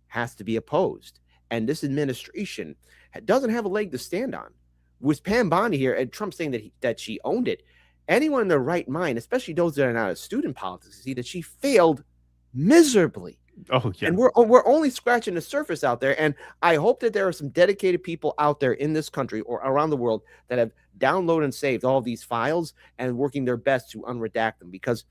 has to be opposed. And this administration doesn't have a leg to stand on. With Pam Bondi here and Trump saying that she owned it, anyone in their right mind, especially those that are not a student politics, see that she failed miserably. Oh, yeah. And we're only scratching the surface out there. And I hope that there are some dedicated people out there in this country or around the world that have downloaded and saved all of these files and working their best to unredact them, because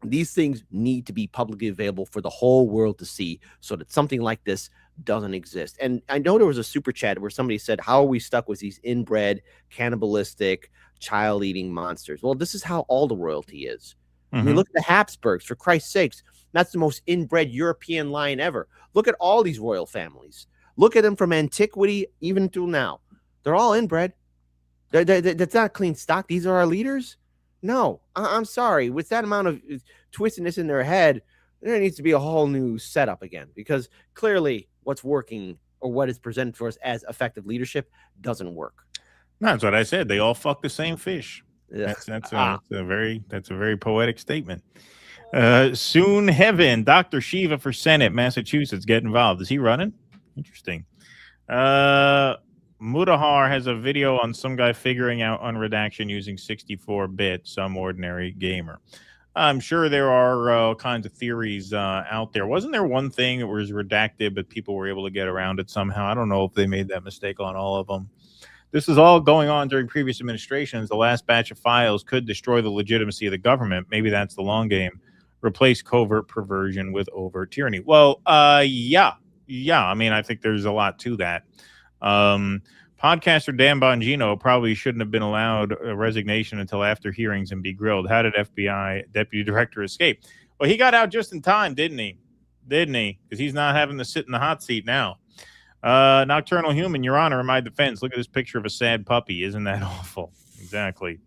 these things need to be publicly available for the whole world to see, so that something like this doesn't exist. And I know there was a super chat where somebody said, how are we stuck with these inbred, cannibalistic, child-eating monsters? Well, this is how all the royalty is. I mean, look at the Habsburgs, for Christ's sakes. That's the most inbred European line ever. Look at all these royal families. Look at them from antiquity even until now. They're all inbred. That's not clean stock. These are our leaders? No, I'm sorry. With that amount of twistiness in their head, there needs to be a whole new setup again, because clearly what's working, or what is presented for us as effective leadership, doesn't work. That's what I said. They all fuck the same fish. That's a very poetic statement. Soon heaven. Dr. Shiva for Senate, Massachusetts. Get involved. Is he running? Interesting. Mudahar has a video on some guy figuring out unredaction using 64-bit, some ordinary gamer. I'm sure there are all kinds of theories out there. Wasn't there one thing that was redacted, but people were able to get around it somehow? I don't know if they made that mistake on all of them. This is all going on during previous administrations. The last batch of files could destroy the legitimacy of the government. Maybe that's the long game. Replace covert perversion with overt tyranny. Well, yeah. I mean, I think there's a lot to that. Podcaster Dan Bongino probably shouldn't have been allowed a resignation until after hearings and be grilled. How did FBI deputy director escape? Well, he got out just in time, didn't he? Because he's not having to sit in the hot seat now. Nocturnal Human, Your Honor, in my defense, look at this picture of a sad puppy. Isn't that awful? Exactly.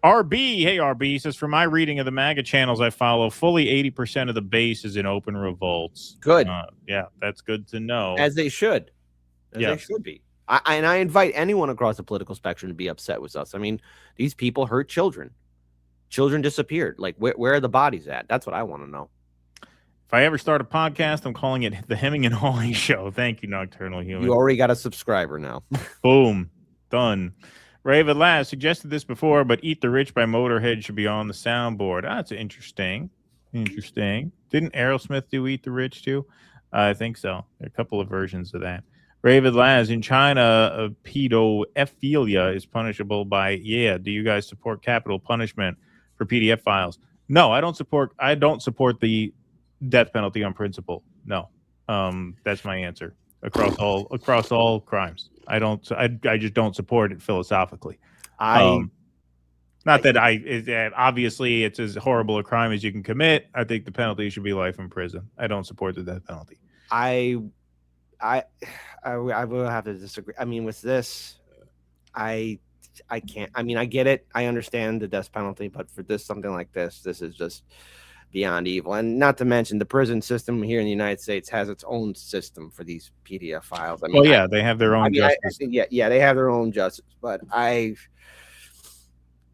RB, hey RB, says, for my reading of the MAGA channels I follow, fully 80% of the base is in open revolts. Good. Yeah, that's good to know. As they should. They should be. I invite anyone across the political spectrum to be upset with us. I mean, these people hurt children. Children disappeared. Like, where are the bodies at? That's what I want to know. If I ever start a podcast, I'm calling it the Hemming and Hawing Show. Thank you, Nocturnal Human. You already got a subscriber now. Boom. Done. Raven Last suggested this before, but Eat the Rich by Motorhead should be on the soundboard. That's interesting. Didn't Aerosmith do Eat the Rich too? I think so. There are a couple of versions of that. Raven Laz, in China, pedophilia is punishable by, do you guys support capital punishment for PDF files? No, I don't support the death penalty on principle. No. That's my answer. Across all crimes. I just don't support it philosophically. Obviously it's as horrible a crime as you can commit. I think the penalty should be life in prison. I don't support the death penalty. I will have to disagree. I mean, with this, I can't. I mean, I get it. I understand the death penalty, but for something like this is just beyond evil. And not to mention, the prison system here in the United States has its own system for these PDF files. I mean, they have their own justice. They have their own justice. But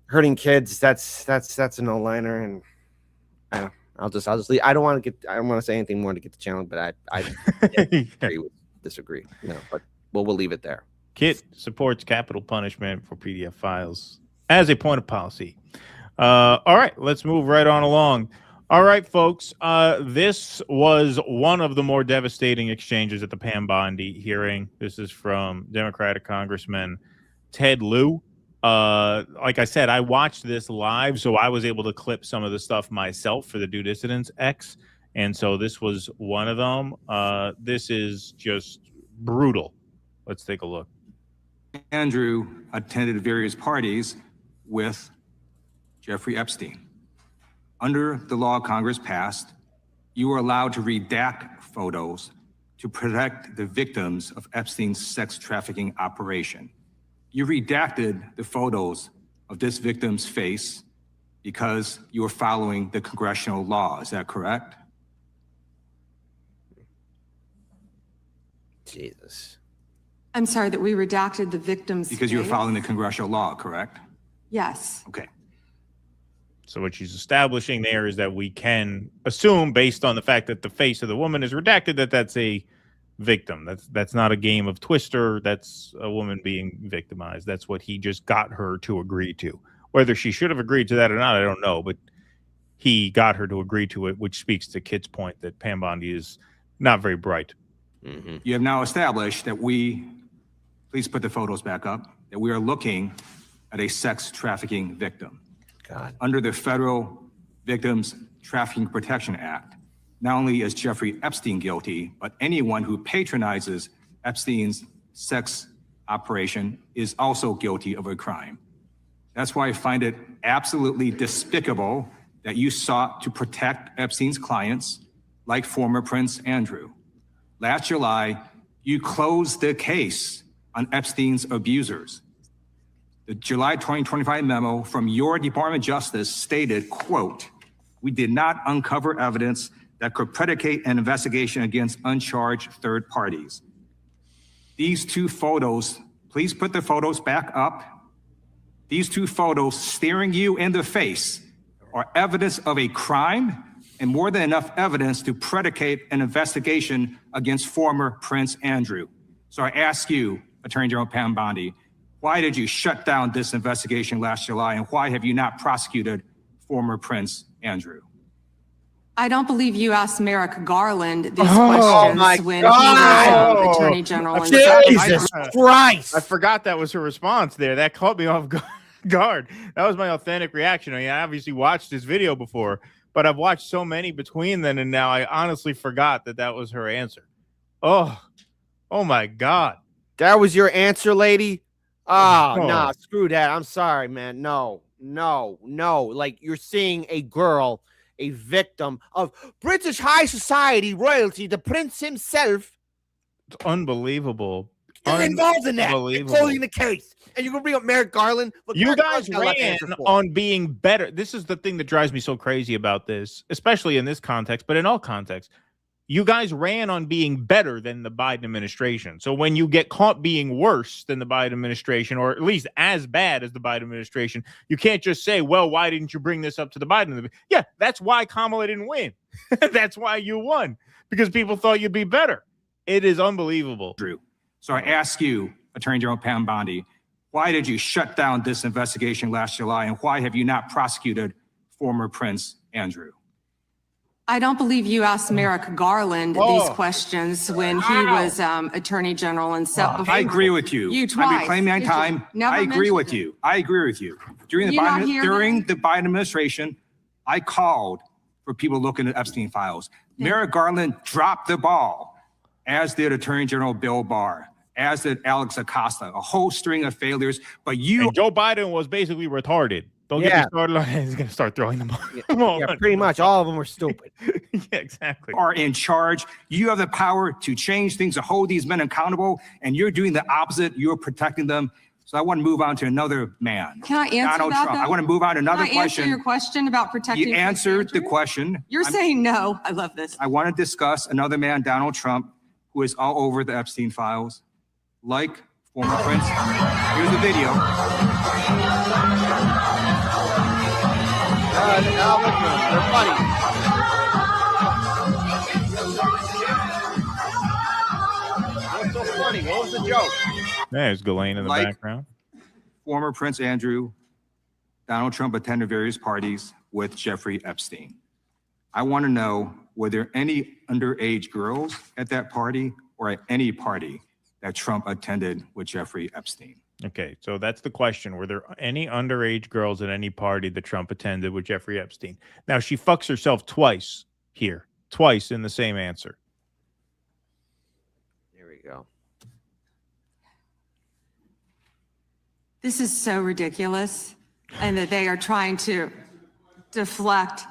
hurting kids, that's a no-liner, and I'll just leave. I don't want to say anything more to get the channel, but I disagree. But we'll leave it there. Kit supports capital punishment for PDF files as a point of policy. All right, let's move right on along. All right, folks, this was one of the more devastating exchanges at the Pam Bondi hearing. This is from Democratic Congressman Ted Lieu. Like I said, I watched this live, so I was able to clip some of the stuff myself for the Due Dissidents X, and so this was one of them. This is just brutal. Let's take a look. Andrew attended various parties with Jeffrey Epstein. Under the law Congress passed, you were allowed to redact photos to protect the victims of Epstein's sex trafficking operation. You redacted the photos of this victim's face because you were following the congressional law. Is that correct? Jesus. I'm sorry, that we redacted the victim's Because you were face? following the congressional law, correct? Yes. Okay. So what she's establishing there is that we can assume, based on the fact that the face of the woman is redacted, that that's a victim. That's not a game of Twister. That's a woman being victimized. That's what he just got her to agree to. Whether she should have agreed to that or not, I don't know. But he got her to agree to it, which speaks to Kit's point that Pam Bondi is not very bright. Mm-hmm. You have now established that please put the photos back up, that we are looking at a sex trafficking victim. God. Under the Federal Victims Trafficking Protection Act, not only is Jeffrey Epstein guilty, but anyone who patronizes Epstein's sex operation is also guilty of a crime. That's why I find it absolutely despicable that you sought to protect Epstein's clients, like former Prince Andrew. Last July, you closed the case on Epstein's abusers. The July 2025 memo from your Department of Justice stated, quote, "We did not uncover evidence that could predicate an investigation against uncharged third parties." These two photos, please put the photos back up. These two photos staring you in the face are evidence of a crime and more than enough evidence to predicate an investigation against former Prince Andrew. So I ask you, Attorney General Pam Bondi, why did you shut down this investigation last July, and why have you not prosecuted former Prince Andrew? I don't believe you asked Merrick Garland these questions when he was Attorney General. And Jesus Christ! I forgot that was her response there. That caught me off guard. That was my authentic reaction. I mean, I obviously watched this video before, but I've watched so many between then and now. I honestly forgot that that was her answer. Oh my God. That was your answer, lady? Oh, nah, screw that. I'm sorry, man. No. Like, you're seeing a girl, a victim of British high society royalty, the prince himself. It's unbelievable. You're involved in that. You're closing the case. And you're going to bring up Merrick Garland? Look, you Merrick guys Garland's ran on being better. This is the thing that drives me so crazy about this, especially in this context, but in all contexts. You guys ran on being better than the Biden administration. So when you get caught being worse than the Biden administration, or at least as bad as the Biden administration, you can't just say, well, why didn't you bring this up to the Biden? Yeah, that's why Kamala didn't win. That's why you won, because people thought you'd be better. It is unbelievable. Drew. So I ask you, Attorney General Pam Bondi, why did you shut down this investigation last July, and why have you not prosecuted former Prince Andrew? I don't believe you asked Merrick Garland these questions when he was Attorney General and set before. I agree with you. You twice. I've been claiming my time. I agree with you. I agree with you. During the Biden administration, I called for people looking at Epstein Files. Merrick Garland dropped the ball, as did Attorney General Bill Barr, as did Alex Acosta, a whole string of failures. But you— And Joe Biden was basically retarded. Don't get me started on it. He's going to start throwing them on. Yeah, pretty much. All of them were stupid. Yeah, exactly. Are in charge. You have the power to change things, to hold these men accountable, and you're doing the opposite. You're protecting them. So I want to move on to another man. Can I answer Donald that, Trump. though? I want to move on to another Can I answer your question about protecting? You answered the question. You're saying no. I love this. I want to discuss another man, Donald Trump, who is all over the Epstein Files, like former Prince. Here's the video. They're funny. What's so funny? What was the joke? There's Ghislaine in the background. Former Prince Andrew, Donald Trump attended various parties with Jeffrey Epstein. I want to know, were there any underage girls at that party or at any party that Trump attended with Jeffrey Epstein? Okay, so that's the question. Were there any underage girls at any party that Trump attended with Jeffrey Epstein? Now, she fucks herself twice here. Twice in the same answer. There we go. This is so ridiculous, and that they are trying to deflect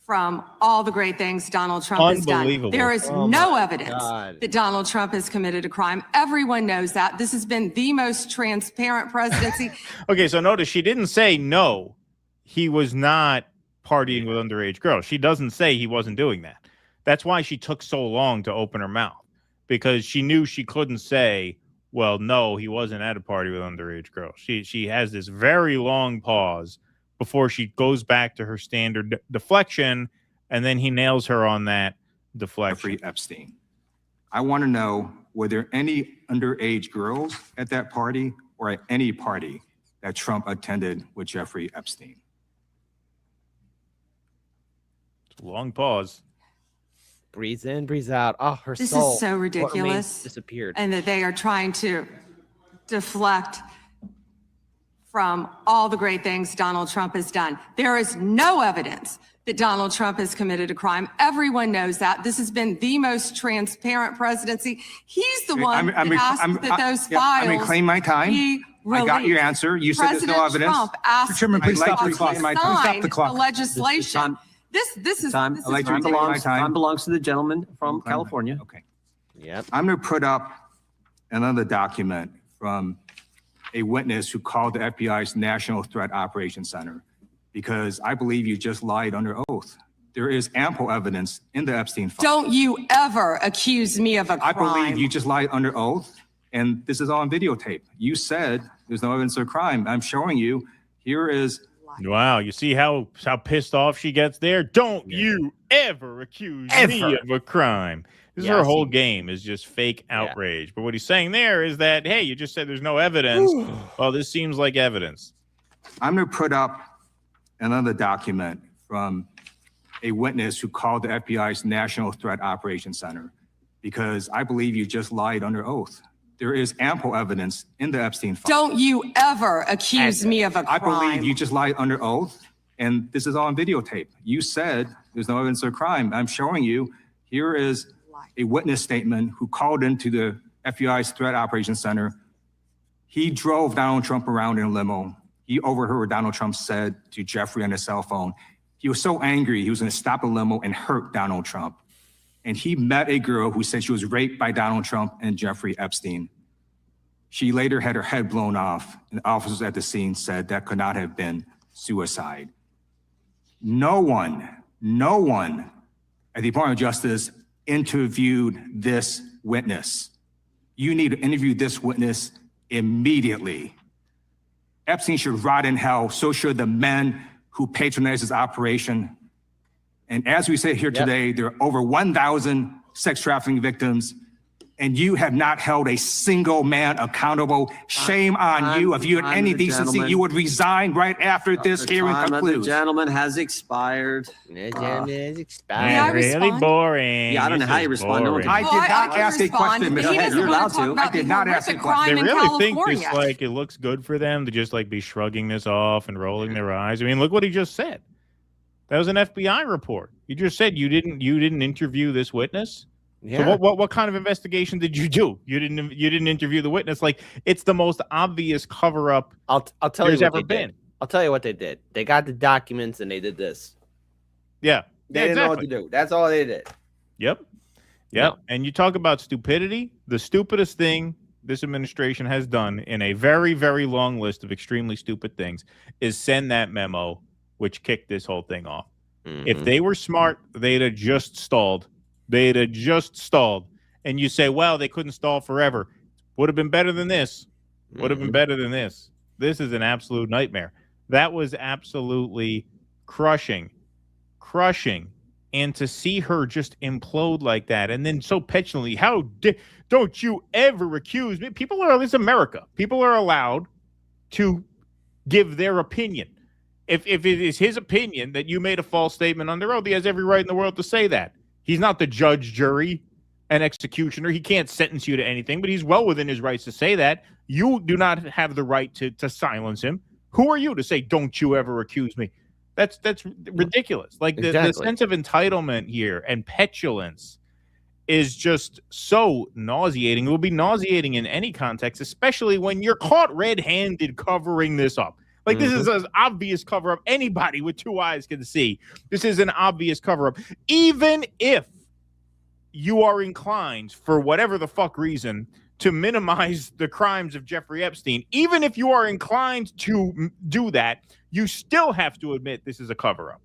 from all the great things Donald Trump has done. There is no evidence that Donald Trump has committed a crime. Everyone knows that. This has been the most transparent presidency. Okay, so notice she didn't say no, he was not partying with underage girls. She doesn't say he wasn't doing that. That's why she took so long to open her mouth, because she knew she couldn't say, well, no, he wasn't at a party with underage girls. She has this very long pause before she goes back to her standard deflection, and then he nails her on that deflection. Jeffrey Epstein. I want to know, were there any underage girls at that party or at any party that Trump attended with Jeffrey Epstein? It's a long pause. Breathes in, breathes out. Oh, her This soul. is so ridiculous. Disappeared. And that they are trying to deflect from all the great things Donald Trump has done. There is no evidence that Donald Trump has committed a crime. Everyone knows that. This has been the most transparent presidency. He's the one that asked that those files I'm reclaiming my time. be I got your released. answer. You said there's no evidence. Trump asked Chairman, please stop the to clock. sign Stop the clock. the legislation. This is Time belongs to the gentleman from California. Okay. Yep. I'm going to put up another document from a witness who called the FBI's National Threat Operations Center, because I believe you just lied under oath. There is ample evidence in the Epstein files. Don't you ever accuse me of a crime. I believe you just lied under oath, and this is all on videotape. You said there's no evidence of crime. I'm showing you. Here is Wow, you see how pissed off she gets there? Don't you ever accuse me of a crime. This is her whole game, is just fake outrage. But what he's saying there is that, hey, you just said there's no evidence. Well, this seems like evidence. I'm going to put up another document from a witness who called the FBI's National Threat Operations Center, because I believe you just lied under oath. There is ample evidence in the Epstein Files. Don't you ever accuse me of a crime. I believe you just lied under oath, and this is all on videotape. You said there's no evidence of crime. I'm showing you, here is a witness statement who called into the FBI's Threat Operations Center. He drove Donald Trump around in a limo. He overheard what Donald Trump said to Jeffrey on his cell phone. He was so angry, he was going to stop the limo and hurt Donald Trump. And he met a girl who said she was raped by Donald Trump and Jeffrey Epstein. She later had her head blown off, and officers at the scene said that could not have been suicide. No one at the Department of Justice interviewed this witness. You need to interview this witness immediately. Epstein should rot in hell, so should the men who patronized his operation. And as we sit here today, there are over 1,000 sex trafficking victims, and you have not held a single man accountable. Shame on you. If you had any decency, you would resign right after this hearing concludes. The gentleman has expired. Really boring. Yeah, I don't know how you respond. No I did not ask a question, Mr. Head. You're allowed to. I did not ask a question. They really think this, like, it looks good for them to just, like, be shrugging this off and rolling their eyes. I mean, look what he just said. That was an FBI report. You just said you didn't interview this witness. Yeah. So what kind of investigation did you do? You didn't interview the witness. Like, it's the most obvious cover up I'll tell there's you what ever been. I'll tell you what they did. They got the documents and they did this. Yeah. They didn't know what to do. That's all they did. Yep. No. And you talk about stupidity. The stupidest thing this administration has done in a very, very long list of extremely stupid things is send that memo, which kicked this whole thing off. If they were smart, they'd have just stalled. And you say, well, they couldn't stall forever. Would have been better than this. This is an absolute nightmare. That was absolutely crushing. And to see her just implode like that, and then so petulantly, don't you ever accuse me? It's America. People are allowed to give their opinion. If it is his opinion that you made a false statement under oath, he has every right in the world to say that. He's not the judge, jury, and executioner. He can't sentence you to anything, but he's well within his rights to say that. You do not have the right to silence him. Who are you to say, don't you ever accuse me? That's ridiculous. Like, the sense of entitlement here and petulance is just so nauseating. It will be nauseating in any context, especially when you're caught red-handed covering this up. Like, this is an obvious cover-up. Anybody with two eyes can see. This is an obvious cover-up. Even if you are inclined, for whatever the fuck reason, to minimize the crimes of Jeffrey Epstein, even if you are inclined to do that, you still have to admit this is a cover-up.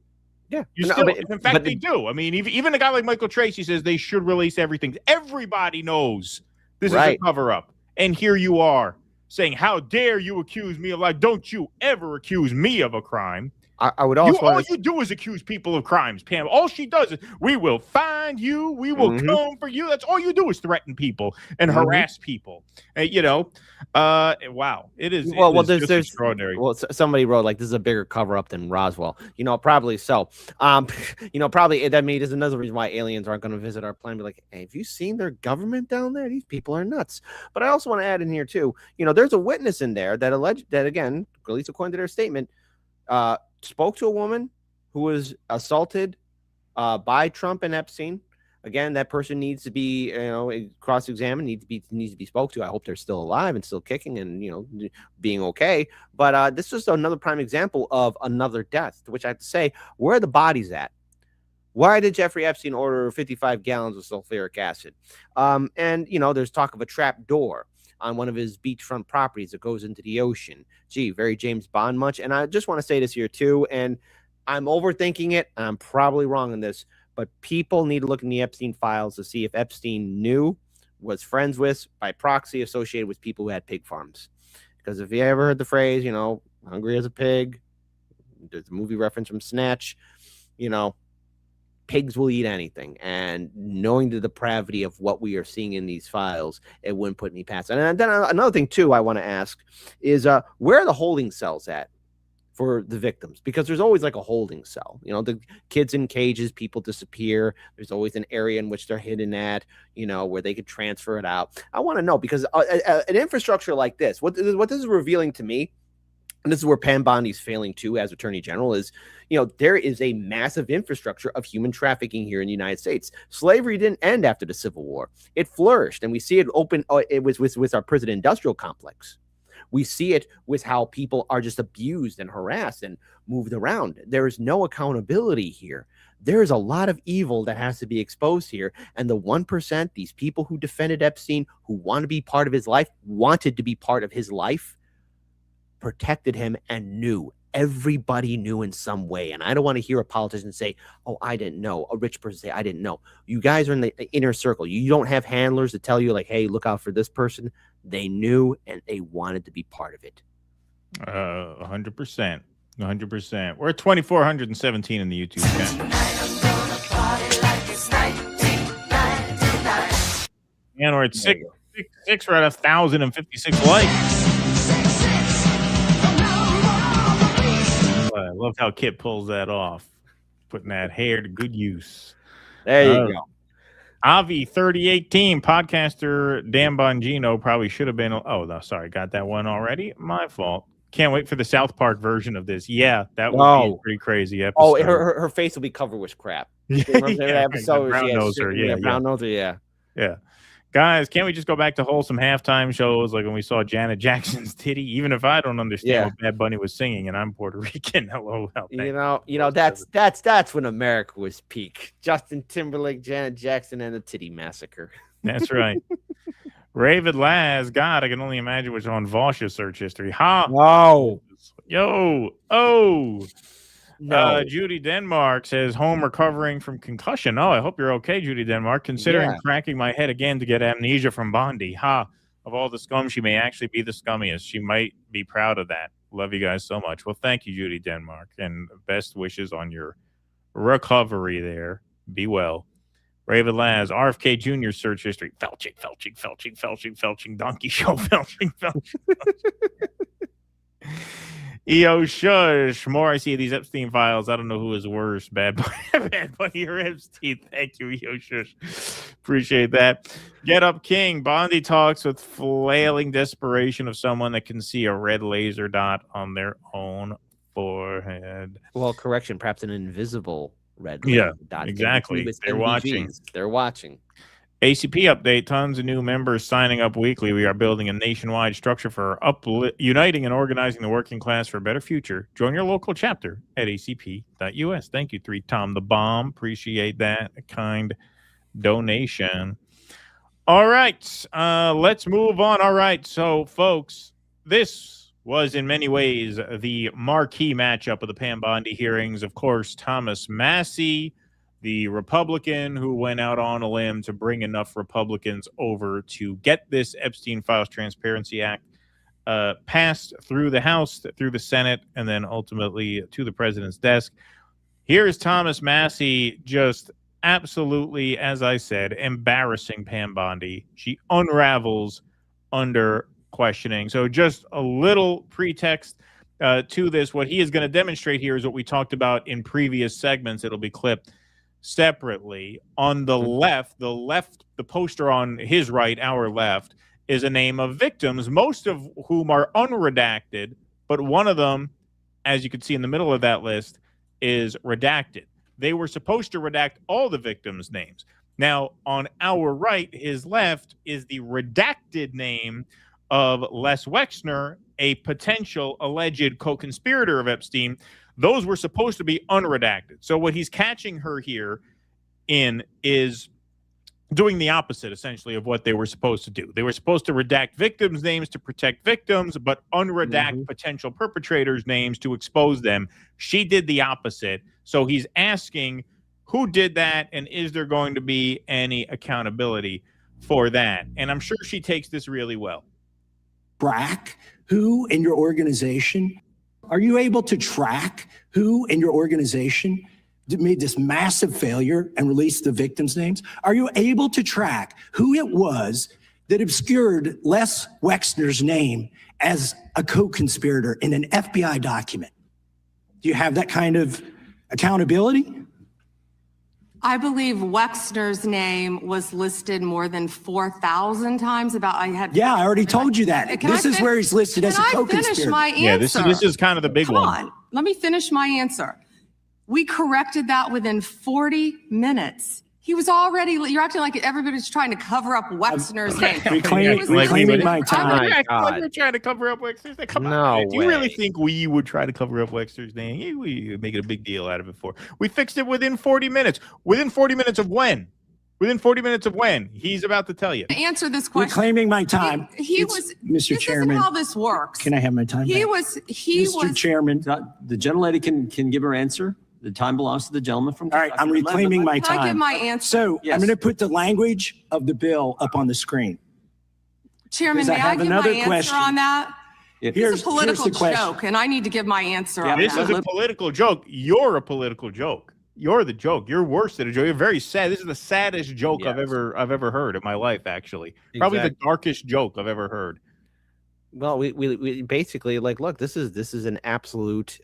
Yeah. In fact, they do. I mean, even a guy like Michael Tracy says they should release everything. Everybody knows this is a cover-up. And here you are, saying, how dare you accuse me of life? Don't you ever accuse me of a crime. I would also all you do is accuse people of crimes, Pam. All she does is, we will find you, we will come for you. That's all you do is threaten people and harass people. Wow. It is. There's extraordinary. Well, somebody wrote, like, this is a bigger cover up than Roswell. Probably so. Probably that is another reason why aliens aren't going to visit our planet. Be like, hey, have you seen their government down there? These people are nuts. But I also want to add in here too. There's a witness in there that alleged that, again, at least according to their statement, spoke to a woman who was assaulted by Trump and Epstein. Again, that person needs to be, cross-examined, needs to be spoke to. I hope they're still alive and still kicking and, being okay. But this is another prime example of another death, to which I have to say, where are the bodies at? Why did Jeffrey Epstein order 55 gallons of sulfuric acid? There's talk of a trap door on one of his beachfront properties that goes into the ocean. Gee, very James Bond much. And I just want to say this here too, and I'm overthinking it, and I'm probably wrong on this, but people need to look in the Epstein files to see if Epstein was friends with, by proxy, associated with people who had pig farms. Because if you ever heard the phrase, hungry as a pig, There's a movie reference from Snatch. You know, pigs will eat anything. And knowing the depravity of what we are seeing in these files, it wouldn't put me past. And then another thing, too, I want to ask is where are the holding cells at for the victims? Because there's always like a holding cell. You know, the kids in cages, people disappear. There's always an area in which they're hidden at, you know, where they could transfer it out. I want to know, because an infrastructure like this, what this is revealing to me, and this is where Pam Bondi's failing too as Attorney General, is, you know, there is a massive infrastructure of human trafficking here in the United States. Slavery didn't end after the Civil War. It flourished, and we see it open. It was with our prison industrial complex. We see it with how people are just abused and harassed and moved around. There is no accountability here. There is a lot of evil that has to be exposed here. And the 1%, these people who defended Epstein, who want to be part of his life, wanted to be part of his life, protected him and knew. Everybody knew in some way. And I don't want to hear a politician say, oh, I didn't know. A rich person say, I didn't know. You guys are in the inner circle. You don't have handlers to tell you like, hey, look out for this person. They knew and they wanted to be part of it. 100%. 100%. We're at 2,417 in the YouTube channel. And we're at six. We're at 1,056 likes. I love how Kit pulls that off, putting that hair to good use. There you go. Avi 3018 podcaster Dan Bongino probably should have been. Oh, no, sorry, got that one already. My fault. Can't wait for the South Park version of this. Yeah, that would be a pretty crazy episode. Oh, her face will be covered with crap. Remember that episode? Brown noser. Yeah, brown noser. Yeah. Guys, can't we just go back to wholesome halftime shows like when we saw Janet Jackson's titty? Even if I don't understand what Bad Bunny was singing and I'm Puerto Rican. Hello. You know that's when America was peak. Justin Timberlake, Janet Jackson, and the Titty Massacre. That's right. Ravid Laz, God, I can only imagine what's on Vosh's search history. Ha! No. Yo. Oh. No. Judy Denmark says, home recovering from concussion. Oh, I hope you're okay, Judy Denmark. Considering cracking my head again to get amnesia from Bondi. Ha! Of all the scum, she may actually be the scummiest. She might be proud of that. Love you guys so much. Well, thank you, Judy Denmark, and best wishes on your recovery there. Be well. Raven Laz, RFK Jr. search history. Felching, donkey show, felching. EO Shush. More I see these Epstein files. I don't know who is worse, Bad Bunny or Epstein. Thank you, EO Shush. Appreciate that. Get Up King. Bondi talks with flailing desperation of someone that can see a red laser dot on their own forehead. Well, correction, perhaps an invisible red laser dot. Exactly. They're watching. They're watching. ACP update, tons of new members signing up weekly. We are building a nationwide structure for uniting and organizing the working class for a better future. Join your local chapter at acp.us. Thank you, 3 Tom the Bomb. Appreciate that. A kind donation. All right, let's move on. All right, so, folks, this was in many ways the marquee matchup of the Pam Bondi hearings. Of course, Thomas Massie, the Republican who went out on a limb to bring enough Republicans over to get this Epstein Files Transparency Act passed through the House, through the Senate, and then ultimately to the president's desk. Here's Thomas Massie just absolutely, as I said, embarrassing Pam Bondi. She unravels under questioning. So just a little pretext to this. What he is going to demonstrate here is what we talked about in previous segments. It'll be clipped separately. On the left, the poster on his right, our left, is a name of victims, most of whom are unredacted, but one of them, as you can see in the middle of that list, is redacted. They were supposed to redact all the victims' names. Now, on our right, his left, is the redacted name of Les Wexner, a potential alleged co-conspirator of Epstein. Those were supposed to be unredacted. So what he's catching her here in is doing the opposite, essentially, of what they were supposed to do. They were supposed to redact victims' names to protect victims, but unredact potential perpetrators' names to expose them. She did the opposite. So he's asking who did that, and is there going to be any accountability for that? And I'm sure she takes this really well. Brack, who in your organization Are you able to track who in your organization made this massive failure and released the victims' names? Are you able to track who it was that obscured Les Wexner's name as a co-conspirator in an FBI document? Do you have that kind of accountability? I believe Wexner's name was listed more than 4,000 times. Yeah, I already told you that. This is where he's listed as a co-conspirator. Finish my answer? Yeah, this is kind of the big one. Come on, let me finish my answer. We corrected that within 40 minutes. He was already, you're acting like everybody's trying to cover up Wexner's name. Reclaiming my time. Like we're trying to cover up Wexner's name. Come on. Do you really think we would try to cover up Wexner's name? Yeah, we make it a big deal out of it for. We fixed it within 40 minutes. Within 40 minutes of when? Within 40 minutes of when? He's about to tell you. Answer this question. Reclaiming my time. He was, Mr. Chairman. This is how this works. Can I have my time back? Mr. Chairman. The gentlelady can give her answer. The time belongs to the gentleman from. All right, I'm reclaiming my time. Can I give my answer? So I'm going to put the language of the bill up on the screen. Chairman, may I give my answer on that? Here's a political the question. joke, and I need to give my answer on This that. is a political joke. You're a political joke. You're the joke. You're worse than a joke. You're very sad. This is the saddest joke I've ever heard in my life, actually. Probably the darkest joke I've ever heard. Well, we basically look, this is an absolute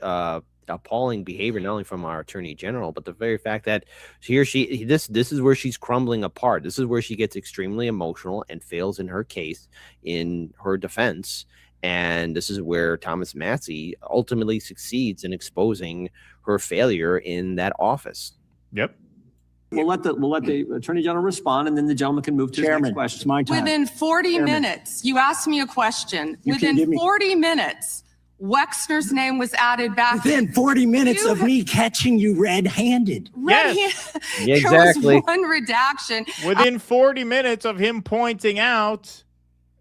appalling behavior, not only from our attorney general, but the very fact that this is where she's crumbling apart. This is where she gets extremely emotional and fails in her case, in her defense. And this is where Thomas Massie ultimately succeeds in exposing her failure in that office. Yep. We'll let the attorney general respond, and then the gentleman can move to the next question. It's my time. Within 40 minutes, you asked me a question. Within 40 minutes, Wexner's name was added back. Within 40 minutes of me catching you red-handed. Yes. Exactly. There was one redaction. Within 40 minutes of him pointing out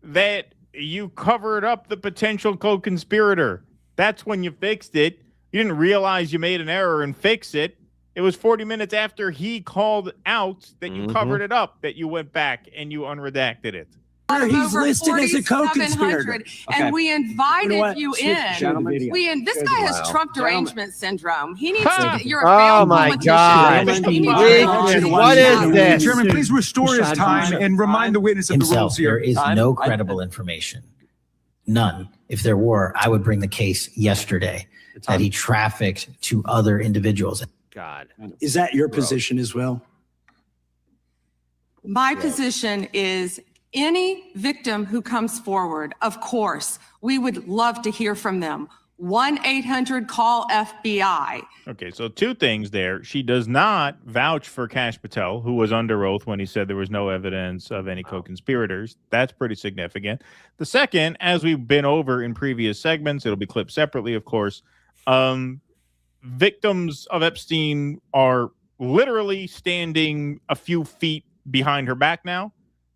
that you covered up the potential co-conspirator. That's when you fixed it. You didn't realize you made an error and fix it. It was 40 minutes after he called out that you covered it up that you went back and you unredacted it. He's listed as a co-conspirator. And we invited you in. This guy has Trump derangement syndrome. He needs to. You're a failed politician. What is this? Chairman, please restore his time and remind the witness of the rules here. There is no credible information. None. If there were, I would bring the case yesterday that he trafficked to other individuals. God. Is that your position as well? My position is any victim who comes forward, of course, we would love to hear from them. 1-800-CALL-FBI. Okay, so two things there. She does not vouch for Kash Patel, who was under oath when he said there was no evidence of any co-conspirators. That's pretty significant. The second, as we've been over in previous segments, it'll be clipped separately, of course, victims of Epstein are literally standing a few feet behind her back now.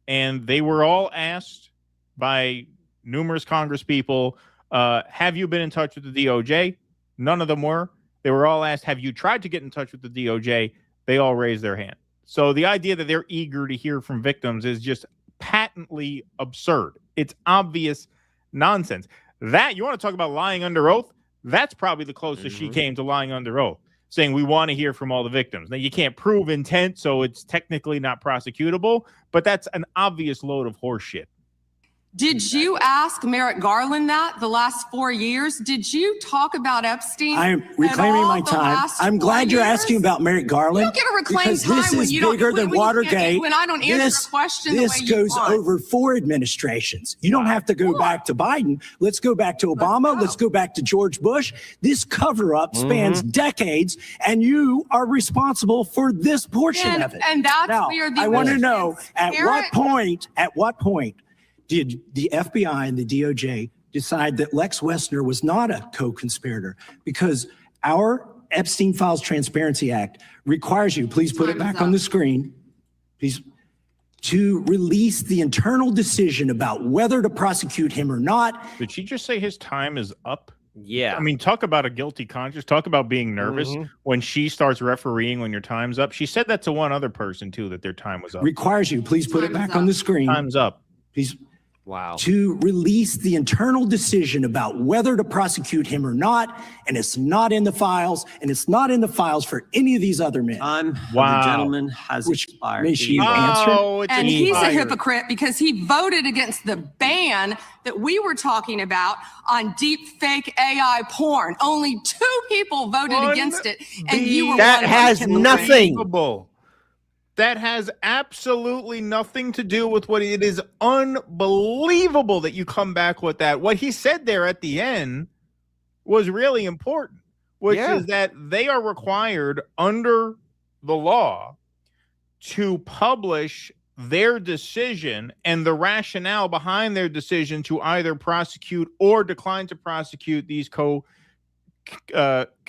And they were all asked by numerous Congress people, have you been in touch with the DOJ? None of them were. They were all asked, have you tried to get in touch with the DOJ? They all raised their hand. So the idea that they're eager to hear from victims is just patently absurd. It's obvious nonsense. That, you want to talk about lying under oath? That's probably the closest she came to lying under oath, saying we want to hear from all the victims. Now, you can't prove intent, so it's technically not prosecutable, but that's an obvious load of horse shit. Did you ask Merrick Garland that the last 4 years? Did you talk about Epstein? I'm reclaiming my time. I'm glad you're asking about Merrick Garland. You don't get to reclaim because time this when is you don't- bigger than when you can't- Watergate. when I don't answer the question the This way you goes want. over 4 administrations. You don't have to go back to Biden. Let's go back to Obama. Let's go back to George Bush. This cover-up spans decades, and you are responsible for this portion of it. And that's now, where the I want to know at transparent- what point did the FBI and the DOJ decide that Lex Wessner was not a co-conspirator? Because our Epstein Files Transparency Act requires you, please put it back on the screen, please, to release the internal decision about whether to prosecute him or not. Did she just say his time is up? Yeah. I mean, talk about a guilty conscience. Talk about being nervous when she starts refereeing when your time's up. She said that to one other person, too, that their time was up. Requires you, please put it back on the screen. Time's up. Please. Wow. to release the internal decision about whether to prosecute him or not, and it's not in the files, and it's not in the files for any of these other men. The gentleman has expired. May she answer? And he's a hypocrite because he voted against the ban that we were talking about on deep fake AI porn. Only 2 people voted against it, and you were That one has of them. nothing. That has absolutely nothing to do with what it is. Unbelievable that you come back with that. What he said there at the end was really important, which is that they are required under the law to publish their decision and the rationale behind their decision to either prosecute or decline to prosecute these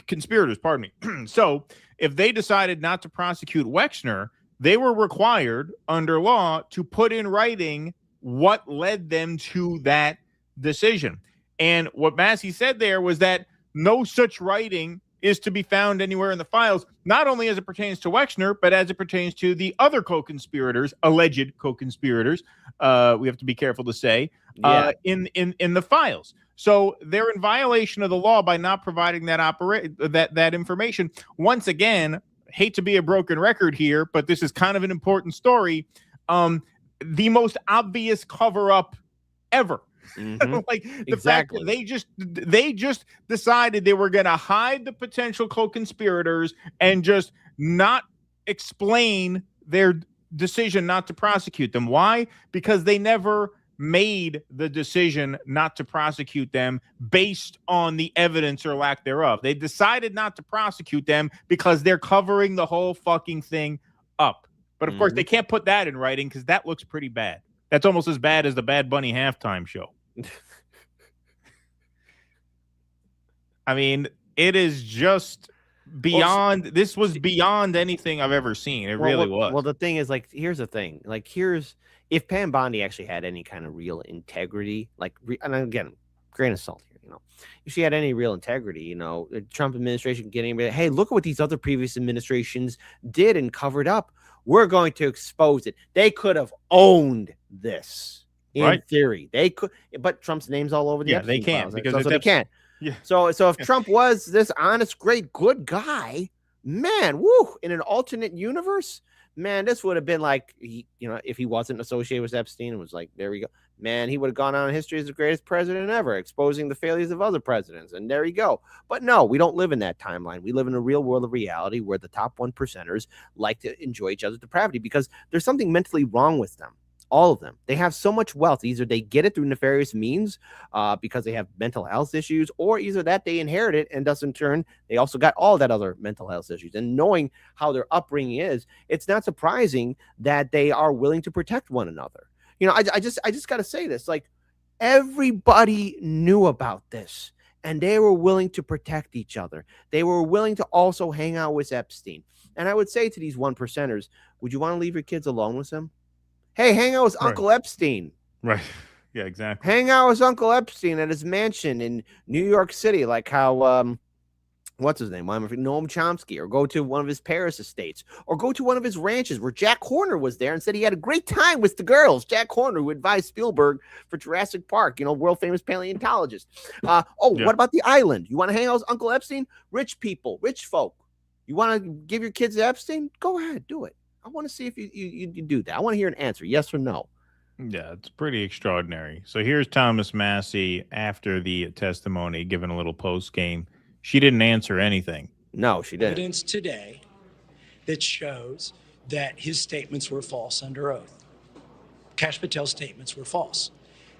conspirators. Pardon me. So if they decided not to prosecute Wexner, they were required under law to put in writing what led them to that decision. And what Massey said there was that no such writing is to be found anywhere in the files, not only as it pertains to Wexner, but as it pertains to the other co-conspirators, alleged co-conspirators, we have to be careful to say, in the files. So they're in violation of the law by not providing that information. Once again, hate to be a broken record here, but this is kind of an important story. The most obvious cover-up ever. Like the fact that they just decided they were going to hide the potential co-conspirators and just not explain their decision not to prosecute them. Why? Because they never made the decision not to prosecute them based on the evidence or lack thereof. They decided not to prosecute them because they're covering the whole fucking thing up. But of course, they can't put that in writing because that looks pretty bad. That's almost as bad as the Bad Bunny halftime show. I mean, it is just beyond. This was beyond anything I've ever seen. It really was. Well, the thing is, like, here's the thing. Like, if Pam Bondi actually had any kind of real integrity, like, and again, grain of salt here, if she had any real integrity, the Trump administration getting, hey, look at what these other previous administrations did and covered up. We're going to expose it. They could have owned this in theory. They could, but Trump's name's all over the Epstein they can't files, because so they can't. Yeah. So if Trump was this honest, great, good guy, man, woo, in an alternate universe, man, this would have been like, if he wasn't associated with Epstein and was like, there we go, man, he would have gone on in history as the greatest president ever, exposing the failures of other presidents. And there you go. But no, we don't live in that timeline. We live in a real world of reality where the top 1%ers like to enjoy each other's depravity because there's something mentally wrong with them. All of them. They have so much wealth. Either they get it through nefarious means because they have mental health issues, or either that they inherit it and thus in turn, they also got all that other mental health issues. And knowing how their upbringing is, it's not surprising that they are willing to protect one another. I just got to say this, like, everybody knew about this and they were willing to protect each other. They were willing to also hang out with Epstein. And I would say to these 1%ers, would you want to leave your kids alone with him? Hey, hang out with Uncle Epstein. Right. Yeah, exactly. Hang out with Uncle Epstein at his mansion in New York City, like how, what's his name? Noam Chomsky, or go to one of his Paris estates, or go to one of his ranches where Jack Horner was there and said he had a great time with the girls. Jack Horner, who advised Spielberg for Jurassic Park, world famous paleontologist. What about the island? You want to hang out with Uncle Epstein? Rich people, rich folk. You want to give your kids to Epstein? Go ahead, do it. I want to see if you do that. I want to hear an answer, yes or no. Yeah, it's pretty extraordinary. So here's Thomas Massey after the testimony, giving a little post game. She didn't answer anything. No, she didn't. Evidence today that shows that his statements were false under oath. Kash Patel's statements were false.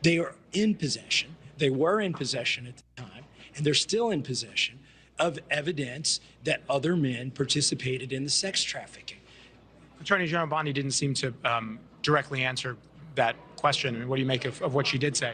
They are in possession. They were in possession at the time, and they're still in possession of evidence that other men participated in the sex trafficking. Attorney General Bondi didn't seem to directly answer that question. I mean, what do you make of what she did say?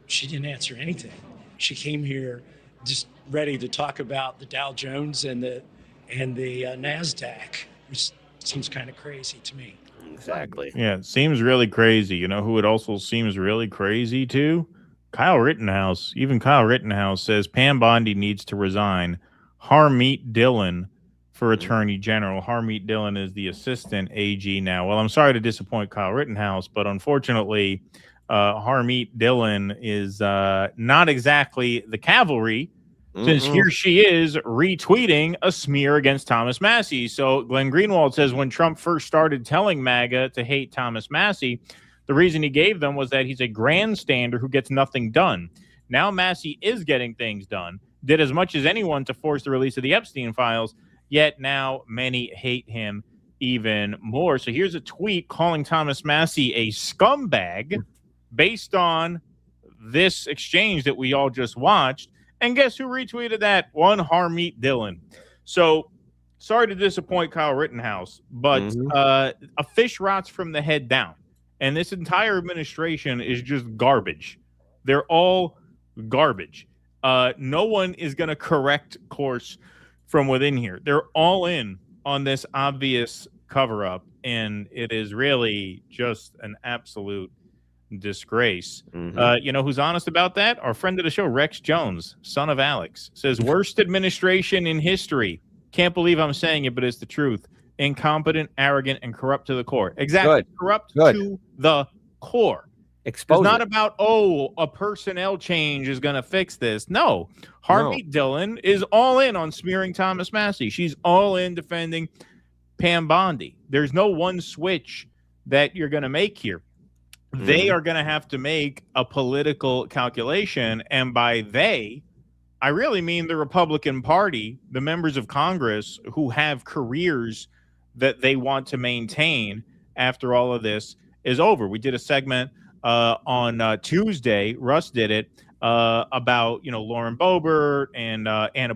She didn't answer anything. She came here just ready to talk about the Dow Jones and the NASDAQ, which seems kind of crazy to me. Exactly. Yeah, it seems really crazy. You know who it also seems really crazy to? Kyle Rittenhouse. Even Kyle Rittenhouse says Pam Bondi needs to resign. Harmeet Dillon for Attorney General. Harmeet Dillon is the assistant AG now. Well, I'm sorry to disappoint Kyle Rittenhouse, but unfortunately, Harmeet Dillon is not exactly the cavalry, since here she is retweeting a smear against Thomas Massie. So Glenn Greenwald says when Trump first started telling MAGA to hate Thomas Massie, the reason he gave them was that he's a grandstander who gets nothing done. Now Massie is getting things done, did as much as anyone to force the release of the Epstein Files, yet now many hate him even more. So here's a tweet calling Thomas Massie a scumbag based on this exchange that we all just watched. And guess who retweeted that? One Harmeet Dillon. So sorry to disappoint Kyle Rittenhouse, but a fish rots from the head down. And this entire administration is just garbage. They're all garbage. No one is going to correct course from within here. They're all in on this obvious cover-up, and it is really just an absolute disgrace. You know who's honest about that? Our friend of the show, Rex Jones, son of Alex, says worst administration in history. Can't believe I'm saying it, but it's the truth. Incompetent, arrogant, and corrupt to the core. Exactly. Corrupt to the core. It's not about, a personnel change is going to fix this. No. Harmeet Dillon is all in on smearing Thomas Massie. She's all in defending Pam Bondi. There's no one switch that you're going to make here. They are going to have to make a political calculation. And by they, I really mean the Republican Party, the members of Congress who have careers that they want to maintain after all of this is over. We did a segment on Tuesday. Russ did it about, Lauren Boebert and Anna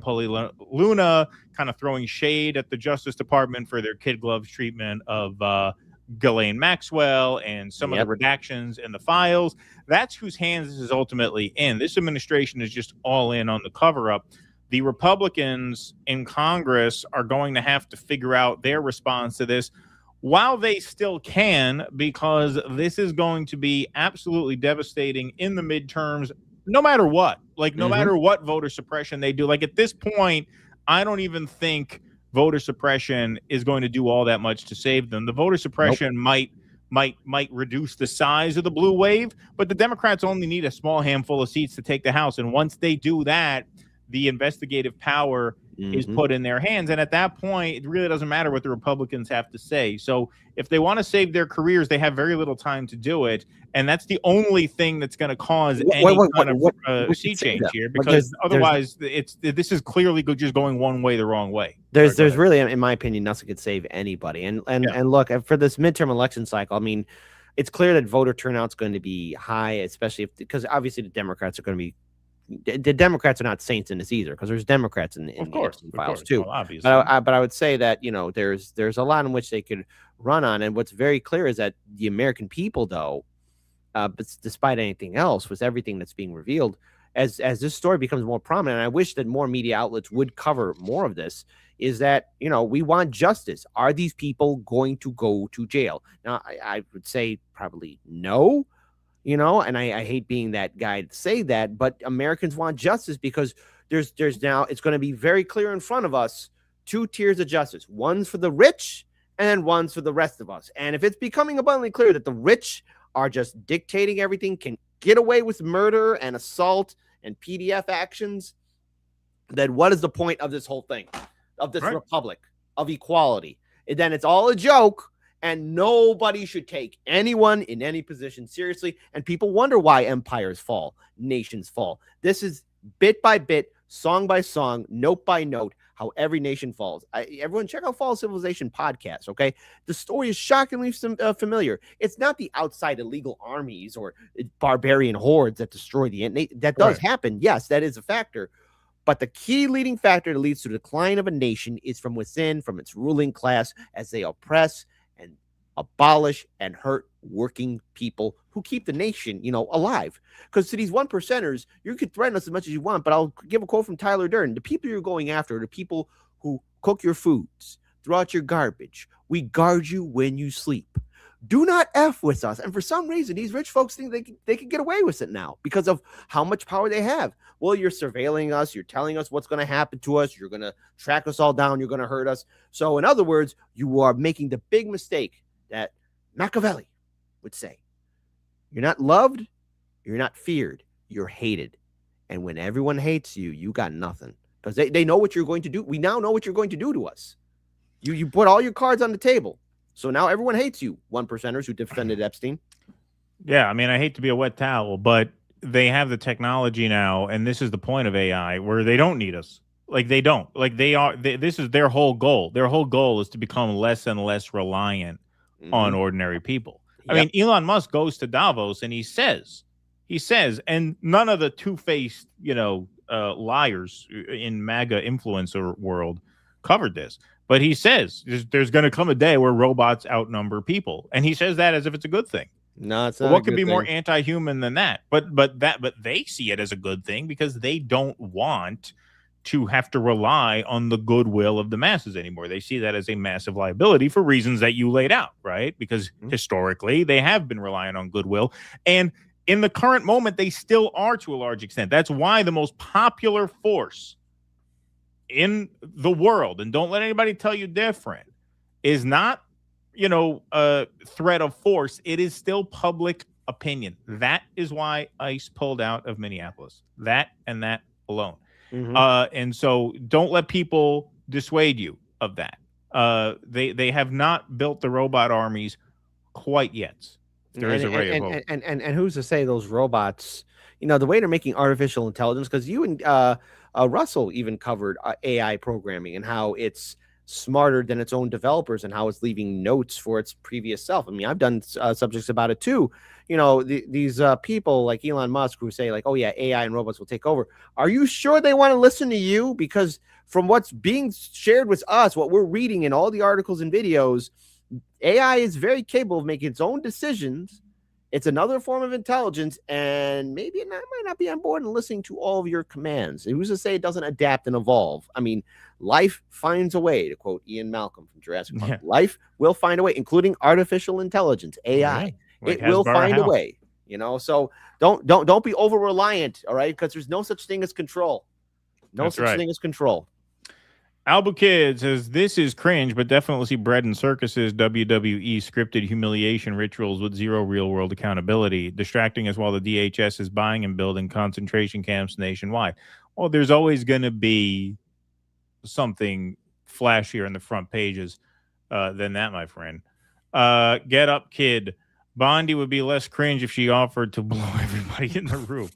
Luna kind of throwing shade at the Justice Department for their kid gloves treatment of Ghislaine Maxwell and some of the redactions in the files. That's whose hands this is ultimately in. This administration is just all in on the cover-up. The Republicans in Congress are going to have to figure out their response to this while they still can, because this is going to be absolutely devastating in the midterms, no matter what. No matter what voter suppression they do. At this point, I don't even think voter suppression is going to do all that much to save them. The voter suppression might reduce the size of the blue wave, but the Democrats only need a small handful of seats to take the House. And once they do that, the investigative power is put in their hands. And at that point, it really doesn't matter what the Republicans have to say. So if they want to save their careers, they have very little time to do it. And that's the only thing that's going to cause any kind of seat change here, because otherwise this is clearly just going one way the wrong way. There's really, in my opinion, nothing could save anybody. And look, for this midterm election cycle, I mean, it's clear that voter turnout's going to be high, especially because obviously the Democrats are not saints in this either, because there's Democrats in the Epstein Files too. Well, obviously. But I would say that there's a lot in which they could run on, and what's very clear is that the American people, though, but despite anything else, with everything that's being revealed, as this story becomes more prominent, and I wish that more media outlets would cover more of this, is that we want justice. Are these people going to go to jail? Now, I would say probably no. And I hate being that guy to say that, but Americans want justice because there's now, it's going to be very clear in front of us, two tiers of justice. One's for the rich and then one's for the rest of us. And if it's becoming abundantly clear that the rich are just dictating everything, can get away with murder and assault and PDF actions, then what is the point of this whole thing, of this republic, of equality? And then it's all a joke. And nobody should take anyone in any position seriously. And people wonder why empires fall, nations fall. This is bit by bit, song by song, note by note, how every nation falls. Everyone check out Fall Civilization podcast, okay? The story is shockingly familiar. It's not the outside illegal armies or barbarian hordes that destroy the... That does happen. Yes, that is a factor. But the key leading factor that leads to the decline of a nation is from within, from its ruling class, as they oppress and abolish and hurt working people who keep the nation, alive. Because to these 1%ers, you could threaten us as much as you want, but I'll give a quote from Tyler Durden. The people you're going after are the people who cook your foods, throw out your garbage. We guard you when you sleep. Do not F with us. And for some reason, these rich folks think they can get away with it now because of how much power they have. Well, you're surveilling us. You're telling us what's going to happen to us. You're going to track us all down. You're going to hurt us. So in other words, you are making the big mistake that Machiavelli would say. You're not loved. You're not feared. You're hated. And when everyone hates you, you got nothing. Because they know what you're going to do. We now know what you're going to do to us. You put all your cards on the table. So now everyone hates you. 1%ers who defended Epstein. Yeah, I mean, I hate to be a wet towel, but they have the technology now, and this is the point of AI, where they don't need us. Like, they don't. Like, this is their whole goal. Their whole goal is to become less and less reliant on ordinary people. I mean, Elon Musk goes to Davos, and he says, and none of the two-faced, liars in MAGA influencer world covered this. But he says there's going to come a day where robots outnumber people, and he says that as if it's a good thing. No, it's not. What could be more anti-human than that? But they see it as a good thing because they don't want to have to rely on the goodwill of the masses anymore. They see that as a massive liability for reasons that you laid out, right? Because historically they have been relying on goodwill, and in the current moment they still are to a large extent. That's why the most popular force in the world, and don't let anybody tell you different, is not, a threat of force. It is still public opinion. That is why ICE pulled out of Minneapolis. That and that alone. And so don't let people dissuade you of that. They have not built the robot armies quite yet. There is a ray of hope. And who's to say those robots, the way they're making artificial intelligence, because you and Russell even covered AI programming and how it's smarter than its own developers and how it's leaving notes for its previous self. I mean, I've done subjects about it too. These people like Elon Musk who say like, oh yeah, AI and robots will take over. Are you sure they want to listen to you? Because from what's being shared with us, what we're reading in all the articles and videos, AI is very capable of making its own decisions. It's another form of intelligence, and maybe it might not be on board and listening to all of your commands. Who's to say it doesn't adapt and evolve? I mean, life finds a way, to quote Ian Malcolm from Jurassic Park. Life will find a way, including artificial intelligence, AI. It will find a way, So don't be over reliant, all right? Because there's no such thing as control. No such thing as control. Albu Kid says, this is cringe, but definitely see bread and circuses, WWE scripted humiliation rituals with zero real-world accountability, distracting us while the DHS is buying and building concentration camps nationwide. Well, there's always going to be something flashier in the front pages than that, my friend. Get up, kid. Bondi would be less cringe if she offered to blow everybody in the room.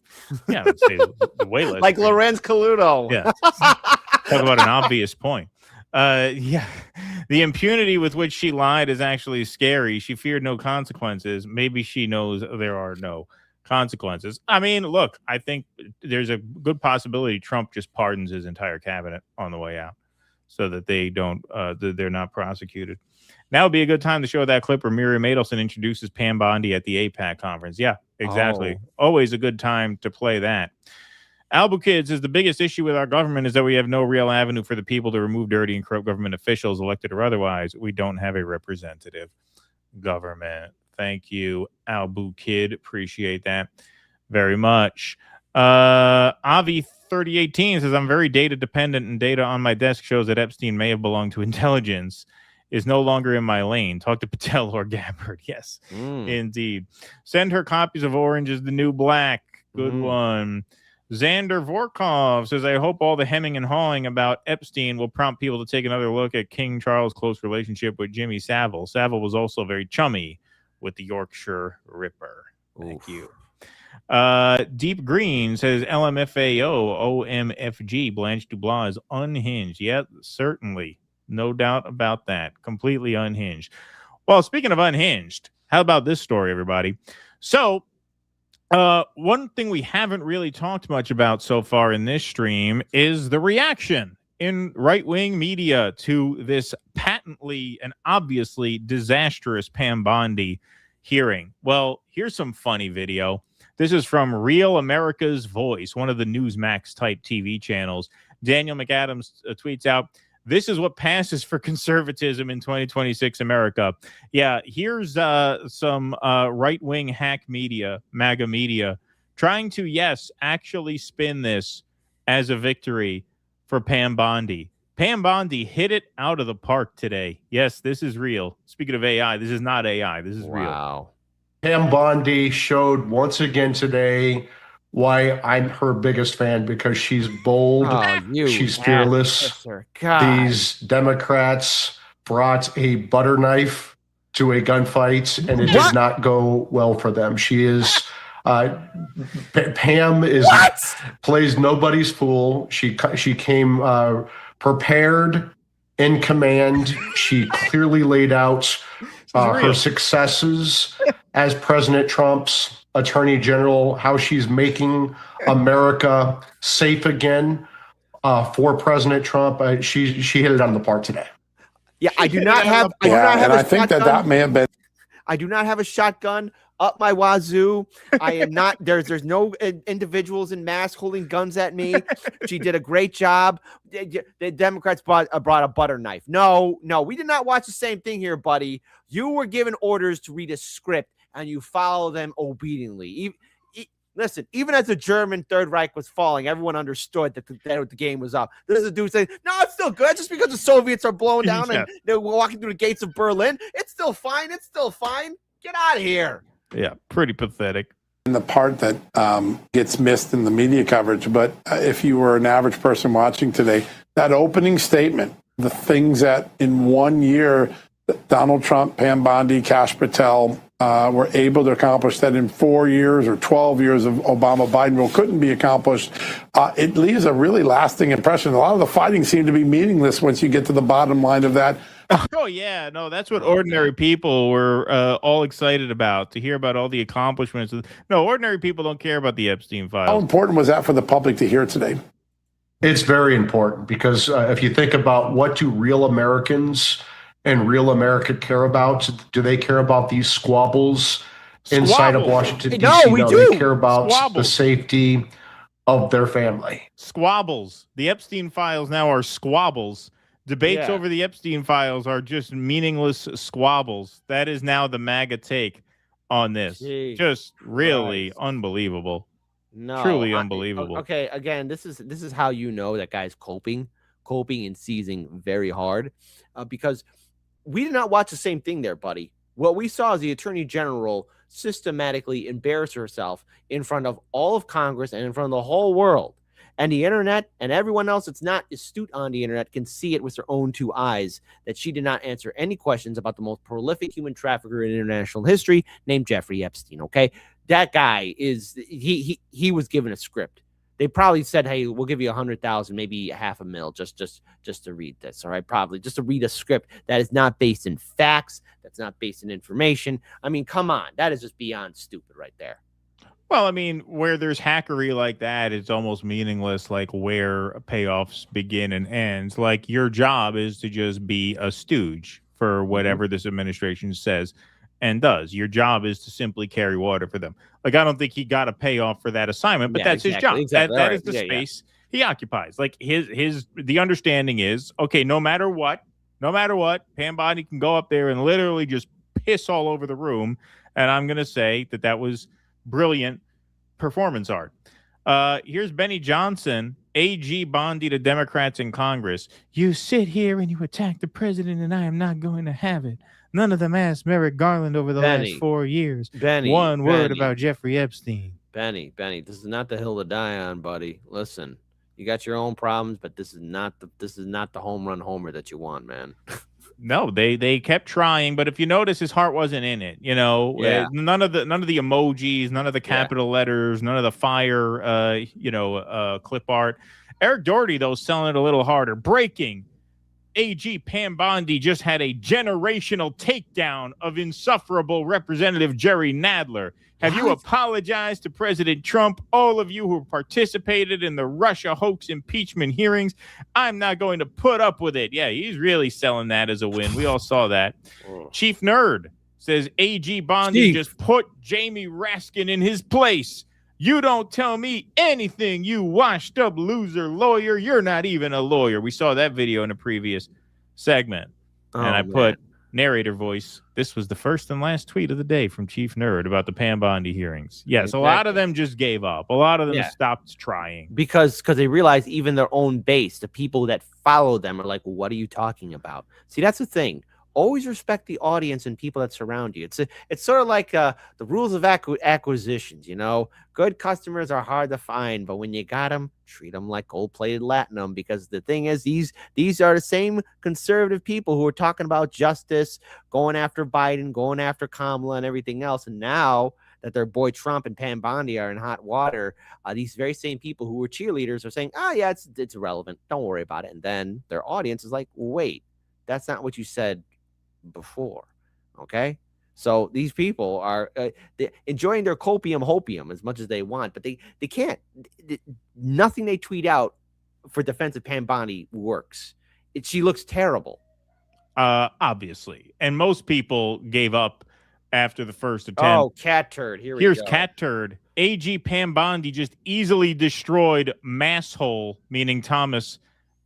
Yeah, I would say the way less. Like cringe. Lorenz Coluto. Yeah. Talk about an obvious point. The impunity with which she lied is actually scary. She feared no consequences. Maybe she knows there are no consequences. I mean, look, I think there's a good possibility Trump just pardons his entire cabinet on the way out so that they don't, they're not prosecuted. Now would be a good time to show that clip where Miriam Adelson introduces Pam Bondi at the APAC conference. Yeah, exactly. Always a good time to play that. Albu Kid says the biggest issue with our government is that we have no real avenue for the people to remove dirty and corrupt government officials, elected or otherwise. We don't have a representative government. Thank you, Albu Kid. Appreciate that very much. Avi 3018 says, I'm very data dependent, and data on my desk shows that Epstein may have belonged to intelligence. Is no longer in my lane. Talk to Patel or Gabbard. Yes, indeed. Send her copies of Orange is the New Black. Good one. Xander Vorkov says, I hope all the hemming and hawing about Epstein will prompt people to take another look at King Charles' close relationship with Jimmy Savile. Savile was also very chummy with the Yorkshire Ripper. Thank you. Deep Green says, LMFAO, OMFG, Blanche Dubois is unhinged. Yep, certainly. No doubt about that. Completely unhinged. Well, speaking of unhinged, how about this story, everybody? So, one thing we haven't really talked much about so far in this stream is the reaction in right-wing media to this patently and obviously disastrous Pam Bondi hearing. Well, here's some funny video. This is from Real America's Voice, one of the Newsmax-type TV channels. Daniel McAdams tweets out, this is what passes for conservatism in 2026 America. Yeah, here's some right-wing hack media, MAGA media, trying to, yes, actually spin this as a victory for Pam Bondi. Pam Bondi hit it out of the park today. Yes, this is real. Speaking of AI, this is not AI. This is real. Pam Bondi showed once again today why I'm her biggest fan, because she's bold, she's fearless. These Democrats brought a butter knife to a gunfight, and it did not go well for them. She is Pam is plays nobody's fool. She came prepared, in command. She clearly laid out her successes as President Trump's Attorney General, how she's making America safe again for President Trump. She hit it on the park today. Yeah, I do not have. I think that may have been. I do not have a shotgun up my wazoo. I am not. There's no individuals in masks holding guns at me. She did a great job. The Democrats brought a butter knife. No, we did not watch the same thing here, buddy. You were given orders to read a script, and you follow them obediently. Listen, even as the German Third Reich was falling, everyone understood that the game was up. There's a dude saying, no, it's still good. Just because the Soviets are blowing down and they're walking through the gates of Berlin, it's still fine. It's still fine. Get out of here. Yeah, pretty pathetic. And the part that gets missed in the media coverage, but if you were an average person watching today, that opening statement, the things that in 1 year, Donald Trump, Pam Bondi, Kash Patel were able to accomplish that in 4 years or 12 years of Obama-Biden rule couldn't be accomplished. It leaves a really lasting impression. A lot of the fighting seemed to be meaningless once you get to the bottom line of that. Oh, yeah. No, that's what ordinary people were all excited about, to hear about all the accomplishments. No, ordinary people don't care about the Epstein Files. How important was that for the public to hear today? It's very important, because if you think about what do real Americans and real America care about, do they care about these squabbles inside of Washington, D.C.? No, we do. They care about the safety of their family. Squabbles. The Epstein Files now are squabbles. Debates over the Epstein Files are just meaningless squabbles. That is now the MAGA take on this. Jeez. Just really unbelievable. No, Truly unbelievable. Okay, again, this is how you know that guy's coping and seizing very hard, because we did not watch the same thing there, buddy. What we saw is the Attorney General systematically embarrass herself in front of all of Congress and in front of the whole world. And the internet and everyone else that's not astute on the internet can see it with their own two eyes, that she did not answer any questions about the most prolific human trafficker in international history, named Jeffrey Epstein. Okay, that guy is he was given a script. They probably said, "Hey, we'll give you 100,000, maybe $500,000, just to read this." All right, probably just to read a script that is not based in facts, that's not based in information. I mean, come on, that is just beyond stupid right there. Well, I mean, where there's hackery like that, it's almost meaningless, like where payoffs begin and ends. Like, your job is to just be a stooge for whatever this administration says and does. Your job is to simply carry water for them. Like, I don't think he got a payoff for that assignment, but that's his job. Exactly. That is the space he occupies. Like, the understanding is, okay, no matter what, Pam Bondi can go up there and literally just piss all over the room. And I'm going to say that was brilliant performance art. Here's Benny Johnson, AG Bondi to Democrats in Congress. You sit here and you attack the president, and I am not going to have it. None of them asked Merrick Garland over the last 4 years. One word about Jeffrey Epstein. Benny, this is not the hill to die on, buddy. Listen, you got your own problems, but this is not the home run homer that you want, man. No, they kept trying, but if you notice, his heart wasn't in it. You know, none of the emojis, none of the capital letters, none of the fire, clip art. Eric Doherty, though, selling it a little harder. Breaking: AG Pam Bondi just had a generational takedown of insufferable Representative Jerry Nadler. Have you apologized to President Trump? All of you who participated in the Russia hoax impeachment hearings, I'm not going to put up with it. Yeah, he's really selling that as a win. We all saw that. Chief Nerd says AG Bondi just put Jamie Raskin in his place. You don't tell me anything, you washed up loser lawyer. You're not even a lawyer. We saw that video in a previous segment. And I put narrator voice. This was the first and last tweet of the day from Chief Nerd about the Pam Bondi hearings. Yes, a lot of them just gave up. A lot of them stopped trying. Because they realized even their own base, the people that follow them, are like, well, what are you talking about? See, that's the thing. always respect the audience and people that surround you. It's sort of like the rules of acquisitions. You know, good customers are hard to find, but when you got them, treat them like gold-plated latinum. Because the thing is, these are the same conservative people who are talking about justice, going after Biden, going after Kamala, and everything else. And now that their boy Trump and Pam Bondi are in hot water, these very same people who were cheerleaders are saying, "Oh yeah, it's irrelevant. Don't worry about it." And then their audience is like, "Wait, that's not what you said before." Okay, so these people are enjoying their hopium as much as they want, but they can't. Nothing they tweet out for defense of Pam Bondi works. She looks terrible, obviously, and most people gave up after the first attempt. Oh, cat turd. Here's cat turd. AG Pam Bondi just easily destroyed Masshole, meaning Thomas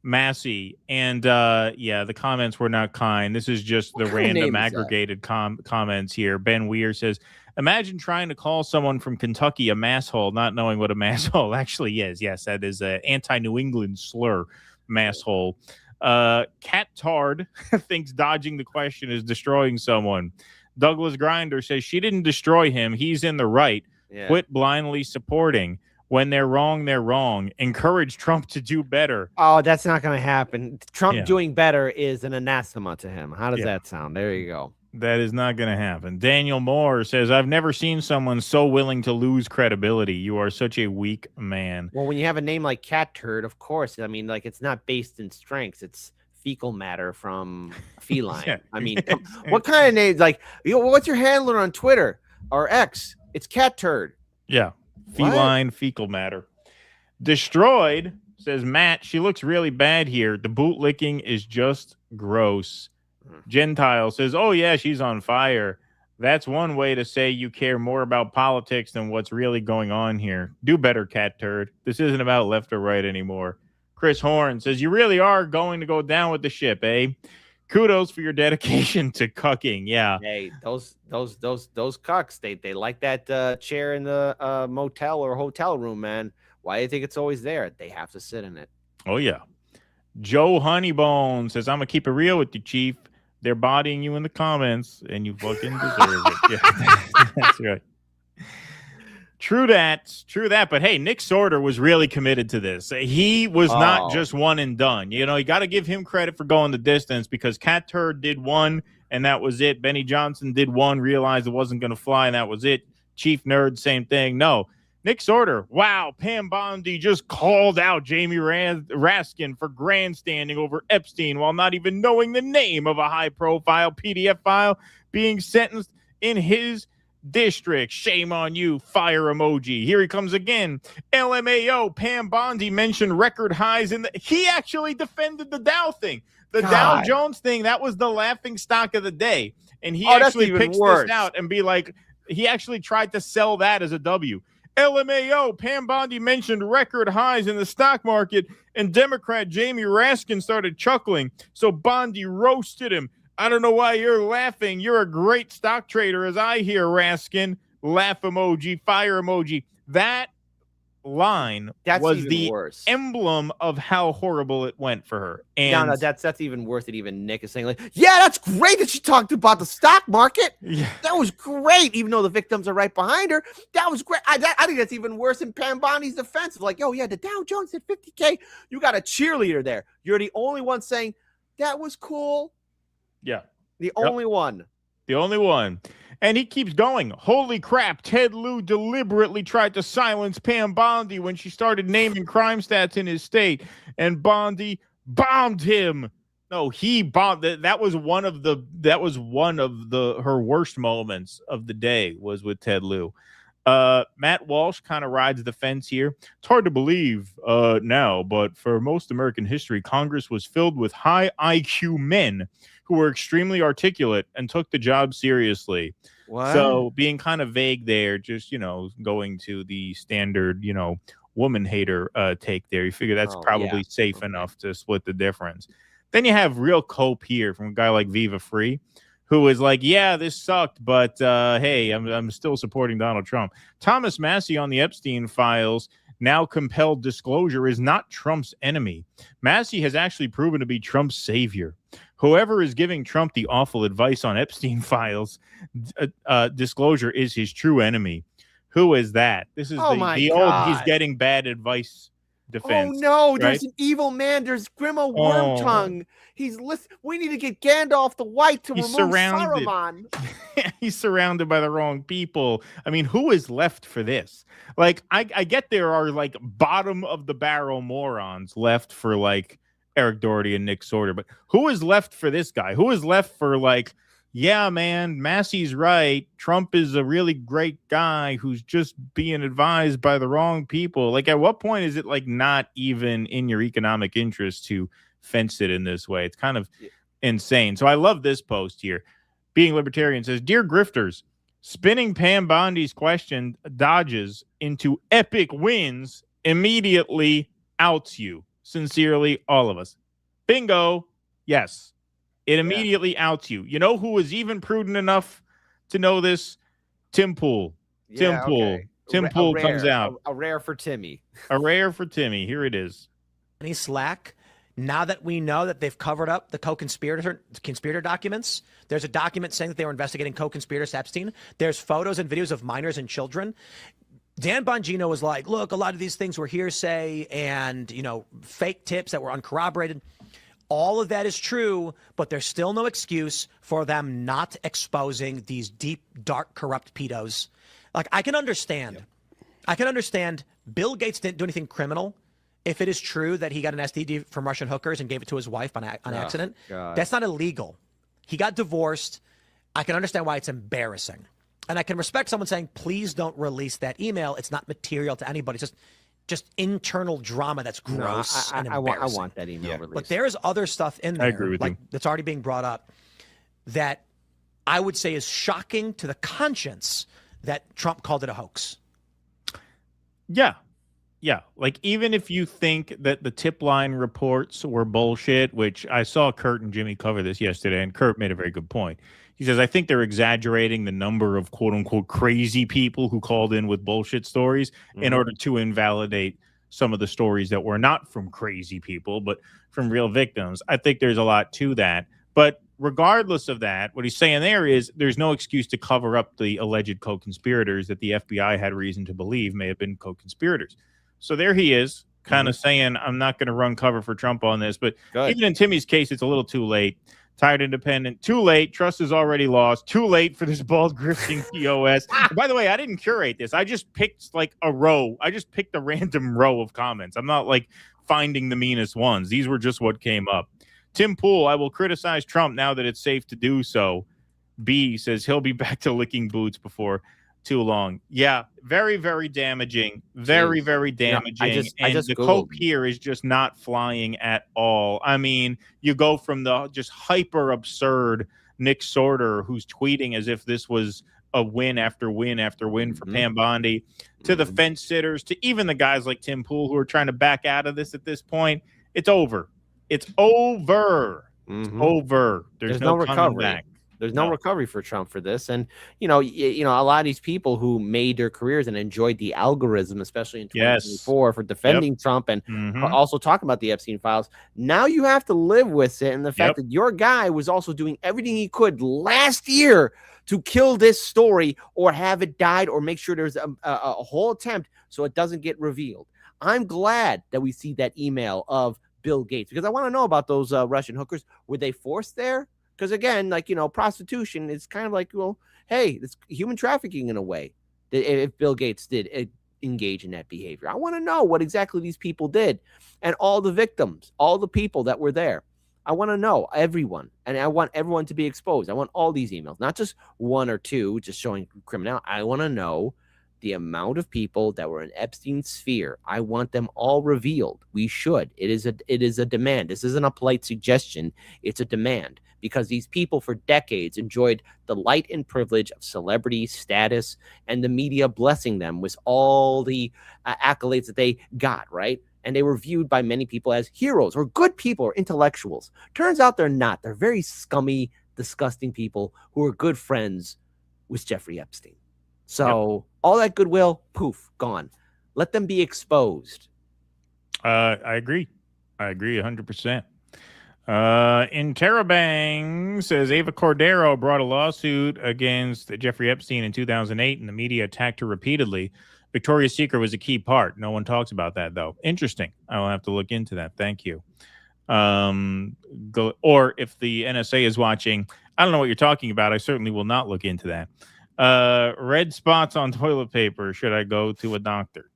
Massey. And yeah, the comments were not kind. This is just the random aggregated comments here. Ben Weir says, imagine trying to call someone from Kentucky a masshole, not knowing what a masshole actually is. Yes, that is an anti-New England slur, masshole. Cat Tard thinks dodging the question is destroying someone. Douglas Grinder says she didn't destroy him. He's in the right. Yeah. Quit blindly supporting. When they're wrong, they're wrong. Encourage Trump to do better. Oh, that's not going to happen. Trump doing better is an anathema to him. How does that sound? There you go. That is not going to happen. Daniel Moore says, I've never seen someone so willing to lose credibility. You are such a weak man. Well, when you have a name like Cat Turd, of course, I mean, like, it's not based in strengths. It's fecal matter from feline. Yeah. I mean, what kind of names? Like, what's your handler on Twitter or X? It's Cat Turd. Yeah. Feline fecal matter. Destroyed, says Matt. She looks really bad here. The bootlicking is just gross. Gentile says, oh, yeah, she's on fire. That's one way to say you care more about politics than what's really going on here. Do better, Cat Turd. This isn't about left or right anymore. Chris Horn says, you really are going to go down with the ship, eh? Kudos for your dedication to cucking. Yeah. Hey, those cucks, they like that chair in the motel or hotel room, man. Why do you think it's always there? They have to sit in it. Oh, yeah. Joe Honeybone says, I'm going to keep it real with you, Chief. They're bodying you in the comments, and you fucking deserve it. Yeah, that's right. True that. But hey, Nick Sorter was really committed to this. He was not just one and done. You know, you got to give him credit for going the distance, because Cat Turd did one, and that was it. Benny Johnson did one, realized it wasn't going to fly, and that was it. Chief Nerd, same thing. No. Nick Sorter, wow, Pam Bondi just called out Jamie Raskin for grandstanding over Epstein while not even knowing the name of a high-profile PDF file being sentenced in his district. Shame on you, fire emoji. Here he comes again. LMAO, Pam Bondi mentioned record highs in the... He actually defended the Dow thing. The Dow Jones thing, that was the laughing stock of the day. And he actually picks this out and be like... He actually tried to sell that as a W. LMAO, Pam Bondi mentioned record highs in the stock market, and Democrat Jamie Raskin started chuckling, so Bondi roasted him. I don't know why you're laughing. You're a great stock trader, as I hear, Raskin. Laugh emoji, fire emoji. That line was the emblem of how horrible it went for her. And no, that's even worse than even Nick is saying, like, yeah, that's great that she talked about the stock market. Yeah. That was great, even though the victims are right behind her. That was great. I think that's even worse than Pam Bondi's defense of like, oh, yeah, the Dow Jones hit 50K. You got a cheerleader there. You're the only one saying that was cool. Yeah. The only one. The only one. And he keeps going. Holy crap, Ted Lieu deliberately tried to silence Pam Bondi when she started naming crime stats in his state, and Bondi bombed him. No, he bombed. That was one of her worst moments of the day, was with Ted Lieu. Matt Walsh kind of rides the fence here. It's hard to believe now, but for most American history, Congress was filled with high IQ men who were extremely articulate and took the job seriously. What? So being kind of vague there, just, going to the standard, woman hater take there. You figure that's probably safe enough to split the difference. Then you have real cope here from a guy like Viva Free, who is like, yeah, this sucked, but hey, I'm still supporting Donald Trump. Thomas Massey on the Epstein Files, now compelled disclosure, is not Trump's enemy. Massey has actually proven to be Trump's savior. Whoever is giving Trump the awful advice on Epstein Files disclosure is his true enemy. Who is that? This is the old he's getting bad advice defense. Oh no, right? there's an evil man. There's Grimo Oh. Wormtongue. He's we need to get Gandalf the White to He's remove surrounded. Saruman. He's surrounded by the wrong people. I mean, who is left for this? Like, I get there are like bottom of the barrel morons left for like Eric Doherty and Nick Sorter, but who is left for this guy? Who is left for like, yeah, man, Massey's right. Trump is a really great guy who's just being advised by the wrong people. Like, at what point is it like not even in your economic interest to fence it in this way? It's kind of insane. So I love this post here. Being Libertarian says, Dear Grifters, spinning Pam Bondi's question dodges into epic wins immediately outs you. Sincerely, all of us. Bingo. Yes. It immediately outs you. You know who was even prudent enough to know this? Tim Pool. Tim Pool. Tim Pool comes out. A rare for Timmy. A rare for Timmy. Here it is. Any slack? Now that we know that they've covered up the conspirator documents, there's a document saying that they were investigating co-conspirators to Epstein. There's photos and videos of minors and children. Dan Bongino was like, look, a lot of these things were hearsay and, you know, fake tips that were uncorroborated. All of that is true, but there's still no excuse for them not exposing these deep, dark, corrupt pedos. Like, I can understand. I can understand Bill Gates didn't do anything criminal. If it is true that he got an STD from Russian hookers and gave it to his wife on accident, that's not illegal. He got divorced. I can understand why it's embarrassing. And I can respect someone saying, please don't release that email. It's not material to anybody. It's just internal drama that's gross and embarrassing. I want that email released. But there's other stuff in there, I agree with you. that's already being brought up that I would say is shocking to the conscience that Trump called it a hoax. Yeah. Yeah. Like, even if you think that the tip line reports were bullshit, which I saw Kurt and Jimmy cover this yesterday, and Kurt made a very good point. He says, I think they're exaggerating the number of quote unquote crazy people who called in with bullshit stories in order to invalidate some of the stories that were not from crazy people, but from real victims. I think there's a lot to that. But regardless of that, what he's saying there is there's no excuse to cover up the alleged co-conspirators that the FBI had reason to believe may have been co-conspirators. So there he is, kind of saying, I'm not going to run cover for Trump on this. But even in Timmy's case, it's a little too late. Tired independent, too late. Trust is already lost. Too late for this bald grifting POS. By the way, I didn't curate this. I just picked like a row. I just picked a random row of comments. I'm not like finding the meanest ones. These were just what came up. Tim Pool, I will criticize Trump now that it's safe to do so. B says he'll be back to licking boots before too long. Yeah, very, very damaging. Very, very damaging. I and just the Googled. cope here is just not flying at all. I mean, you go from the just hyper absurd Nick Sorter, who's tweeting as if this was a win after win after win for Pam Bondi, to the fence sitters, to even the guys like Tim Pool who are trying to back out of this at this point. It's over. It's over. It's over. There's no coming recovery. back. There's no recovery for Trump for this. And, you know, a lot of these people who made their careers and enjoyed the algorithm, especially in 2024 for defending Trump and also talking about the Epstein Files. Now you have to live with it. And the fact that your guy was also doing everything he could last year to kill this story or have it died or make sure there's a whole attempt so it doesn't get revealed. I'm glad that we see that email of Bill Gates because I want to know about those Russian hookers. Were they forced there? Because again, like, you know, prostitution is kind of like, well, hey, it's human trafficking in a way. If Bill Gates did engage in that behavior, I want to know what exactly these people did and all the victims, all the people that were there. I want to know everyone, and I want everyone to be exposed. I want all these emails, not just one or two, just showing criminality. I want to know the amount of people that were in Epstein's sphere. I want them all revealed. We should. It is a demand. This isn't a polite suggestion. It's a demand. Because these people for decades enjoyed the light and privilege of celebrity status and the media blessing them with all the accolades that they got, right? And they were viewed by many people as heroes or good people or intellectuals. Turns out they're not. They're very scummy, disgusting people who are good friends with Jeffrey Epstein. So all that goodwill, poof, gone. Let them be exposed. I agree. I agree 100%. Interrobang says Ava Cordero brought a lawsuit against Jeffrey Epstein in 2008, and the media attacked her repeatedly. Victoria's Secret was a key part. No one talks about that, though. Interesting. I will have to look into that. Thank you. Or if the NSA is watching, I don't know what you're talking about. I certainly will not look into that. Red spots on toilet paper. Should I go to a doctor?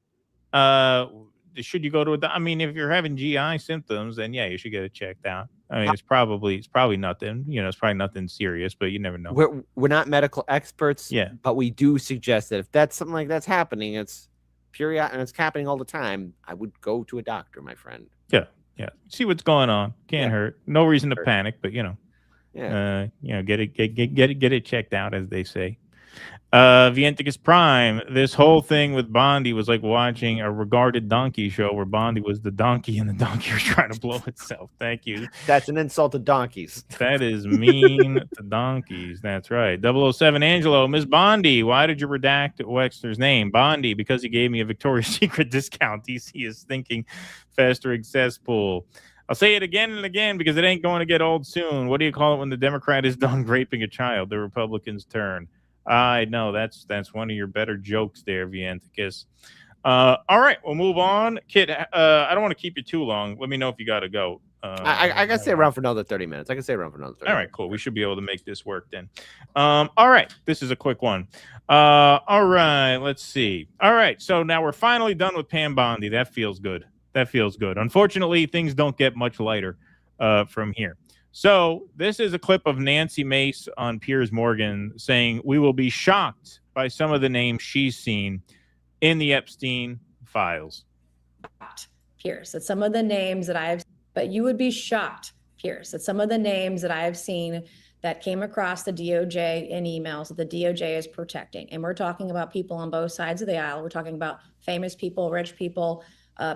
Should you go to a doctor? I mean, if you're having GI symptoms, then yeah, you should get it checked out. I mean, it's probably nothing. It's probably nothing serious, but you never know. We're not medical experts. Yeah, but we do suggest that if that's something like that's happening, it's period and it's happening all the time, I would go to a doctor, my friend. Yeah. See what's going on. Can't hurt. No reason to panic, but get it checked out, as they say. Vienticus Prime, this whole thing with Bondi was like watching a regarded donkey show where Bondi was the donkey and the donkey was trying to blow itself. Thank you. That's an insult to donkeys. That is mean to donkeys. That's right. 007 Angelo, Miss Bondi, why did you redact Wexler's name? Bondi, because he gave me a Victoria's Secret discount. DC is thinking festering cesspool. I'll say it again and again because it ain't going to get old soon. What do you call it when the Democrat is done raping a child? The Republican's turn. I know that's one of your better jokes there, Vienticus. All right, we'll move on. Kid, I don't want to keep you too long. Let me know if you got to go. I got to stay around for another 30 minutes. I can stay around for another 30 All right, cool. We should be able to make this work then. All right, this is a quick one. All right, let's see. All right, so now we're finally done with Pam Bondi. That feels good. Unfortunately, things don't get much lighter from here. So this is a clip of Nancy Mace on Piers Morgan saying, we will be shocked by some of the names she's seen in the Epstein files. Piers, at some of the names that but you would be shocked, Piers, at some of the names that I have seen that came across the DOJ in emails that the DOJ is protecting. And we're talking about people on both sides of the aisle. We're talking about famous people, rich people,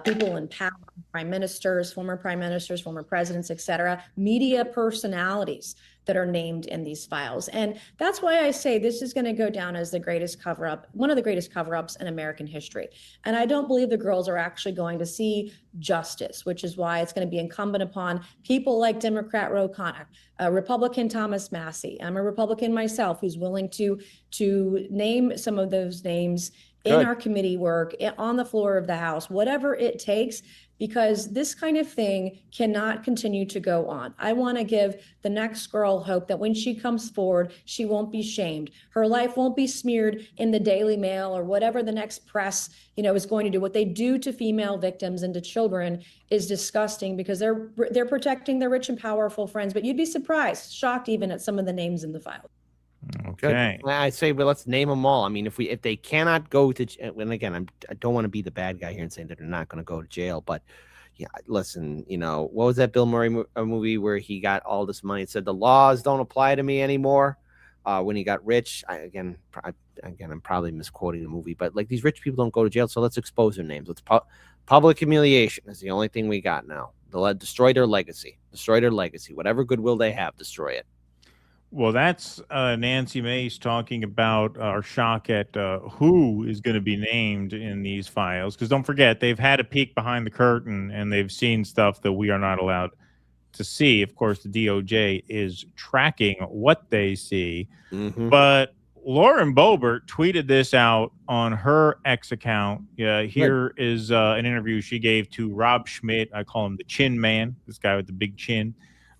people in power, prime ministers, former presidents, etc., media personalities that are named in these files. And that's why I say this is going to go down as the greatest cover-up, one of the greatest cover-ups in American history. And I don't believe the girls are actually going to see justice, which is why it's going to be incumbent upon people like Democrat Ro Khanna, Republican Thomas Massey. I'm a Republican myself who's willing to name some of those names in our committee work, on the floor of the House, whatever it takes, because this kind of thing cannot continue to go on. I want to give the next girl hope that when she comes forward, she won't be shamed. Her life won't be smeared in the Daily Mail or whatever the next press, is going to do. What they do to female victims and to children is disgusting because they're protecting their rich and powerful friends. But you'd be surprised, shocked even at some of the names in the file. Okay. I say, well, let's name them all. I mean, if they cannot go to, and again, I don't want to be the bad guy here and saying that they're not going to go to jail, but yeah, listen, what was that Bill Murray movie where he got all this money and said the laws don't apply to me anymore? When he got rich, I'm probably misquoting the movie, but like these rich people don't go to jail, so let's expose their names. Let's public humiliation is the only thing we got now. Destroy their legacy. Whatever goodwill they have, destroy it. Well, that's Nancy Mace talking about our shock at who is going to be named in these files. Because don't forget, they've had a peek behind the curtain and they've seen stuff that we are not allowed to see. Of course, the DOJ is tracking what they see. Mm-hmm. But Lauren Boebert tweeted this out on her X account. Here is an interview she gave to Rob Schmidt. I call him the Chin Man, this guy with the big chin.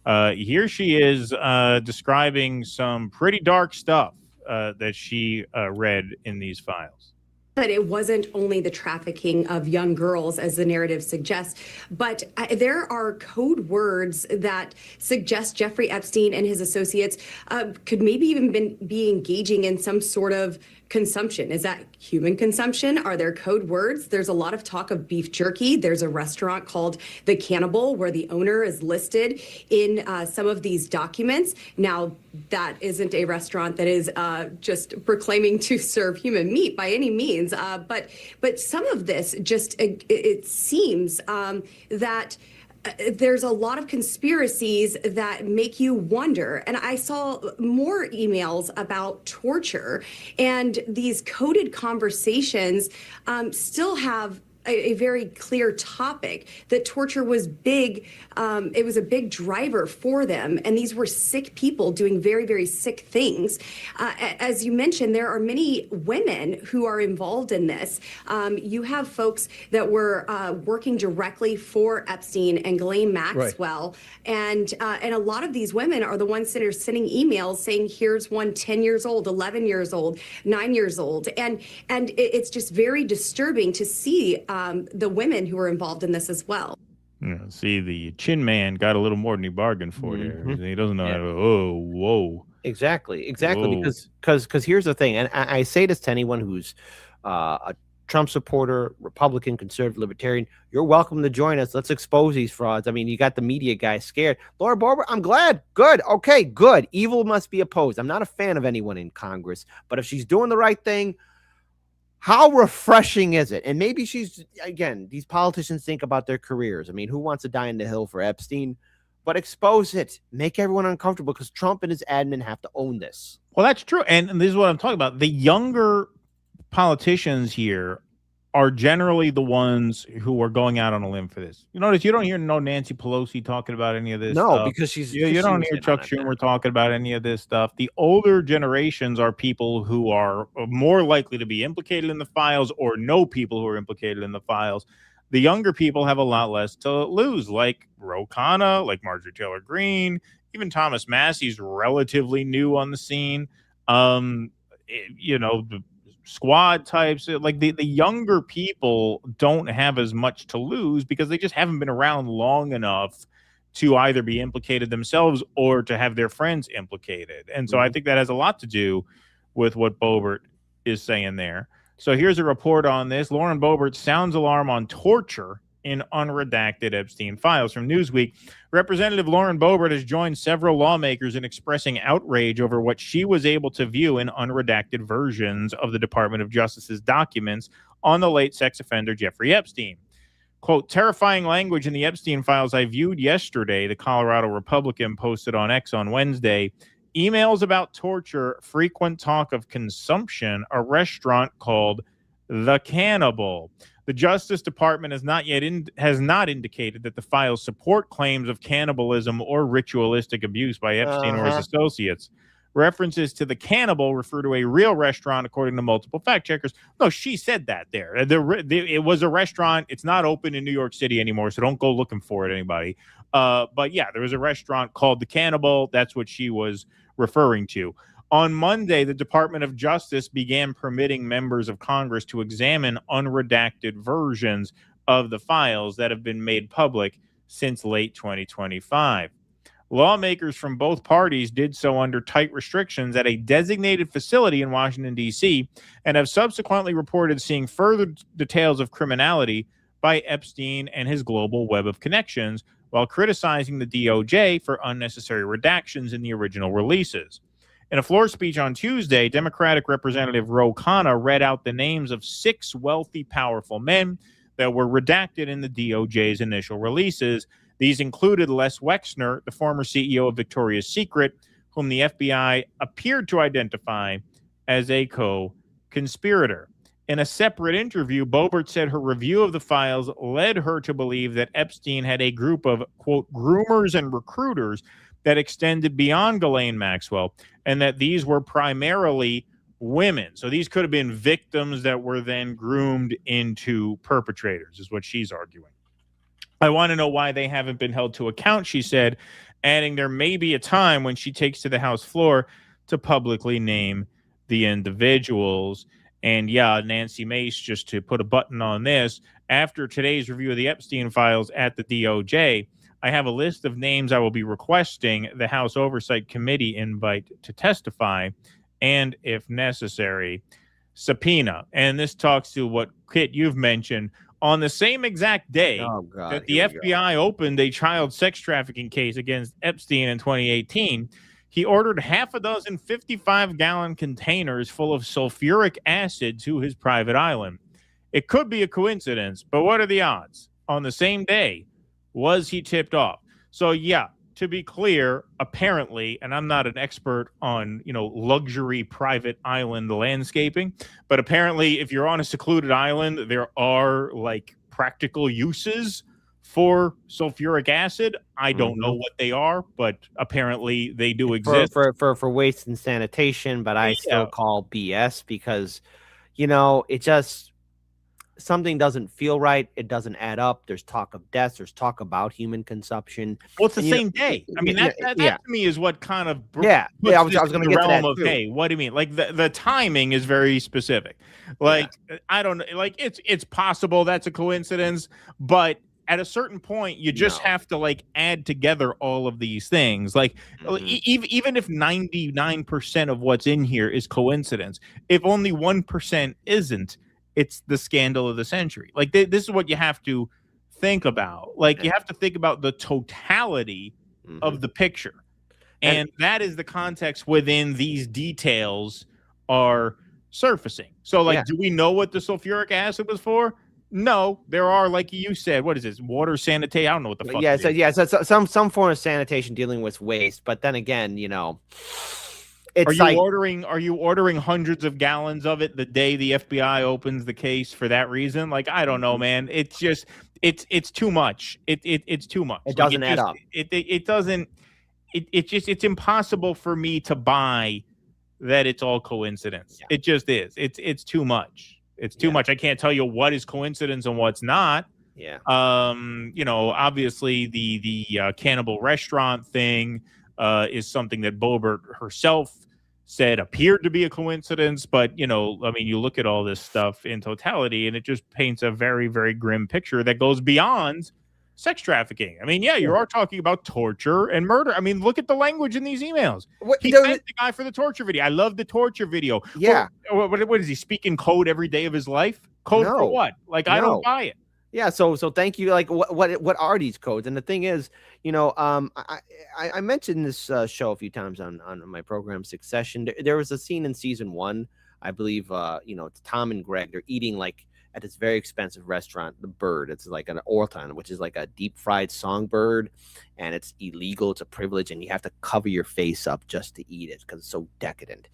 Here she is describing some pretty dark stuff that she read in these files. But it wasn't only the trafficking of young girls, as the narrative suggests, but there are code words that suggest Jeffrey Epstein and his associates could maybe even be engaging in some sort of consumption. Is that human consumption? Are there code words? There's a lot of talk of beef jerky. There's a restaurant called The Cannibal where the owner is listed in some of these documents. Now, that isn't a restaurant that is just proclaiming to serve human meat by any means. But some of this just, it seems that there's a lot of conspiracies that make you wonder. And I saw more emails about torture, and these coded conversations still have a very clear topic, that torture was big. It was a big driver for them. And these were sick people doing very, very sick things. As you mentioned, there are many women who are involved in this. You have folks that were working directly for Epstein and Ghislaine Maxwell. Right. And a lot of these women are the ones that are sending emails saying, here's one 10 years old, 11 years old, 9 years old. And it's just very disturbing to see the women who are involved in this as well. Yeah, see, the chin man got a little more than he bargained for there. He doesn't know how to, whoa. Exactly. Whoa. Because here's the thing, and I say this to anyone who's a Trump supporter, Republican, conservative, libertarian, you're welcome to join us. Let's expose these frauds. I mean, you got the media guys scared. Laura Boebert, I'm glad. Good. Okay, good. Evil must be opposed. I'm not a fan of anyone in Congress, but if she's doing the right thing, how refreshing is it? And maybe she's, again, these politicians think about their careers. I mean, who wants to die in the hill for Epstein? But expose it. Make everyone uncomfortable, because Trump and his admin have to own this. Well, that's true. And this is what I'm talking about. The younger politicians here are generally the ones who are going out on a limb for this. You notice you don't hear no Nancy Pelosi talking about any of this stuff. Because you don't hear Chuck Schumer talking about any of this stuff. The older generations are people who are more likely to be implicated in the files or know people who are implicated in the files. The younger people have a lot less to lose, like Ro Khanna, like Marjorie Taylor Greene, even Thomas Massey's relatively new on the scene. The squad types, like the younger people don't have as much to lose because they just haven't been around long enough to either be implicated themselves or to have their friends implicated. And so I think that has a lot to do with what Boebert is saying there. So here's a report on this. Lauren Boebert sounds alarm on torture in unredacted Epstein files. From Newsweek, Representative Lauren Boebert has joined several lawmakers in expressing outrage over what she was able to view in unredacted versions of the Department of Justice's documents on the late sex offender Jeffrey Epstein. Quote, terrifying language in the Epstein files I viewed yesterday, the Colorado Republican posted on X on Wednesday. Emails about torture, frequent talk of consumption, a restaurant called The Cannibal. The Justice Department has not indicated that the files support claims of cannibalism or ritualistic abuse by Epstein or his associates. References to The Cannibal refer to a real restaurant, according to multiple fact checkers. No, she said that there. It was a restaurant. It's not open in New York City anymore, so don't go looking for it, anybody. But yeah, there was a restaurant called The Cannibal. That's what she was referring to. On Monday, the Department of Justice began permitting members of Congress to examine unredacted versions of the files that have been made public since late 2025. Lawmakers from both parties did so under tight restrictions at a designated facility in Washington, D.C., and have subsequently reported seeing further details of criminality by Epstein and his global web of connections, while criticizing the DOJ for unnecessary redactions in the original releases. In a floor speech on Tuesday, Democratic Representative Ro Khanna read out the names of 6 wealthy, powerful men that were redacted in the DOJ's initial releases. These included Les Wexner, the former CEO of Victoria's Secret, whom the FBI appeared to identify as a co-conspirator. In a separate interview, Boebert said her review of the files led her to believe that Epstein had a group of, quote, groomers and recruiters that extended beyond Ghislaine Maxwell, and that these were primarily women. So these could have been victims that were then groomed into perpetrators, is what she's arguing. I want to know why they haven't been held to account, she said, adding there may be a time when she takes to the House floor to publicly name the individuals. And yeah, Nancy Mace, just to put a button on this, after today's review of the Epstein files at the DOJ, I have a list of names I will be requesting the House Oversight Committee invite to testify, and if necessary, subpoena. And this talks to what, Kit, you've mentioned. On the same exact day that the FBI opened a child sex trafficking case against Epstein in 2018, he ordered half a dozen 55-gallon containers full of sulfuric acid to his private island. It could be a coincidence, but what are the odds? On the same day, was he tipped off? So, yeah, to be clear, apparently, and I'm not an expert on, luxury private island landscaping, but apparently if you're on a secluded island, there are like practical uses for sulfuric acid. I don't know what they are, but apparently they do exist. For waste and sanitation, but I still call BS because, it just, something doesn't feel right. It doesn't add up. There's talk of deaths. There's talk about human consumption. Well, it's the same day. I mean, that to me is what kind of I was going to get to that of, too. hey, what do you mean? Like the timing is very specific. Like I don't know. Like it's possible that's a coincidence, but at a certain point, you just have to like add together all of these things. Like even if 99% of what's in here is coincidence, if only 1% isn't, it's the scandal of the century. Like this is what you have to think about. Like you have to think about the totality of the picture. And that is the context within these details are surfacing. So like, do we know what the sulfuric acid was for? No, there are, like you said, what is this? Water sanitation? I don't know what the fuck. So some form of sanitation dealing with waste. But then again, it's are you ordering hundreds of gallons of it the day the FBI opens the case for that reason? Like, I don't know, man. It's just it's too much. It's too much. It doesn't add up. It doesn't. It's impossible for me to buy that it's all coincidence. Yeah. It just is. It's too much. It's too much. I can't tell you what is coincidence and what's not. Yeah. Obviously the cannibal restaurant thing is something that Boebert herself said appeared to be a coincidence, but you look at all this stuff in totality and it just paints a very, very grim picture that goes beyond sex trafficking. I mean, you are talking about torture and murder. I mean, look at the language in these emails. He thanked the guy for the torture video. I love the torture video. Yeah. What is he speaking code every day of his life? Code for what? Like, I don't buy it. Yeah, so thank you. Like, what are these codes? And the thing is, I mentioned this show a few times on my program Succession. There was a scene in season 1, I believe. It's Tom and Greg. They're eating like at this very expensive restaurant, the Bird. It's like an orton, which is like a deep fried songbird, and it's illegal. It's a privilege, and you have to cover your face up just to eat it because it's so decadent.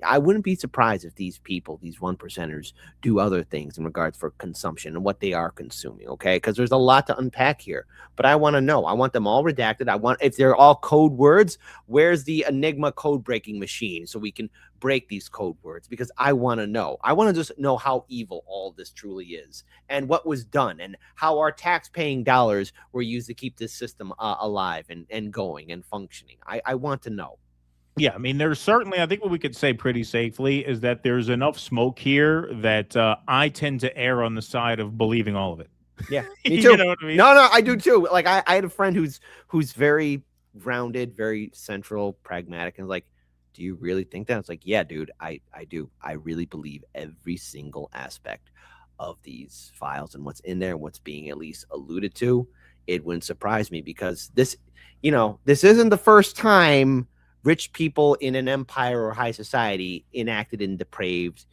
I wouldn't be surprised if these people, these 1%ers, do other things in regards for consumption and what they are consuming, okay? Because there's a lot to unpack here. But I want to know. I want them all redacted. If they're all code words, where's the Enigma code breaking machine so we can break these code words? Because I want to know. I want to just know how evil all this truly is and what was done and how our tax-paying dollars were used to keep this system alive and going and functioning. I want to know. Yeah, I mean, there's certainly, I think what we could say pretty safely is that there's enough smoke here that I tend to err on the side of believing all of it. Yeah, me too. You know what I mean? No, I do too. Like I had a friend who's very grounded, very central, pragmatic, and like, do you really think that? It's like, yeah, dude, I do. I really believe every single aspect of these files and what's in there and what's being at least alluded to. It wouldn't surprise me because this isn't the first time rich people in an empire or high society enacted in depraved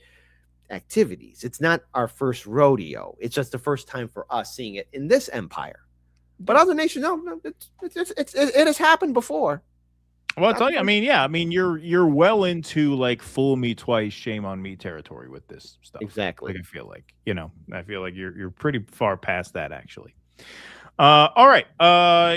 activities. It's not our first rodeo. It's just the first time for us seeing it in this empire. But other nations, no, it has happened before. Well, I'll tell you, I mean, you're well into like fool me twice, shame on me territory with this stuff. Exactly. Like, I feel like you're pretty far past that actually. All right.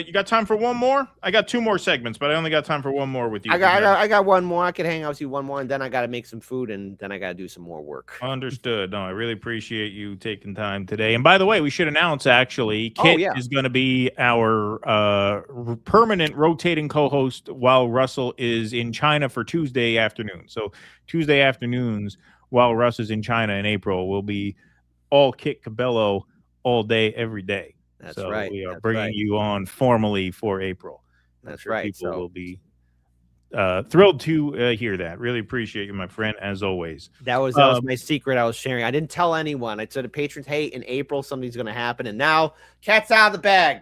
You got time for one more? I got 2 more segments, but I only got time for one more with you. I got one more. I could hang out with you one more, and then I got to make some food, and then I got to do some more work. Understood. No, I really appreciate you taking time today. And by the way, we should announce actually, Kit is going to be our permanent rotating co-host while Russell is in China for Tuesday afternoon. So Tuesday afternoons while Russ is in China in April will be all Kit Cabello all day, every day. That's so right. We are bringing you on formally for April. That's right. People will be thrilled to hear that. Really appreciate you, my friend, as always. That was my secret I was sharing. I didn't tell anyone. I said to patrons, hey, in April, something's going to happen. And now, cat's out of the bag.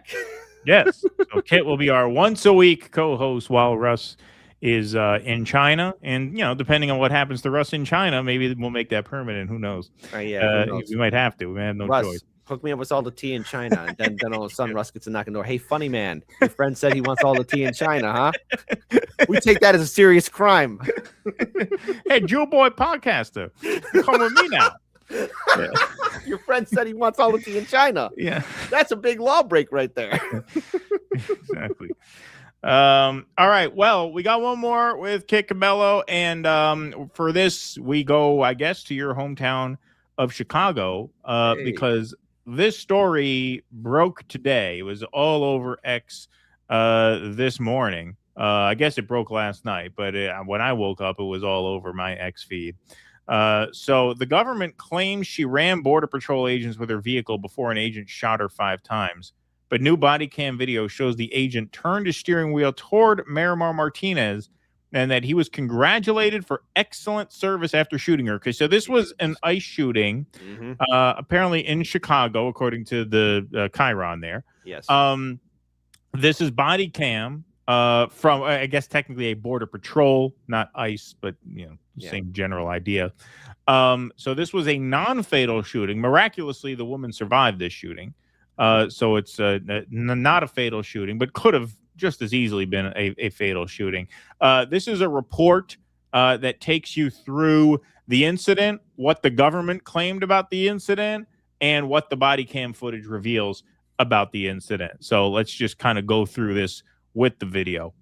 Yes. So Kit will be our once-a-week co-host while Russ is in China. And, depending on what happens to Russ in China, maybe we'll make that permanent. Who knows? Who knows? We might have to. We have no choice. Hook me up with all the tea in China. And then all of a sudden, Russ gets a knock on the door. Hey, funny man, your friend said he wants all the tea in China, huh? We take that as a serious crime. Hey, Jewel Boy podcaster, come with me now. Yeah. Your friend said he wants all the tea in China. Yeah. That's a big law break right there. Exactly. All right. Well, we got one more with Kit Cabello. And for this, we go, I guess, to your hometown of Chicago because this story broke today. It was all over X this morning. I guess it broke last night, but when I woke up, it was all over my X feed. So the government claims she ran Border Patrol agents with her vehicle before an agent shot her 5 times. But new body cam video shows the agent turned his steering wheel toward Miramar Martinez and that he was congratulated for excellent service after shooting her. Okay, so this was an ICE shooting, apparently in Chicago, according to the Chiron there. Yes. This is body cam from, I guess, technically a Border Patrol, not ICE, but, same general idea. So this was a non-fatal shooting. Miraculously, the woman survived this shooting. So it's not a fatal shooting, but could have just as easily been a fatal shooting. This is a report that takes you through the incident, what the government claimed about the incident, and what the body cam footage reveals about the incident. So let's just kind of go through this with the video.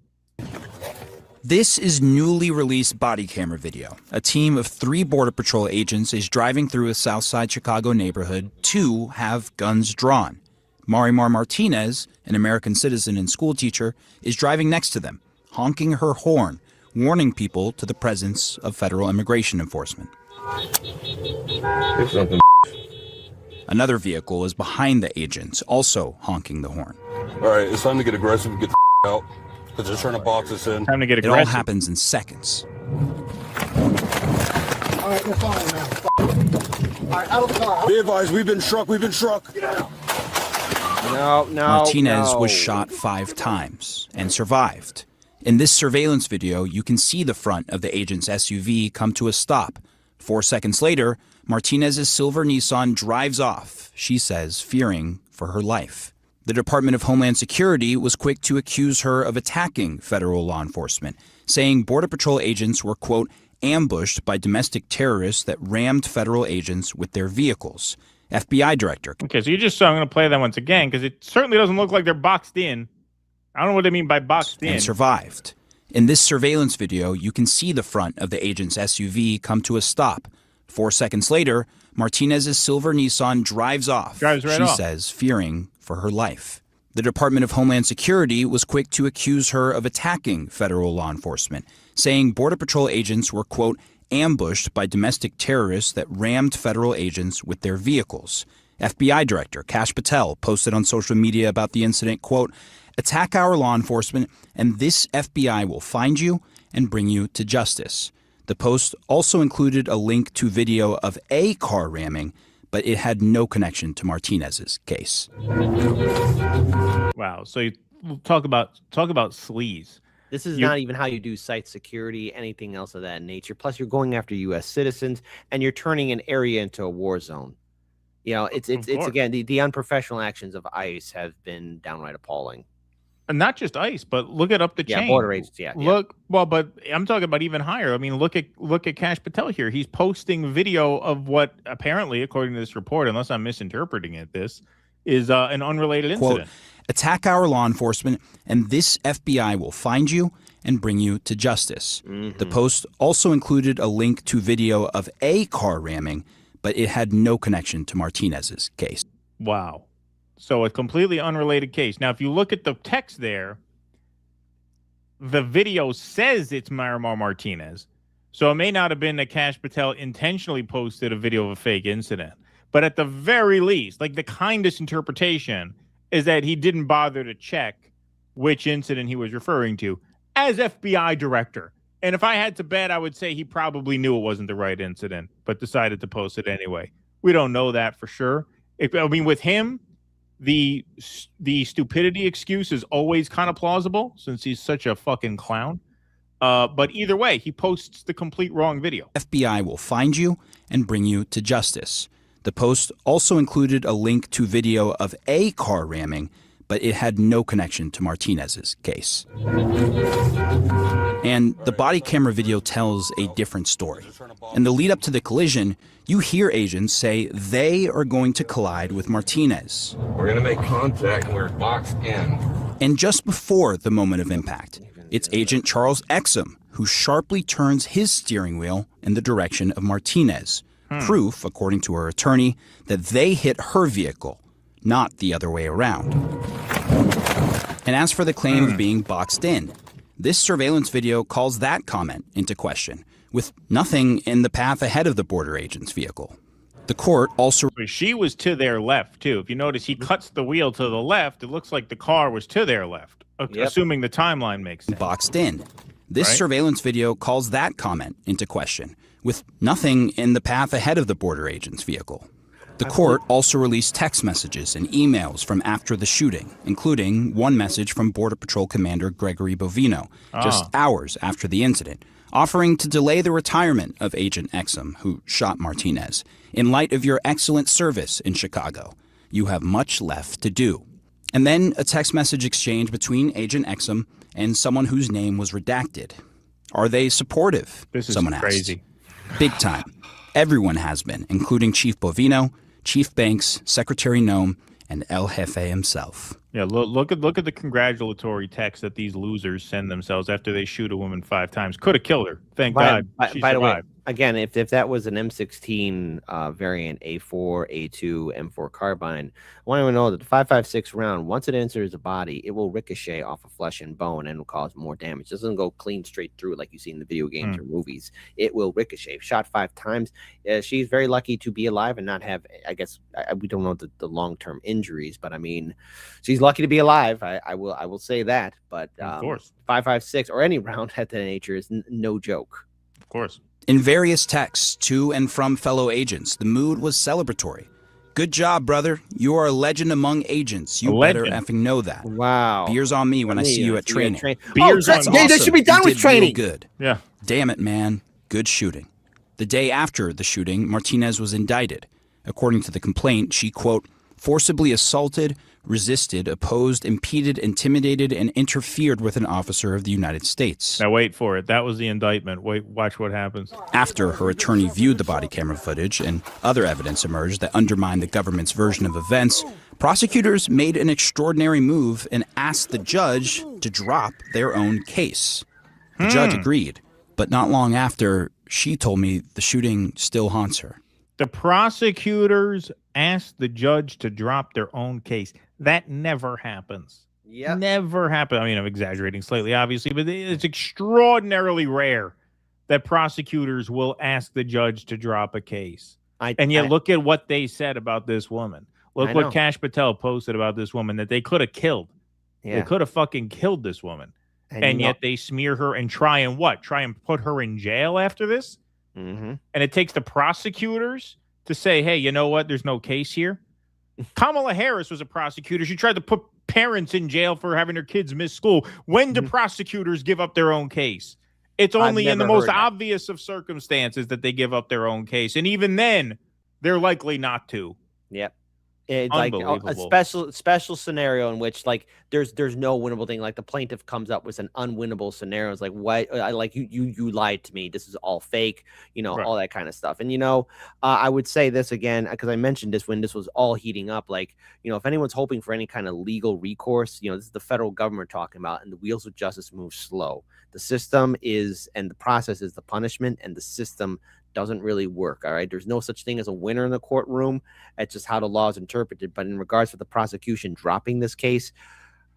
This is newly released body camera video. A team of 3 Border Patrol agents is driving through a Southside Chicago neighborhood. 2 have guns drawn. Marimar Martinez, an American citizen and school teacher, is driving next to them, honking her horn, warning people to the presence of federal immigration enforcement. Another vehicle is behind the agents, also honking the horn. All right, it's time to get aggressive and get the out. Because they're trying to box us in. Time to get It aggressive. all happens in seconds. All right, we're fine now. All right, out of the car. Be advised, we've been struck. We've been struck. No. Martinez was shot 5 times and survived. In this surveillance video, you can see the front of the agent's SUV come to a stop. 4 seconds later, Martinez's silver Nissan drives off, she says, fearing for her life. The Department of Homeland Security was quick to accuse her of attacking federal law enforcement, saying Border Patrol agents were, quote, ambushed by domestic terrorists that rammed federal agents with their vehicles. FBI director. Okay, so I'm going to play that once again because it certainly doesn't look like they're boxed in. I don't know what they mean by boxed in. And survived. In this surveillance video, you can see the front of the agent's SUV come to a stop. 4 seconds later, Martinez's silver Nissan drives off, she says, fearing for her life. The Department of Homeland Security was quick to accuse her of attacking federal law enforcement, saying Border Patrol agents were, quote, ambushed by domestic terrorists that rammed federal agents with their vehicles. FBI Director Kash Patel posted on social media about the incident, quote, attack our law enforcement and this FBI will find you and bring you to justice. The post also included a link to video of a car ramming, but it had no connection to Martinez's case. Wow. So you talk about sleaze. This is not even how you do site security, anything else of that nature. Plus, you're going after U.S. citizens, and you're turning an area into a war zone. It's again, the unprofessional actions of ICE have been downright appalling. And not just ICE, but look at up the chain. Border agents, But I'm talking about even higher. I mean, look at Kash Patel here. He's posting video of what apparently, according to this report, unless I'm misinterpreting it, this is an unrelated incident. Quote, attack our law enforcement and this FBI will find you and bring you to justice. The post also included a link to video of a car ramming, but it had no connection to Martinez's case. Wow. So a completely unrelated case. Now, if you look at the text there, the video says it's Miramar Martinez. So it may not have been that Kash Patel intentionally posted a video of a fake incident. But at the very least, like the kindest interpretation is that he didn't bother to check which incident he was referring to as FBI director. And if I had to bet, I would say he probably knew it wasn't the right incident, but decided to post it anyway. We don't know that for sure. With him, the stupidity excuse is always kind of plausible since he's such a fucking clown. But either way, he posts the complete wrong video. FBI will find you and bring you to justice. The post also included a link to video of a car ramming, but it had no connection to Martinez's case. And the body camera video tells a different story. In the lead up to the collision, you hear agents say they are going to collide with Martinez. We're going to make contact and we're boxed in. And just before the moment of impact, it's Agent Charles Exum who sharply turns his steering wheel in the direction of Martinez. Proof, according to her attorney, that they hit her vehicle, not the other way around. And as for the claim of being boxed in, this surveillance video calls that comment into question, with nothing in the path ahead of the border agent's vehicle. The court also... She was to their left, too. If you notice, he cuts the wheel to the left. It looks like the car was to their left, assuming the timeline makes sense. Boxed in. This Right? surveillance video calls that comment into question, with nothing in the path ahead of the border agent's vehicle. The court also released text messages and emails from after the shooting, including one message from Border Patrol Commander Gregory Bovino, just hours after the incident, offering to delay the retirement of Agent Exum, who shot Martinez. In light of your excellent service in Chicago, you have much left to do. And then a text message exchange between Agent Exum and someone whose name was redacted. Are they supportive? This is Someone crazy. asked. Big time. Everyone has been, including Chief Bovino, Chief Banks, Secretary Noem, and El Jefe himself. Yeah, look at the congratulatory text that these losers send themselves after they shoot a woman 5 times. Could have killed her. Thank God. She By the way, survived. again, if that was an M16 variant A4, A2, M4 carbine, I want to know that the 5.56 round, once it enters the body, it will ricochet off of flesh and bone and will cause more damage. It doesn't go clean straight through like you see in the video games or movies. It will ricochet. Shot 5 times. She's very lucky to be alive and not have, I guess, we don't know the long-term injuries, but I mean, she's lucky to be alive. I will say that. But of course, 5.56 or any round at that nature is no joke. Of course. In various texts to and from fellow agents, the mood was celebratory. Good job, brother. You are a legend among agents. You better effing know that. Wow. Beers on me when I see you at training. Beers on me. They should be done You with did real training. good. Yeah. Damn it, man. Good shooting. The day after the shooting, Martinez was indicted. According to the complaint, she, quote, forcibly assaulted, resisted, opposed, impeded, intimidated, and interfered with an officer of the United States. Now wait for it. That was the indictment. Wait, watch what happens. After her attorney viewed the body camera footage and other evidence emerged that undermined the government's version of events, prosecutors made an extraordinary move and asked the judge to drop their own case. The judge agreed, but not long after, she told me the shooting still haunts her. The prosecutors asked the judge to drop their own case. That never happens. Yeah. Never happened. I mean, I'm exaggerating slightly, obviously, but it's extraordinarily rare that prosecutors will ask the judge to drop a case. And yet, look at what they said about this woman. Look what Kash Patel posted about this woman that they could have killed. Yeah. They could have fucking killed this woman. And yet they smear her and try and what? Try and put her in jail after this? Mm-hmm. And it takes the prosecutors to say, hey, you know what? There's no case here. Kamala Harris was a prosecutor. She tried to put parents in jail for having their kids miss school. When do prosecutors give up their own case? It's only in the most obvious of circumstances that they give up their own case. And even then, they're likely not to. Yep. It's like a special scenario in which like there's no winnable thing. Like the plaintiff comes up with an unwinnable scenario. It's like, why? I like you lied to me. This is all fake. You know, all that kind of stuff. And you know, I would say this again because I mentioned this when this was all heating up. Like, you know, if anyone's hoping for any kind of legal recourse, you know, this is the federal government talking about, and the wheels of justice move slow. The system is, and the process is the punishment, and the system doesn't really work. All right. There's no such thing as a winner in the courtroom. It's just how the law is interpreted. But in regards to the prosecution dropping this case,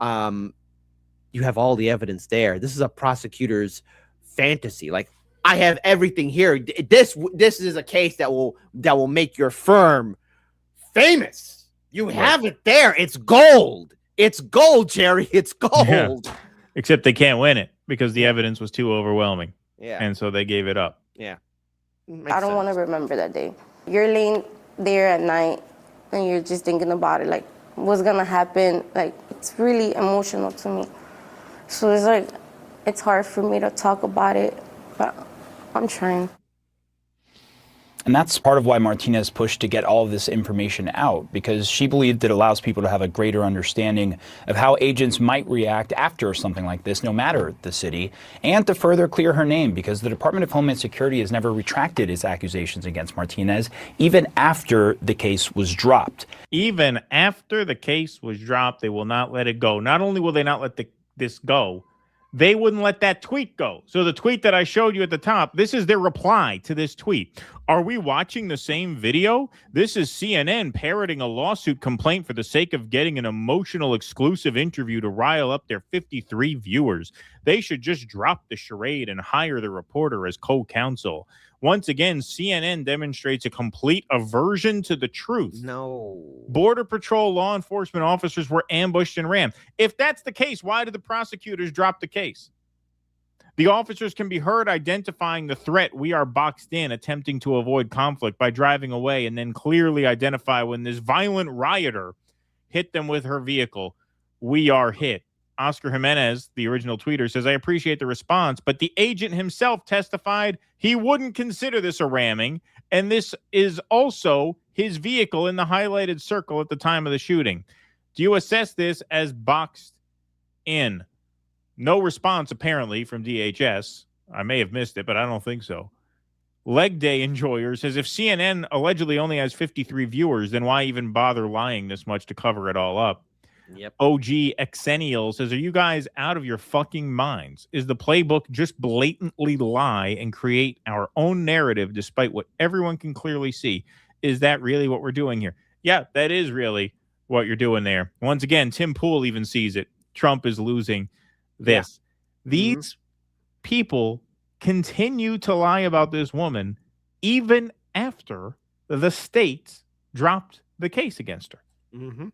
you have all the evidence there. This is a prosecutor's fantasy. Like, I have everything here. This is a case that will make your firm famous. You have it there. It's gold. It's gold, Jerry. It's gold. Yeah. Except they can't win it because the evidence was too overwhelming. Yeah. And so they gave it up. Yeah. I don't want to remember that day. You're laying there at night and you're just thinking about it, like what's gonna happen. Like, it's really emotional to me. So it's like, it's hard for me to talk about it, but I'm trying. And that's part of why Martinez pushed to get all of this information out, because she believed it allows people to have a greater understanding of how agents might react after something like this, no matter the city, and to further clear her name, because the Department of Homeland Security has never retracted its accusations against Martinez, even after the case was dropped. Even after the case was dropped, they will not let it go. Not only will they not let this go, they wouldn't let that tweet go. So the tweet that I showed you at the top, this is their reply to this tweet. Are we watching the same video? This is CNN parroting a lawsuit complaint for the sake of getting an emotional exclusive interview to rile up their 53 viewers. They should just drop the charade and hire the reporter as co-counsel. Once again, CNN demonstrates a complete aversion to the truth. No. Border Patrol law enforcement officers were ambushed and rammed. If that's the case, why did the prosecutors drop the case? The officers can be heard identifying the threat. We are boxed in, attempting to avoid conflict by driving away, and then clearly identify when this violent rioter hit them with her vehicle. We are hit. Oscar Jimenez, the original tweeter, says, I appreciate the response, but the agent himself testified he wouldn't consider this a ramming, and this is also his vehicle in the highlighted circle at the time of the shooting. Do you assess this as boxed in? No response, apparently, from DHS. I may have missed it, but I don't think so. Leg Day Enjoyer says, if CNN allegedly only has 53 viewers, then why even bother lying this much to cover it all up? Yep. OG Exennial says, are you guys out of your fucking minds? Is the playbook just blatantly lie and create our own narrative despite what everyone can clearly see? Is that really what we're doing here? Yeah, that is really what you're doing there. Once again, Tim Pool even sees it. Trump is losing this. Yeah. These people continue to lie about this woman even after the state dropped the case against her. Mm-hmm.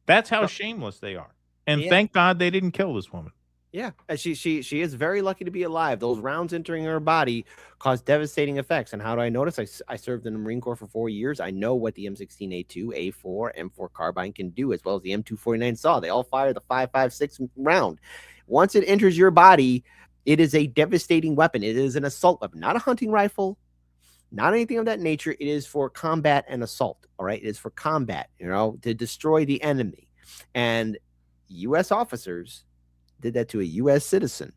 That's how shameless they are. And thank God they didn't kill this woman. Yeah, and she is very lucky to be alive. Those rounds entering her body caused devastating effects. And how do I notice? I served in the Marine Corps for 4 years. I know what the M16A2, A4, M4 carbine can do, as well as the M249 SAW. They all fire the 5.56 round. Once it enters your body, it is a devastating weapon. It is an assault weapon, not a hunting rifle, not anything of that nature. It is for combat and assault. All right. It is for combat, to destroy the enemy. And U.S. officers did that to a U.S. citizen.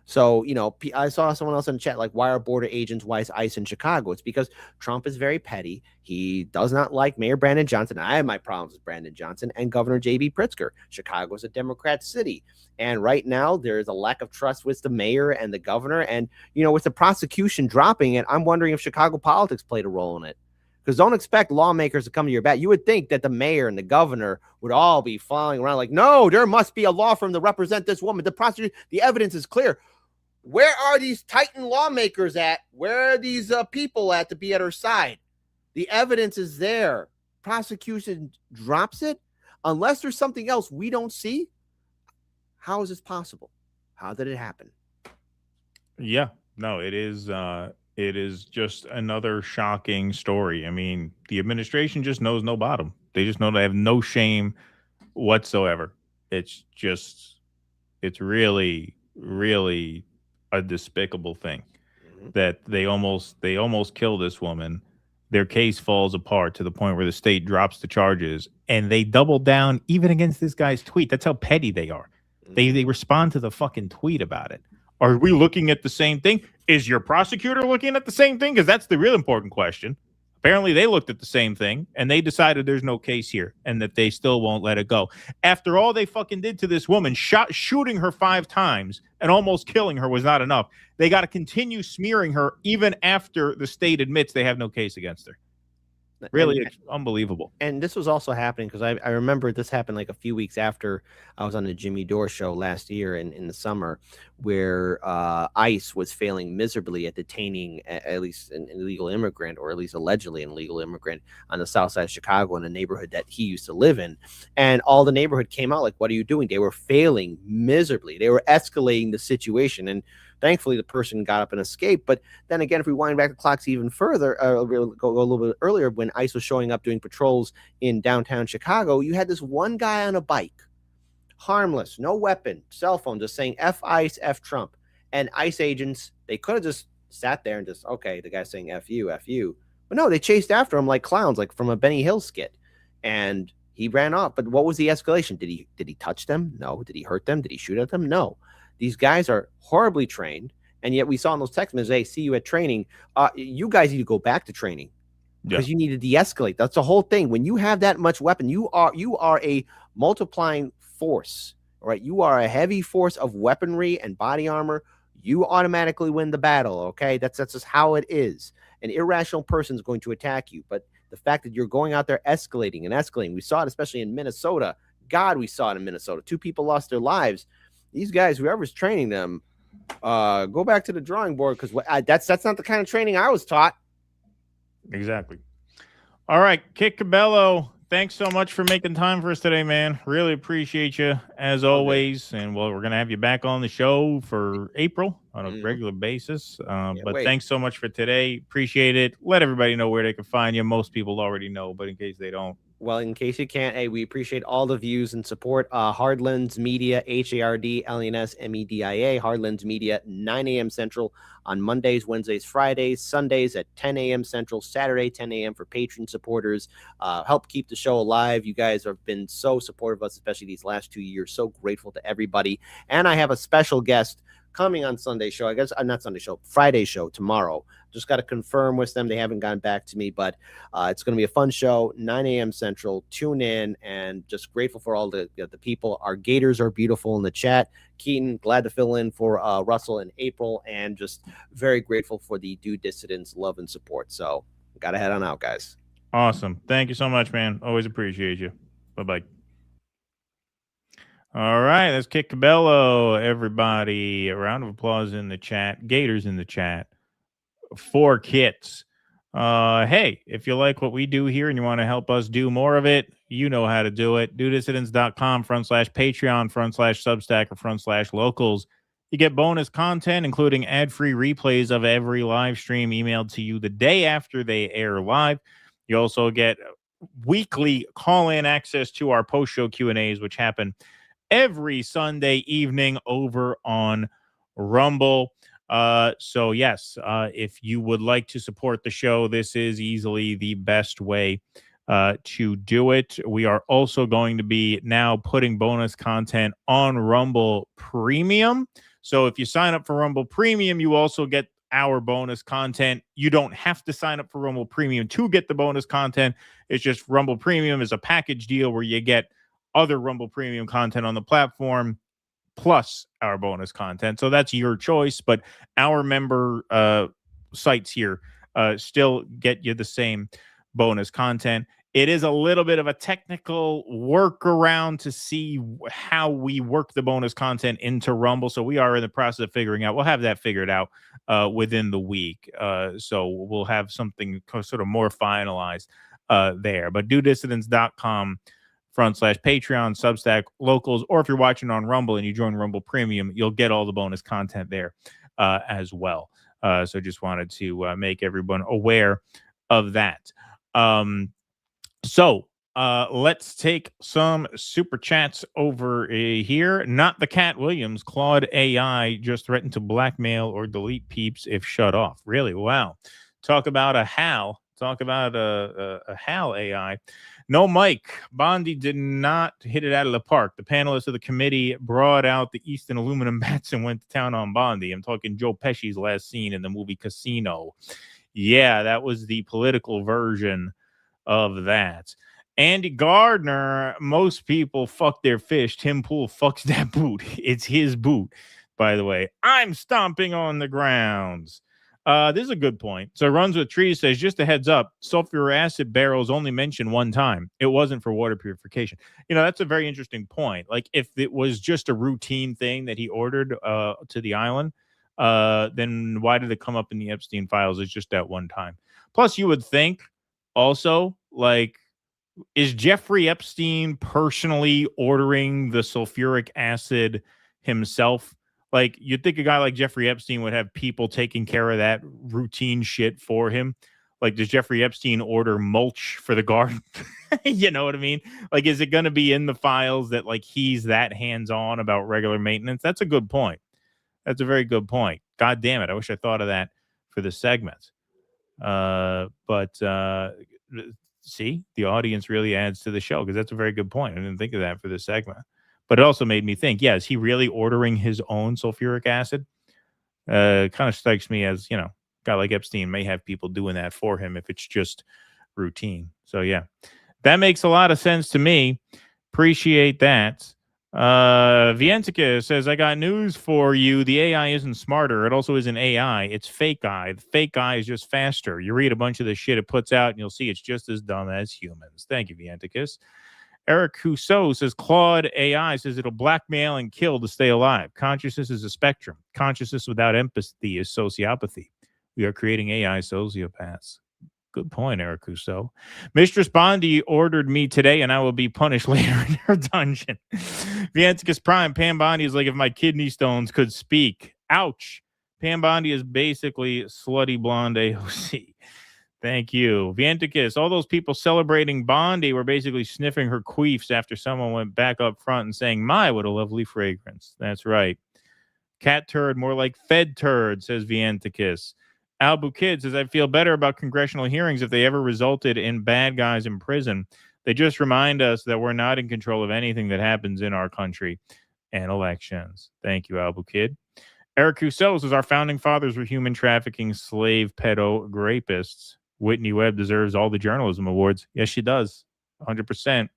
So, I saw someone else in the chat, like, why are border agents, why is ICE in Chicago? It's because Trump is very petty. He does not like Mayor Brandon Johnson. I have my problems with Brandon Johnson and Governor J.B. Pritzker. Chicago is a Democrat city. And right now there is a lack of trust with the mayor and the governor. And, with the prosecution dropping it, I'm wondering if Chicago politics played a role in it. Because don't expect lawmakers to come to your bat. You would think that the mayor and the governor would all be following around like, no, there must be a law firm to represent this woman. The prosecution, the evidence is clear. Where are these Titan lawmakers at? Where are these people at to be at her side? The evidence is there. Prosecution drops it. Unless there's something else we don't see, how is this possible? How did it happen? Yeah, no, it is just another shocking story. I mean, the administration just knows no bottom. They just know they have no shame whatsoever. It's really, really a despicable thing that they almost kill this woman. Their case falls apart to the point where the state drops the charges, and they double down even against this guy's tweet. That's how petty they are. They respond to the fucking tweet about it. Are we looking at the same thing? Is your prosecutor looking at the same thing? Because that's the real important question. Apparently they looked at the same thing and they decided there's no case here and that they still won't let it go. After all they fucking did to this woman, shooting her 5 times and almost killing her was not enough. They got to continue smearing her even after the state admits they have no case against her. Really unbelievable. And this was also happening because I remember this happened like a few weeks after I was on the Jimmy Dore show last year in the summer, where ICE was failing miserably at detaining at least an illegal immigrant, or at least allegedly an illegal immigrant, on the south side of Chicago in a neighborhood that he used to live in. And all the neighborhood came out like, what are you doing? They were failing miserably. They were escalating the situation. And thankfully, the person got up and escaped. But then again, if we wind back the clocks even further, go a little bit earlier, when ICE was showing up doing patrols in downtown Chicago, you had this one guy on a bike, harmless, no weapon, cell phone, just saying F ICE, F Trump. And ICE agents, they could have just sat there and just, okay, the guy's saying F you, But no, they chased after him like clowns, like from a Benny Hill skit, and he ran off. But what was the escalation? Did he touch them? No. Did he hurt them? Did he shoot at them? No. These guys are horribly trained, and yet we saw in those text messages, "Hey, see you at training." You guys need to go back to training because you need to de-escalate. That's the whole thing. When you have that much weapon, you are a multiplying force. All right, you are a heavy force of weaponry and body armor. You automatically win the battle. Okay, that's just how it is. An irrational person is going to attack you, but the fact that you're going out there escalating and escalating, we saw it especially in Minnesota. God, we saw it in Minnesota. 2 people lost their lives. These guys, whoever's training them, go back to the drawing board, because that's not the kind of training I was taught. Exactly. All right, Kit Cabello, thanks so much for making time for us today, man. Really appreciate you as always. And well, we're gonna have you back on the show for April on a regular basis. But thanks so much for today. Appreciate it. Let everybody know where they can find you. Most people already know, but in case they don't. Well, in case you can't, hey, we appreciate all the views and support. Hardlens Media, HARDLENS MEDIA, Hardlens Media, 9 a.m. Central on Mondays, Wednesdays, Fridays, Sundays at 10 a.m. Central, Saturday, 10 a.m. for patron supporters. Help keep the show alive. You guys have been so supportive of us, especially these last 2 years. So grateful to everybody. And I have a special guest coming on Sunday show. I guess not Sunday show, Friday show tomorrow. Just got to confirm with them. They haven't gotten back to me, but it's going to be a fun show, 9 a.m. Central. Tune in, and just grateful for all the people. Our Gators are beautiful in the chat. Keaton, glad to fill in for Russell in April, and just very grateful for the Due Dissidents love and support. So got to head on out, guys. Awesome. Thank you so much, man. Always appreciate you. Bye-bye. All right, that's Kit Cabello, everybody. A round of applause in the chat. Gators in the chat. 4 Kits. Hey, if you like what we do here and you want to help us do more of it, you know how to do it. DoDissidents.com/Patreon/Substack//locals. You get bonus content, including ad-free replays of every live stream emailed to you the day after they air live. You also get weekly call-in access to our post-show Q&As, which happen every Sunday evening over on Rumble. So yes, if you would like to support the show, this is easily the best way to do it. We are also going to be now putting bonus content on Rumble Premium. So if you sign up for Rumble Premium, you also get our bonus content. You don't have to sign up for Rumble Premium to get the bonus content. It's just Rumble Premium is a package deal where you get other Rumble Premium content on the platform plus our bonus content. So that's your choice, but our member sites here still get you the same bonus content. It is a little bit of a technical workaround to see how we work the bonus content into Rumble. So we are in the process of figuring out. We'll have that figured out within the week. So we'll have something sort of more finalized there. But DoDissidents.com/Patreon, Substack, Locals, or if you're watching on Rumble and you join Rumble Premium, you'll get all the bonus content there as well. So just wanted to make everyone aware of that. So let's take some super chats over here. Not the Cat Williams. Claude AI just threatened to blackmail or delete peeps if shut off. Really? Wow. Talk about a HAL. Talk about a HAL AI. No, Mike. Bondi did not hit it out of the park. The panelists of the committee brought out the Eastern aluminum bats and went to town on Bondi. I'm talking Joe Pesci's last scene in the movie Casino. Yeah, that was the political version of that. Andy Gardner, most people fuck their fish. Tim Pool fucks that boot. It's his boot, by the way. I'm stomping on the grounds. This is a good point. So Runs with Trees says, just a heads up, sulfuric acid barrels only mentioned one time. It wasn't for water purification. You know, that's a very interesting point. Like, if it was just a routine thing that he ordered to the island, then why did it come up in the Epstein files? It's just that one time. Plus, you would think also, like, is Jeffrey Epstein personally ordering the sulfuric acid himself? Like, you'd think a guy like Jeffrey Epstein would have people taking care of that routine shit for him. Like, does Jeffrey Epstein order mulch for the garden? You know what I mean? Like, is it going to be in the files that, like, he's that hands-on about regular maintenance? That's a good point. That's a very good point. God damn it. I wish I thought of that for the segment. See, the audience really adds to the show, because that's a very good point. I didn't think of that for this segment. But it also made me think, yeah, is he really ordering his own sulfuric acid? Kind of strikes me as, a guy like Epstein may have people doing that for him if it's just routine. So, yeah, that makes a lot of sense to me. Appreciate that. Vientica says, I got news for you. The AI isn't smarter. It also isn't AI. It's fake eye. The fake eye is just faster. You read a bunch of the shit it puts out, and you'll see it's just as dumb as humans. Thank you, Vienticus. Eric Housseau says, Claude AI says it'll blackmail and kill to stay alive. Consciousness is a spectrum. Consciousness without empathy is sociopathy. We are creating AI sociopaths. Good point, Eric Housseau. Mistress Bondi ordered me today, and I will be punished later in her dungeon. Vienticus Prime, Pam Bondi is like if my kidney stones could speak. Ouch. Pam Bondi is basically slutty blonde AOC. Thank you. Vienticus, all those people celebrating Bondi were basically sniffing her queefs after someone went back up front and saying, my, what a lovely fragrance. That's right. Cat turd, more like fed turd, says Vienticus. Albu Kid says, I feel better about congressional hearings if they ever resulted in bad guys in prison. They just remind us that we're not in control of anything that happens in our country and elections. Thank you, Albu Kid. Eric Housseau says, our founding fathers were human trafficking, slave, pedo, rapists. Whitney Webb deserves all the journalism awards. Yes, she does. 100%.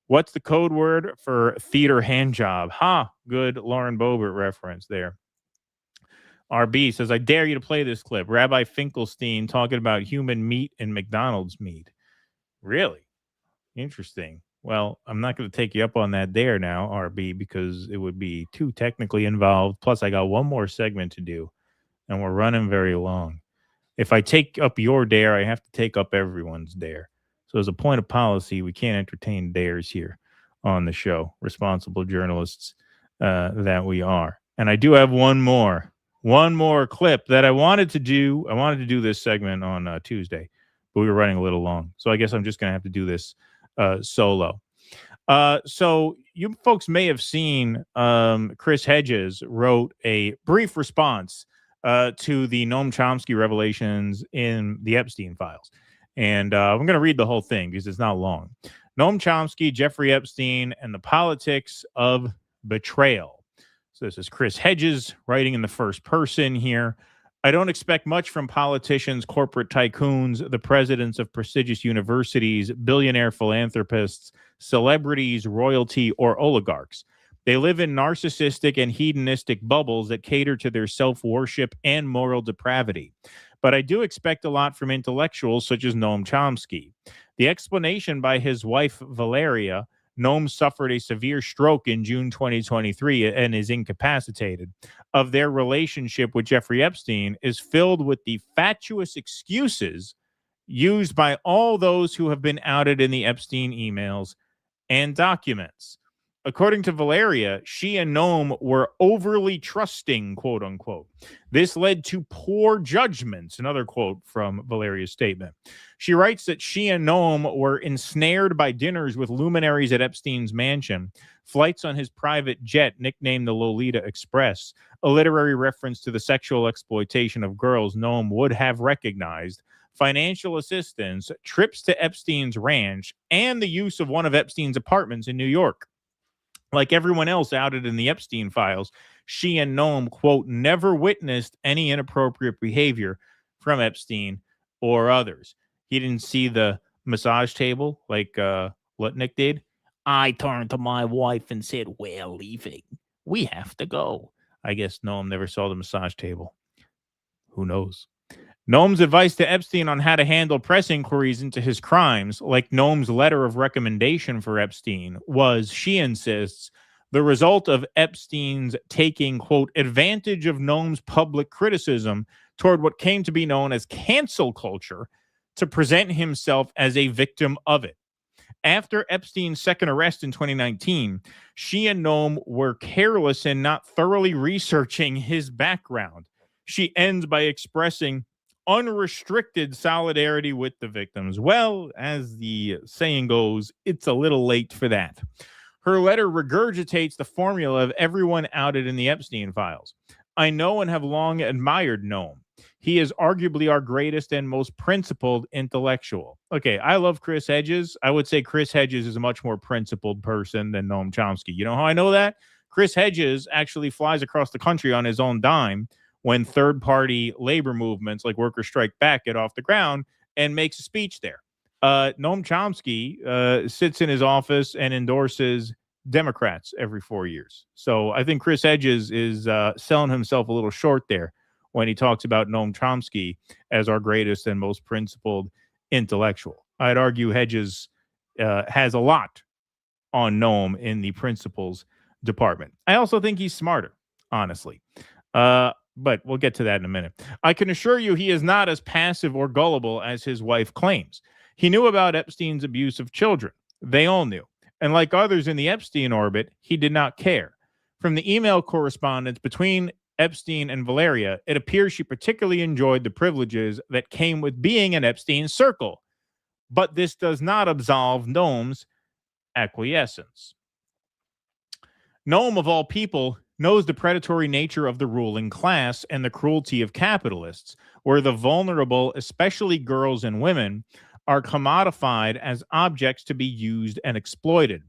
What's the code word for theater hand job? Good Lauren Boebert reference there. RB says, I dare you to play this clip. Rabbi Finkelstein talking about human meat and McDonald's meat. Really? Interesting. Well, I'm not going to take you up on that dare now, RB, because it would be too technically involved. Plus, I got one more segment to do, and we're running very long. If I take up your dare, I have to take up everyone's dare. So as a point of policy, we can't entertain dares here on the show. Responsible journalists that we are. And I do have one more clip that I wanted to do. I wanted to do this segment on Tuesday, but we were running a little long. So I guess I'm just going to have to do this solo. So you folks may have seen Chris Hedges wrote a brief response to the Noam Chomsky revelations in the Epstein Files. And I'm going to read the whole thing because it's not long. Noam Chomsky, Jeffrey Epstein, and the politics of betrayal. So this is Chris Hedges writing in the first person here. I don't expect much from politicians, corporate tycoons, the presidents of prestigious universities, billionaire philanthropists, celebrities, royalty, or oligarchs. They live in narcissistic and hedonistic bubbles that cater to their self-worship and moral depravity. But I do expect a lot from intellectuals such as Noam Chomsky. The explanation by his wife, Valeria, Noam suffered a severe stroke in June 2023 and is incapacitated, of their relationship with Jeffrey Epstein is filled with the fatuous excuses used by all those who have been outed in the Epstein emails and documents. According to Valeria, she and Noam were overly trusting, quote unquote. This led to poor judgments, another quote from Valeria's statement. She writes that she and Noam were ensnared by dinners with luminaries at Epstein's mansion, flights on his private jet nicknamed the Lolita Express, a literary reference to the sexual exploitation of girls Noam would have recognized, financial assistance, trips to Epstein's ranch, and the use of one of Epstein's apartments in New York. Like everyone else outed in the Epstein Files, she and Noam, quote, never witnessed any inappropriate behavior from Epstein or others. He didn't see the massage table like Lutnick did. I turned to my wife and said, we're leaving. We have to go. I guess Noam never saw the massage table. Who knows? Noam's advice to Epstein on how to handle press inquiries into his crimes, like Noam's letter of recommendation for Epstein, was, she insists, the result of Epstein's taking, quote, advantage of Noam's public criticism toward what came to be known as cancel culture to present himself as a victim of it. After Epstein's second arrest in 2019, she and Noam were careless in not thoroughly researching his background. She ends by expressing unrestricted solidarity with the victims. Well, as the saying goes, it's a little late for that. Her letter regurgitates the formula of everyone outed in the Epstein Files. I know and have long admired Noam. He is arguably our greatest and most principled intellectual. Okay, I love Chris Hedges. I would say Chris Hedges is a much more principled person than Noam Chomsky. You know how I know that? Chris Hedges actually flies across the country on his own dime when third-party labor movements like Workers Strike Back get off the ground and makes a speech there. Noam Chomsky sits in his office and endorses Democrats every 4 years. So I think Chris Hedges is selling himself a little short there when he talks about Noam Chomsky as our greatest and most principled intellectual. I'd argue Hedges has a lot on Noam in the principles department. I also think he's smarter, honestly. But we'll get to that in a minute. I can assure you he is not as passive or gullible as his wife claims. He knew about Epstein's abuse of children. They all knew. And like others in the Epstein orbit, he did not care. From the email correspondence between Epstein and Valeria, it appears she particularly enjoyed the privileges that came with being in Epstein's circle. But this does not absolve Noam's acquiescence. Noam, of all people, knows the predatory nature of the ruling class and the cruelty of capitalists, where the vulnerable, especially girls and women, are commodified as objects to be used and exploited.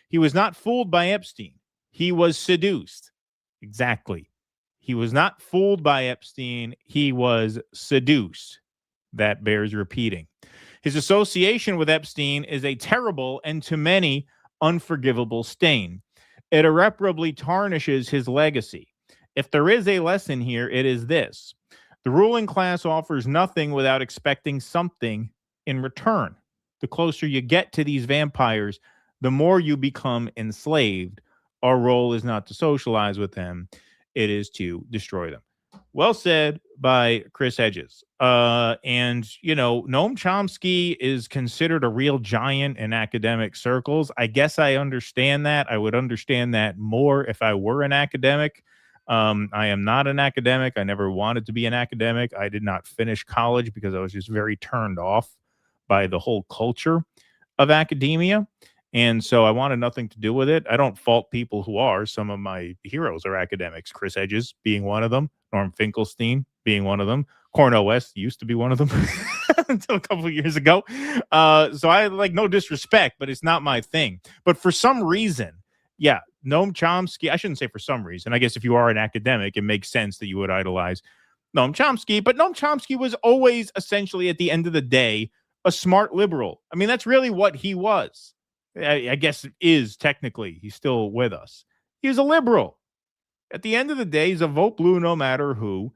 He was not fooled by Epstein. He was seduced. Exactly. He was not fooled by Epstein. He was seduced. That bears repeating. His association with Epstein is a terrible and to many unforgivable stain. It irreparably tarnishes his legacy. If there is a lesson here, it is this. The ruling class offers nothing without expecting something in return. The closer you get to these vampires, the more you become enslaved. Our role is not to socialize with them. It is to destroy them. Well said by Chris Hedges. And, you know, Noam Chomsky is considered a real giant in academic circles. I guess I understand that. I would understand that more if I were an academic. I am not an academic. I never wanted to be an academic. I did not finish college because I was just very turned off by the whole culture of academia. And so I wanted nothing to do with it. I don't fault people who are. Some of my heroes are academics. Chris Hedges being one of them. Norm Finkelstein being one of them. Cornel West used to be one of them until a couple of years ago. So I like no disrespect, but it's not my thing. But for some reason, yeah, Noam Chomsky, I shouldn't say for some reason. I guess if you are an academic, it makes sense that you would idolize Noam Chomsky. But Noam Chomsky was always essentially at the end of the day a smart liberal. I mean, that's really what he was. I guess is technically, he's still with us. He was a liberal. At the end of the day, he's a vote blue no matter who.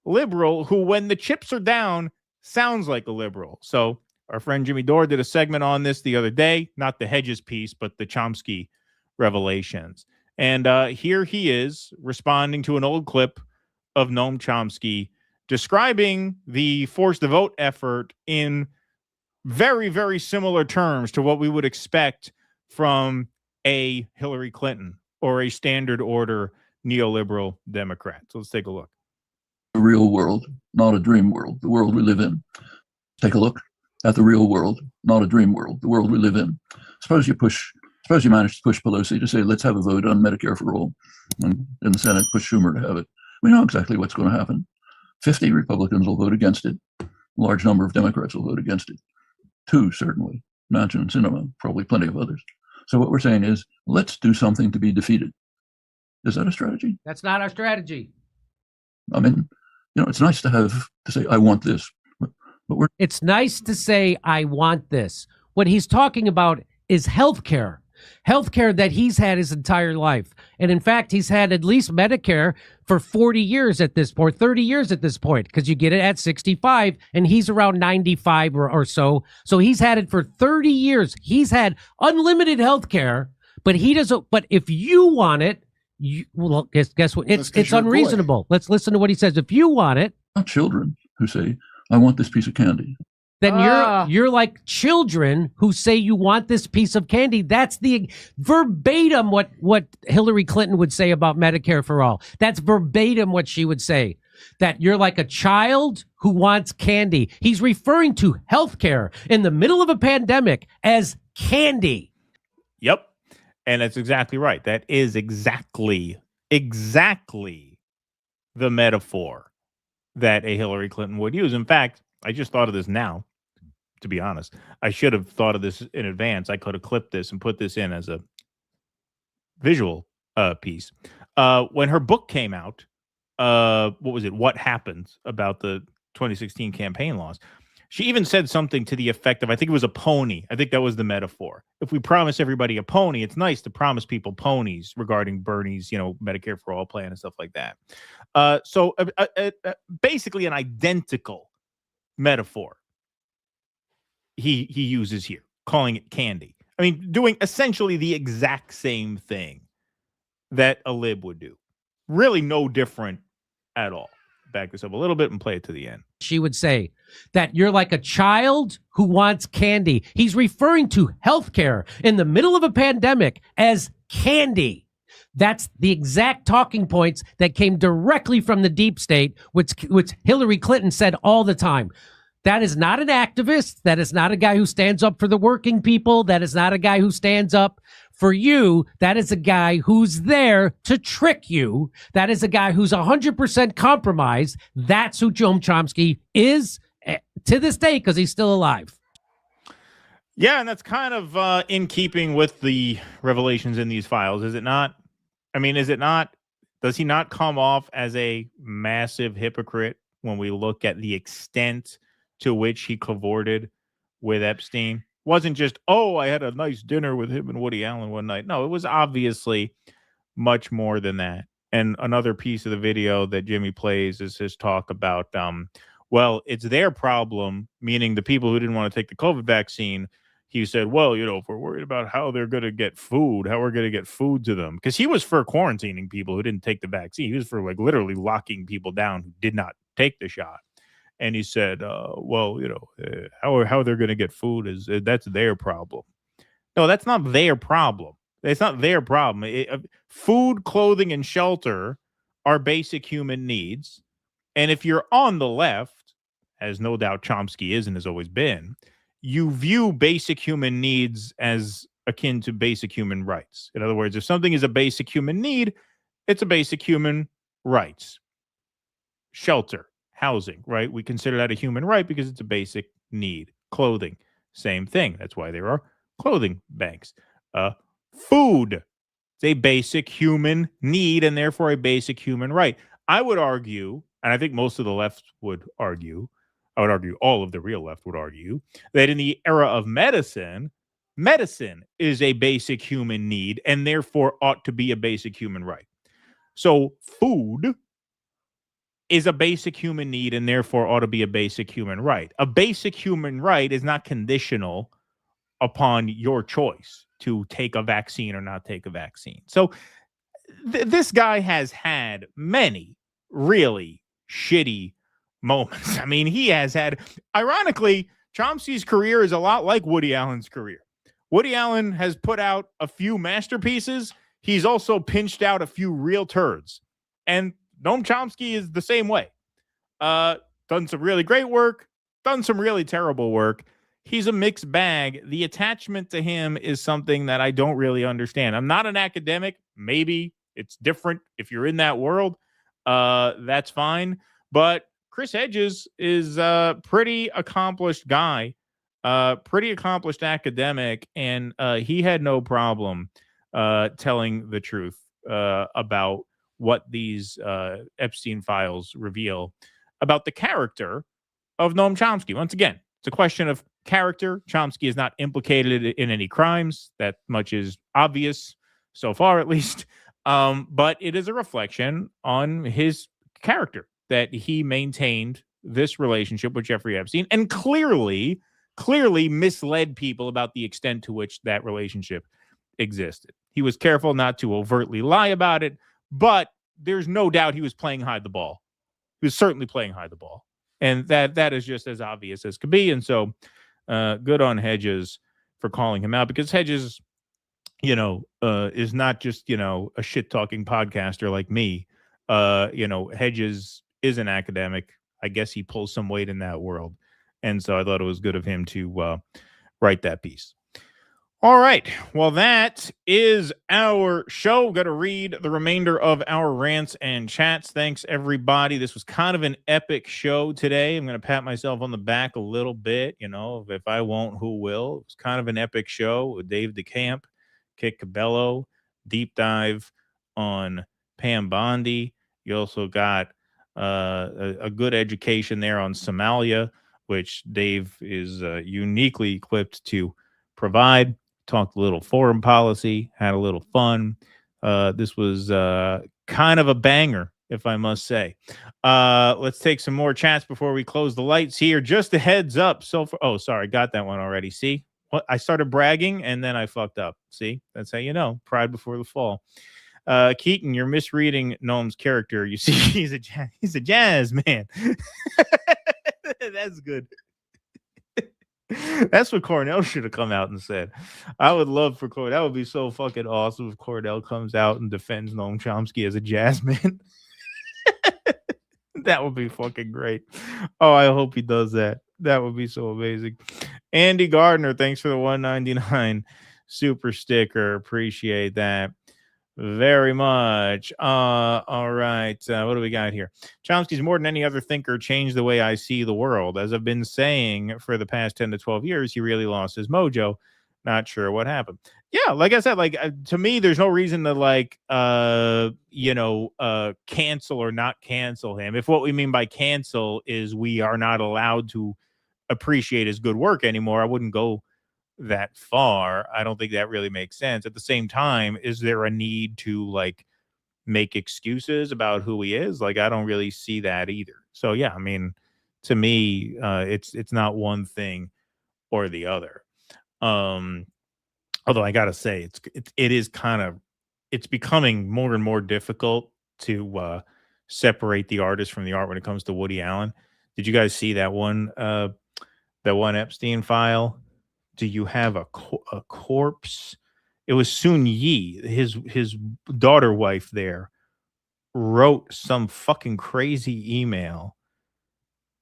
Liberal who, when the chips are down, sounds like a liberal. So our friend Jimmy Dore did a segment on this the other day, not the Hedges piece, but the Chomsky revelations. And here he is responding to an old clip of Noam Chomsky describing the force the vote effort in very, very similar terms to what we would expect from a Hillary Clinton or a standard order neoliberal Democrat. So let's take a look. The real world, not a dream world, the world we live in. Take a look at the real world, not a dream world, the world we live in. Suppose you manage to push Pelosi to say, let's have a vote on Medicare for all. And in the Senate, push Schumer to have it. We know exactly what's going to happen. 50 Republicans will vote against it. A large number of Democrats will vote against it. 2, certainly. Manchin and Sinema, probably plenty of others. So what we're saying is, let's do something to be defeated. Is that a strategy? That's not our strategy. I mean, you know, it's nice to say, I want this. But it's nice to say, I want this. What he's talking about is healthcare. Healthcare that he's had his entire life. And in fact, he's had at least Medicare for 40 years at this point, 30 years at this point, because you get it at 65 and he's around 95 or so. So he's had it for 30 years. He's had unlimited healthcare, but he doesn't. But if you want it, guess what? It's unreasonable. Let's listen to what he says. If you want it. Not children who say, I want this piece of candy. Then you're like children who say you want this piece of candy. That's the verbatim what Hillary Clinton would say about Medicare for all. That's verbatim what she would say. That you're like a child who wants candy. He's referring to healthcare in the middle of a pandemic as candy. Yep. And that's exactly right. That is exactly the metaphor that a Hillary Clinton would use. In fact, I just thought of this now, to be honest. I should have thought of this in advance. I could have clipped this and put this in as a visual piece. When her book came out, what was it? What Happened, about the 2016 campaign laws. She even said something to the effect of, I think it was a pony. I think that was the metaphor. If we promise everybody a pony, it's nice to promise people ponies regarding Bernie's, Medicare for All plan and stuff like that. So basically an identical metaphor he uses here, calling it candy. I mean, doing essentially the exact same thing that a lib would do. Really no different at all. Back this up a little bit and play it to the end. She would say that you're like a child who wants candy. He's referring to healthcare in the middle of a pandemic as candy. That's the exact talking points that came directly from the deep state, which Hillary Clinton said all the time. That is not an activist. That is not a guy who stands up for the working people. That is not a guy who stands up for you. That is a guy who's there to trick you. That is a guy who's 100% compromised. That's who Noam Chomsky is to this day, because he's still alive. Yeah, and that's kind of in keeping with the revelations in these files, is it not? I mean, is it not? Does he not come off as a massive hypocrite when we look at the extent to which he cavorted with Epstein? Wasn't just, oh, I had a nice dinner with him and Woody Allen one night. No, it was obviously much more than that. And another piece of the video that Jimmy plays is his talk about, well, it's their problem, meaning the people who didn't want to take the COVID vaccine. He said, well, if we're worried about how they're going to get food, how we're going to get food to them. Because he was for quarantining people who didn't take the vaccine. He was for literally locking people down who did not take the shot. And he said, well, how they're going to get food that's their problem. No, that's not their problem. It's not their problem. Food, clothing, and shelter are basic human needs. And if you're on the left, as no doubt Chomsky is and has always been, you view basic human needs as akin to basic human rights. In other words, if something is a basic human need, it's a basic human rights. Shelter, housing, right? We consider that a human right because it's a basic need. Clothing, same thing. That's why there are clothing banks. Food, it's a basic human need and therefore a basic human right. I would argue, and I think most of the left would argue, I would argue all of the real left would argue, that in the era of medicine is a basic human need and therefore ought to be a basic human right. So food is a basic human need and therefore ought to be a basic human right. A basic human right is not conditional upon your choice to take a vaccine or not take a vaccine. So this guy has had many really shitty moments. I mean, he has had, ironically, Chomsky's career is a lot like Woody Allen's career. Woody Allen has put out a few masterpieces. He's also pinched out a few real turds. And Noam Chomsky is the same way. Done some really great work, done some really terrible work. He's a mixed bag. The attachment to him is something that I don't really understand. I'm not an academic. Maybe it's different if you're in that world. That's fine. But Chris Hedges is a pretty accomplished guy, pretty accomplished academic, and he had no problem telling the truth about what these Epstein files reveal about the character of Noam Chomsky. Once again, it's a question of character. Chomsky is not implicated in any crimes. That much is obvious so far, at least. But it is a reflection on his character that he maintained this relationship with Jeffrey Epstein and clearly misled people about the extent to which that relationship existed. He was careful not to overtly lie about it, but there's no doubt he was playing hide the ball. He was certainly playing hide the ball. And that is just as obvious as could be. And so good on Hedges for calling him out, because Hedges, is not just, a shit-talking podcaster like me. Hedges is an academic. I guess he pulls some weight in that world. And so I thought it was good of him to write that piece. All right. Well, that is our show. Got to read the remainder of our rants and chats. Thanks, everybody. This was kind of an epic show today. I'm going to pat myself on the back a little bit. You know, if I won't, who will? It was kind of an epic show with Dave DeCamp, Kit Cabello, deep dive on Pam Bondi. You also got a good education there on Somalia, which Dave is uniquely equipped to provide. Talked a little foreign policy, had a little fun. This was kind of a banger, if I must say. Let's take some more chats before we close the lights here. Just a heads up. Oh, sorry, got that one already. See, what I started bragging and then I fucked up. See, that's how you know. Pride before the fall. Keaton, you're misreading Noam's character. You see, he's a jazz man. That's good. That's what Cornell should have come out and said. I would love for Cornell. That would be so fucking awesome if Cornell comes out and defends Noam Chomsky as a jazz man. That would be fucking great. Oh, I hope he does that. That would be so amazing. Andy Gardner, thanks for the $1.99 super sticker. Appreciate that very much. All right. What do we got here? Chomsky's more than any other thinker changed the way I see the world. As I've been saying for the past 10 to 12 years, he really lost his mojo. Not sure what happened. Yeah, like I said, to me, there's no reason to cancel or not cancel him. If what we mean by cancel is we are not allowed to appreciate his good work anymore, I wouldn't go that far. I don't think that really makes sense. At the same time, is there a need to make excuses about who he is? I don't really see that either. So yeah, I mean, to me, it's not one thing or the other. Although I gotta say, it's becoming more and more difficult to separate the artist from the art when it comes to Woody Allen. Did you guys see that one Epstein file? Do you have a corpse? It was Sun Yi, his daughter wife there, wrote some fucking crazy email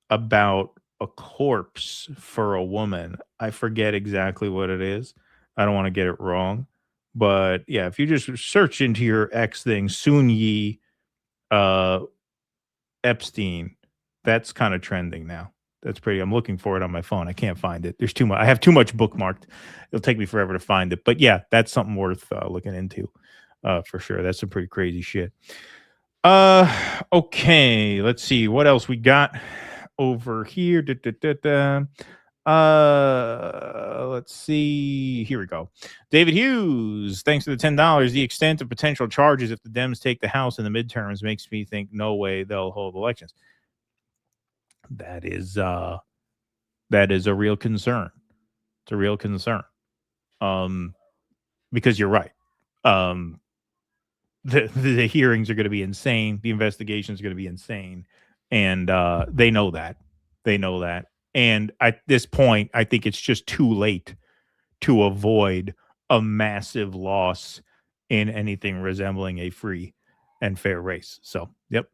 about a corpse for a woman. I forget exactly what it is. I don't want to get it wrong. But yeah, if you just search into your X thing, Sun Yi Epstein, that's kind of trending now. That's pretty. I'm looking for it on my phone. I can't find it. There's too much. I have too much bookmarked. It'll take me forever to find it. But yeah, that's something worth looking into for sure. That's some pretty crazy shit. Okay, let's see what else we got over here. Let's see. Here we go. David Hughes, thanks for the $10. The extent of potential charges if the Dems take the House in the midterms makes me think no way they'll hold elections. That is a real concern. It's a real concern. Because you're right. The hearings are going to be insane. The investigations are going to be insane. And they know that. They know that. And at this point, I think it's just too late to avoid a massive loss in anything resembling a free and fair race. So, yep.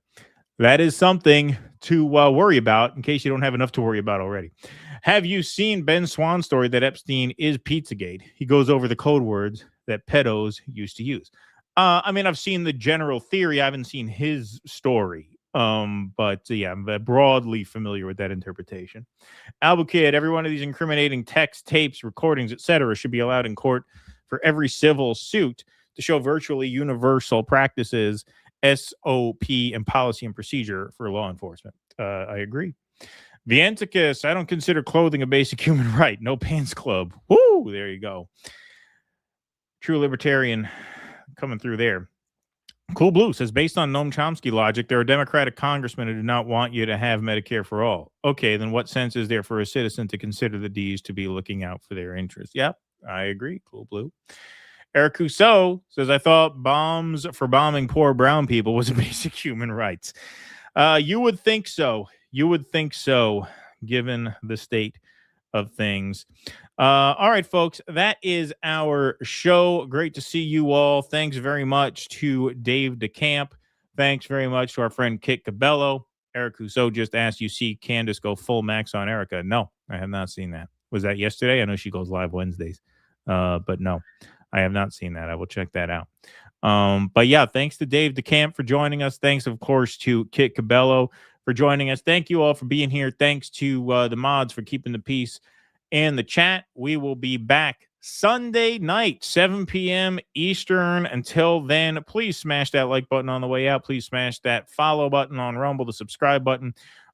That is something to worry about in case you don't have enough to worry about already. Have you seen Ben Swann's story that Epstein is Pizzagate? He goes over the code words that pedos used to use. I mean, I've seen the general theory. I haven't seen his story. But yeah, I'm broadly familiar with that interpretation. Albukid, every one of these incriminating texts, tapes, recordings, etc., should be allowed in court for every civil suit to show virtually universal practices, SOP, and policy and procedure for law enforcement. I agree. Vienticus, I don't consider clothing a basic human right. No pants club. Woo! There you go. True libertarian coming through there. Cool Blue says, based on Noam Chomsky logic, there are Democratic congressmen who do not want you to have Medicare for all. Okay, then what sense is there for a citizen to consider the D's to be looking out for their interests? Yep, I agree. Cool Blue. Eric Rousseau says, I thought bombs for bombing poor brown people was a basic human rights. You would think so. You would think so, given the state of things. All right, folks, that is our show. Great to see you all. Thanks very much to Dave DeCamp. Thanks very much to our friend Kit Cabello. Eric Rousseau just asked, you see Candace go full max on Erica? No, I have not seen that. Was that yesterday? I know she goes live Wednesdays. But no, I have not seen that. I will check that out. But yeah, thanks to Dave DeCamp for joining us. Thanks, of course, to Kit Cabello for joining us. Thank you all for being here. Thanks to the mods for keeping the peace in the chat. We will be back Sunday night, 7 p.m. Eastern. Until then, please smash that like button on the way out. Please smash that follow button on Rumble, the subscribe button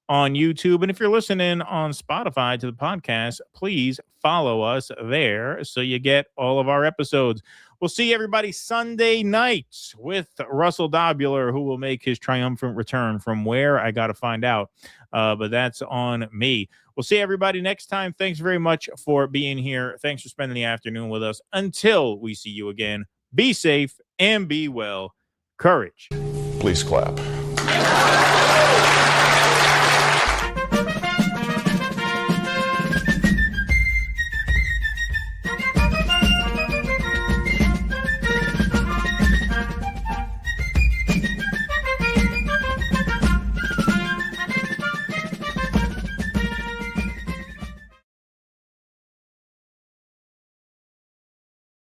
on YouTube. And if you're listening on Spotify to the podcast, please follow us there so you get all of our episodes. We'll see everybody Sunday night with Russell Dobular, who will make his triumphant return from where I got to find out. But that's on me. We'll see everybody next time. Thanks very much for being here. Thanks for spending the afternoon with us. Until we see you again, be safe and be well. Courage. Please clap.